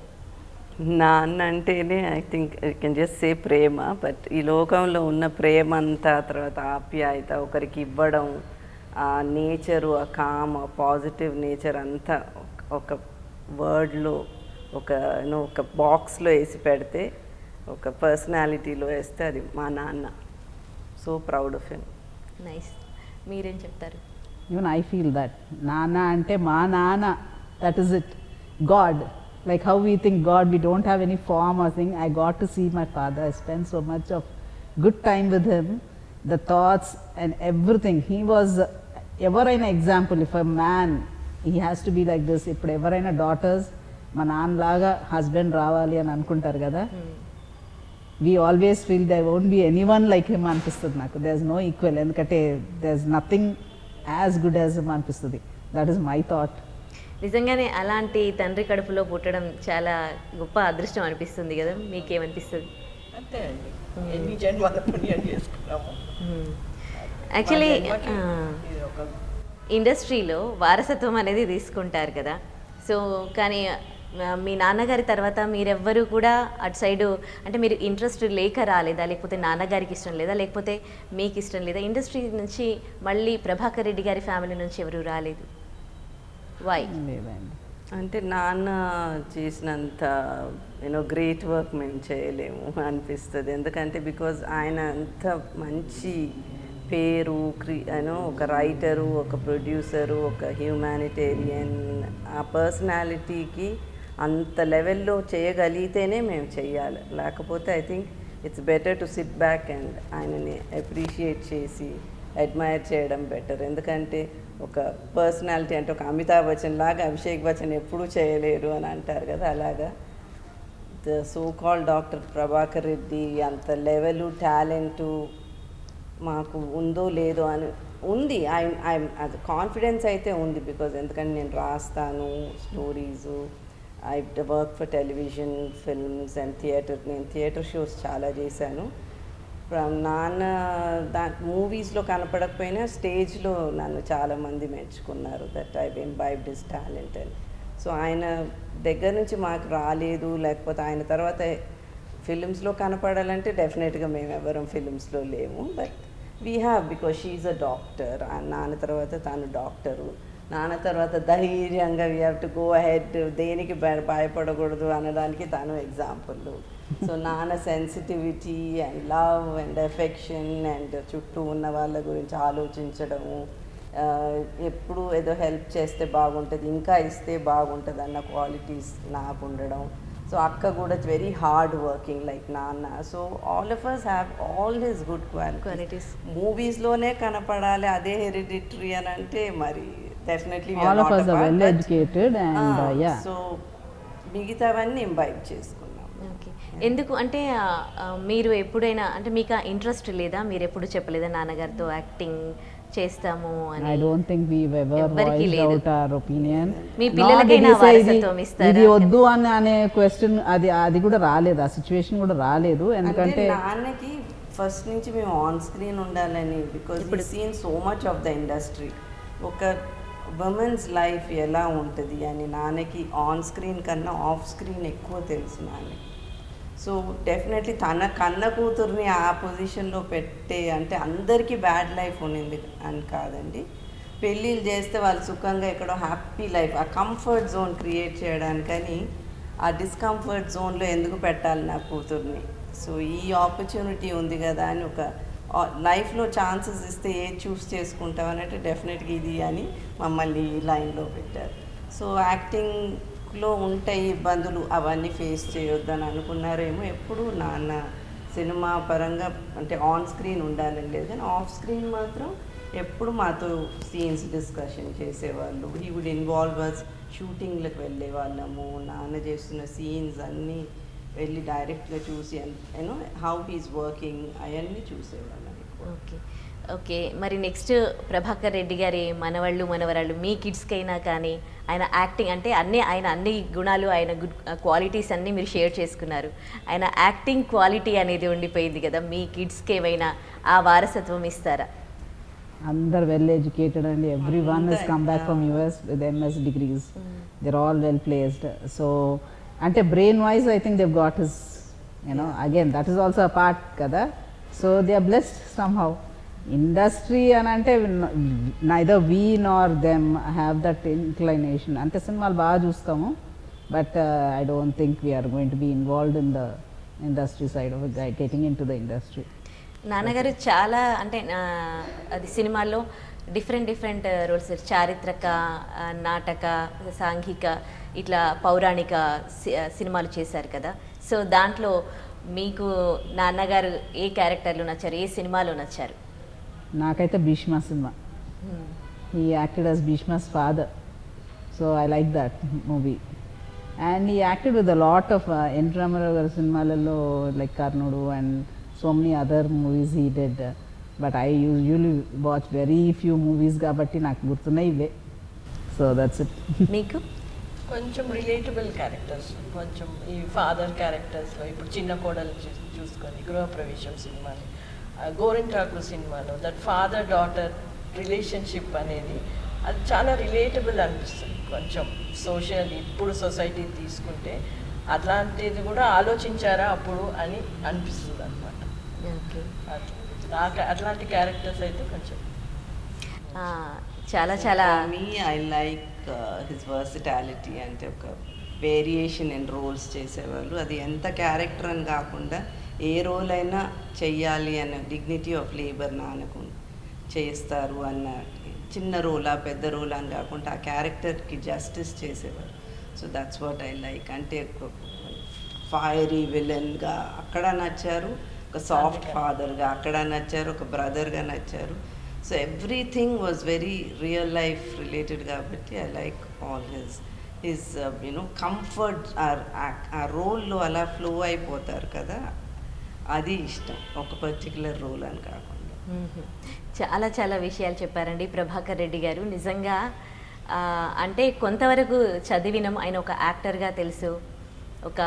Speaker 2: నాన్న అంటేనే I think I can just say Prema. But ఈ లోకంలో ఉన్న ప్రేమ అంతా, తర్వాత ఆప్యాయత, ఒకరికి ఇవ్వడం, ఆ నేచరు, ఆ కామ్, ఆ పాజిటివ్ నేచర్ అంతా ఒక వర్డ్లో, ఒక బాక్స్లో వేసి పెడితే, ఒక పర్సనాలిటీలో వేస్తే అది మా నాన్న. So proud of him.
Speaker 1: Nice. మీరేం చెప్తారు?
Speaker 3: ఈవెన్ ఐ ఫీల్ దట్ నాన్న అంటే మా నాన్న, that is it. God, like how we think God, we don't have any form or thing. I got to see my father. I spent so much of good time with him. The thoughts and everything. He was ఎవరైనా example. If a man, he has to be like this. ఇప్పుడు ఎవరైనా daughters మా నాన్నలాగా husband రావాలి అని అనుకుంటారు కదా. We always feel there won't be anyone like him అనిపిస్తుంది నాకు. There is no equal. ఎందుకంటే there is nothing as good as him అనిపిస్తుంది. That is my thought.
Speaker 1: నిజంగానే అలాంటి తండ్రి కడుపులో పుట్టడం చాలా గొప్ప అదృష్టం అనిపిస్తుంది కదా. మీకేమనిపిస్తుంది?
Speaker 4: అంతే అండి, ఎన్ని జన్మల పుణ్యం చేసుకున్నాము.
Speaker 1: యాక్చువల్లీ
Speaker 4: ఇది ఒక
Speaker 1: ఇండస్ట్రీలో వారసత్వం అనేది తీసుకుంటారు కదా. సో కానీ మీ నాన్నగారి తర్వాత మీరెవ్వరూ కూడా అటు సైడు, అంటే మీరు ఇంట్రెస్ట్ లేక రాలేదా, లేకపోతే నాన్నగారికి ఇష్టం లేదా, లేకపోతే మీకు ఇష్టం లేదా? ఇండస్ట్రీ నుంచి మళ్ళీ ప్రభాకర్ రెడ్డి గారి ఫ్యామిలీ నుంచి ఎవరు రాలేదు? వై?
Speaker 3: లేదండి.
Speaker 2: అంటే నాన్న చేసినంత గ్రేట్ వర్క్ మేము చేయలేము అనిపిస్తుంది. ఎందుకంటే బికాజ్ ఆయన అంత మంచి పేరు, ఒక రైటరు, ఒక ప్రొడ్యూసరు, ఒక హ్యూమానిటేరియన్, ఆ పర్సనాలిటీకి అంత లెవెల్లో చేయగలిగితేనే మేము చెయ్యాలి. లేకపోతే I think it's better to SIT back and ఆయనని అప్రిషియేట్ చేసి అడ్మైర్ చేయడం బెటర్. ఎందుకంటే ఒక పర్సనాలిటీ అంటే ఒక అమితాబ్ బచ్చన్ లాగా అభిషేక్ బచ్చన్ ఎప్పుడూ చేయలేరు అని అంటారు కదా, అలాగా the so called doctor Prabhakar Reddy అంత లెవెలు, టాలెంటు, మాకు ఉందో లేదో అని ఉంది. అది కాన్ఫిడెన్స్ అయితే ఉంది, బికాజ్ ఎందుకంటే నేను రాస్తాను stories, I work for television, films and theatre. నేను థియేటర్ షోస్ చాలా చేశాను. నాన్న మూవీస్లో కనపడకపోయినా స్టేజ్లో నన్ను చాలామంది మెచ్చుకున్నారు, దట్ ఐ ఎంబైబ్డ్ హిస్ టాలెంట్ అని. సో ఆయన దగ్గర నుంచి మాకు రాలేదు, లేకపోతే ఆయన తర్వాత ఫిలిమ్స్లో కనపడాలంటే డెఫినెట్గా మేము ఎవరం ఫిలిమ్స్లో లేము. But we have, because she's a doctor. నాన్న తర్వాత తాను డాక్టరు, నాన్న తర్వాత ధైర్యంగా we have to go ahead, దేనికి భయపడకూడదు అనడానికి తను ఎగ్జాంపుల్. సో నాన్న sensitivity and love and affection and చుట్టూ ఉన్న వాళ్ళ గురించి ఆలోచించడము, ఎప్పుడు ఏదో హెల్ప్ చేస్తే బాగుంటుంది, ఇంకా ఇస్తే బాగుంటుంది అన్న క్వాలిటీస్ నాకు ఉండడం. సో అక్క కూడా వెరీ హార్డ్ వర్కింగ్ లైక్ నాన్న. So all of us have all this good qualities. మూవీస్లోనే కనపడాలి అదే హెరిడిటరీ అని అంటే మరి definitely
Speaker 3: all of us are well educated and yeah.
Speaker 2: So మిగతావన్నీ ఇంబైబ్ చేసుకున్నాం.
Speaker 1: ఓకే, ఎందుకు అంటే మీరు ఎప్పుడైనా అంటే మీకు ఆ ఇంట్రెస్ట్ లేదా, మీరు ఎప్పుడు చెప్పలేదా నాన్నగారితో యాక్టింగ్ చేస్తాము అని?
Speaker 3: I don't think we've ever
Speaker 1: ఎవ్వరికీ
Speaker 3: voiced
Speaker 1: లేదు.
Speaker 3: out our opinion.
Speaker 1: మీ పిల్లలకైనా
Speaker 3: Not that he say
Speaker 1: వారసత్వం ఇస్తారా?
Speaker 3: ఇది వద్దు అని అనే క్వశ్చన్ అది కూడా రాలేదు, ఆ సిచ్యువేషన్ కూడా రాలేదు. ఎందుకంటే
Speaker 2: నాన్నకి ఫస్ట్ నుంచి మేము ఆన్ స్క్రీన్ ఉండాలని, బికాజ్ ఇప్పుడు seen so much of the industry, ఒక ఉమెన్స్ లైఫ్ ఎలా ఉంటుంది అని నాన్నకి ఆన్ స్క్రీన్ కన్నా ఆఫ్ స్క్రీన్ ఎక్కువ తెలుసు నాన్నకి. సో డెఫినెట్లీ తన కన్న కూతుర్ని ఆ పొజిషన్లో పెట్టే, అంటే అందరికీ బ్యాడ్ లైఫ్ ఉండింది అని కాదండి, పెళ్ళిళ్ళు చేస్తే వాళ్ళు సుఖంగా ఎక్కడో హ్యాపీ లైఫ్, ఆ కంఫర్ట్ జోన్ క్రియేట్ చేయడానికని ఆ డిస్కంఫర్ట్ జోన్లో ఎందుకు పెట్టాలి నా కూతుర్ని. సో ఈ ఆపర్చునిటీ ఉంది కదా అని ఒక లైఫ్లో ఛాన్సెస్ ఇస్తే ఏది చూస్ చేసుకుంటాం అంటే డెఫినెట్గా ఇది అని మమ్మల్ని ఈ లైన్లో పెట్టారు. సో యాక్టింగ్లో ఉంటాయి ఇబ్బందులు, అవన్నీ ఫేస్ చేయొద్దని అనుకున్నారేమో. ఎప్పుడు నాన్న సినిమా పరంగా అంటే ఆన్ స్క్రీన్ ఉండాలని లేదు, కానీ ఆఫ్ స్క్రీన్ మాత్రం ఎప్పుడు మాతో సీన్స్ డిస్కషన్ చేసేవాళ్ళు. హీ వుడ్ ఇన్వాల్వ్ అస్, షూటింగ్లకు వెళ్ళే వాళ్ళము, నాన్న చేస్తున్న సీన్స్ అన్నీ వెళ్ళి డైరెక్ట్గా చూసి యూనో హౌ హీస్ వర్కింగ్ అవన్నీ చూసేవాళ్ళం.
Speaker 1: ఓకే ఓకే, మరి నెక్స్ట్ ప్రభాకర్ రెడ్డి గారి మనవాళ్ళు మనవరాళ్ళు మీ కిడ్స్కైనా కానీ ఆయన యాక్టింగ్ అంటే ఆయన అన్ని గుణాలు, ఆయన గుడ్ క్వాలిటీస్ అన్నీ మీరు షేర్ చేసుకున్నారు. ఆయన యాక్టింగ్ క్వాలిటీ అనేది ఉండిపోయింది కదా, మీ కిడ్స్కి ఏమైనా ఆ వారసత్వం ఇస్తారా?
Speaker 3: అందరు వెల్ ఎడ్యుకేటెడ్ అండి, every one is come back from US with MS degrees, they're all well placed. So అంటే brain wise I think they've got his, you know, again that is also a part కదా. So they are blessed somehow. Industry అని అంటే neither we nor them have that inclination. అంటే సినిమాలు బాగా చూస్తాము, but I don't think we are going to be involved in the industry side of it, getting into the industry.
Speaker 1: నాన్నగారు చాలా అంటే అది సినిమాల్లో డిఫరెంట్ రోల్స్, చారిత్రక, నాటక, సాంఘిక, ఇట్లా పౌరాణిక సినిమాలు చేశారు కదా. సో దాంట్లో మీకు నాన్నగారు ఏ క్యారెక్టర్లు నచ్చారు, ఏ సినిమాలో నచ్చారు?
Speaker 3: నాకైతే భీష్మ సినిమా, he acted as Bhishma's father, so I like that movie. And he acted with a lot of N. Ramarao garu సినిమాలలో like Karnudu and so many other movies he did, but I usually watch very few movies కాబట్టి నాకు గుర్తున్నాయి ఇవే. So that's it.
Speaker 1: మీకు
Speaker 4: కొంచెం relatable characters, కొంచెం ఈ father క్యారెక్టర్స్లో ఇప్పుడు చిన్న కోడలు చూసుకొని గృహప్రవేశం సినిమాని, గోరింటాకు సినిమాలో దట్ ఫాదర్ డాటర్ రిలేషన్షిప్ అనేది అది చాలా రిలేటబుల్ అనిపిస్తుంది. కొంచెం సోషల్ ఇప్పుడు సొసైటీ తీసుకుంటే అట్లాంటిది కూడా ఆలోచించారా అప్పుడు అని అనిపిస్తుంది అనమాట.
Speaker 1: ఓకే,
Speaker 4: అట్లాంటి క్యారెక్టర్స్ అయితే కొంచెం
Speaker 1: చాలా చాలా
Speaker 2: me I like his versatility, అంటే ఒక వేరియేషన్ ఇన్ రోల్స్ చేసేవాళ్ళు. అది ఎంత క్యారెక్టర్ అని కాకుండా ఏ రోల్ అయినా చెయ్యాలి అన్న డిగ్నిటీ ఆఫ్ లేబర్ నాన్నకు చేస్తారు అన్న, చిన్న రోలా పెద్ద రోలా అని కాకుండా ఆ క్యారెక్టర్కి జస్టిస్ చేసేవారు. So that's what I like. అంటే ఫైరీ విలన్గా అక్కడ నచ్చారు, ఒక సాఫ్ట్ ఫాదర్గా అక్కడ నచ్చారు, ఒక బ్రదర్గా నచ్చారు. So everything was very real life related కాబట్టి I like all his you know comfort. ఆ రోల్లో అలా ఫ్లో అయిపోతారు కదా, అది ఇష్టం, ఒక పర్టికులర్ రోల్ అని కాకుండా.
Speaker 1: చాలా చాలా విషయాలు చెప్పారండి ప్రభాకర్ రెడ్డి గారు. నిజంగా అంటే కొంతవరకు చదివినం, ఆయన ఒక యాక్టర్గా తెలుసు, ఒక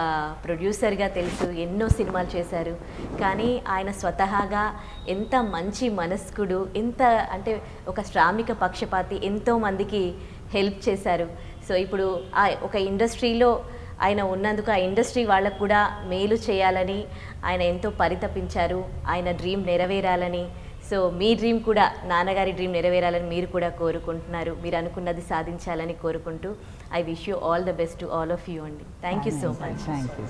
Speaker 1: ప్రొడ్యూసర్గా తెలుసు, ఎన్నో సినిమాలు చేశారు. కానీ ఆయన స్వతహాగా ఎంత మంచి మనస్కుడు, ఎంత అంటే ఒక శ్రామిక పక్షపాతి, ఎంతోమందికి హెల్ప్ చేశారు. సో ఇప్పుడు ఒక ఇండస్ట్రీలో ఆయన ఉన్నందుకు ఆ ఇండస్ట్రీ వాళ్ళకు కూడా మేలు చేయాలని ఆయన ఎంతో పరితపించారు. ఆయన డ్రీమ్ నెరవేరాలని. సో మీ డ్రీమ్ కూడా, నాన్నగారి డ్రీమ్ నెరవేరాలని మీరు కూడా కోరుకుంటున్నారు. మీరు అనుకున్నది సాధించాలని కోరుకుంటూ I wish you all the best to all of you అండి. Thank you so much.
Speaker 3: Thank you.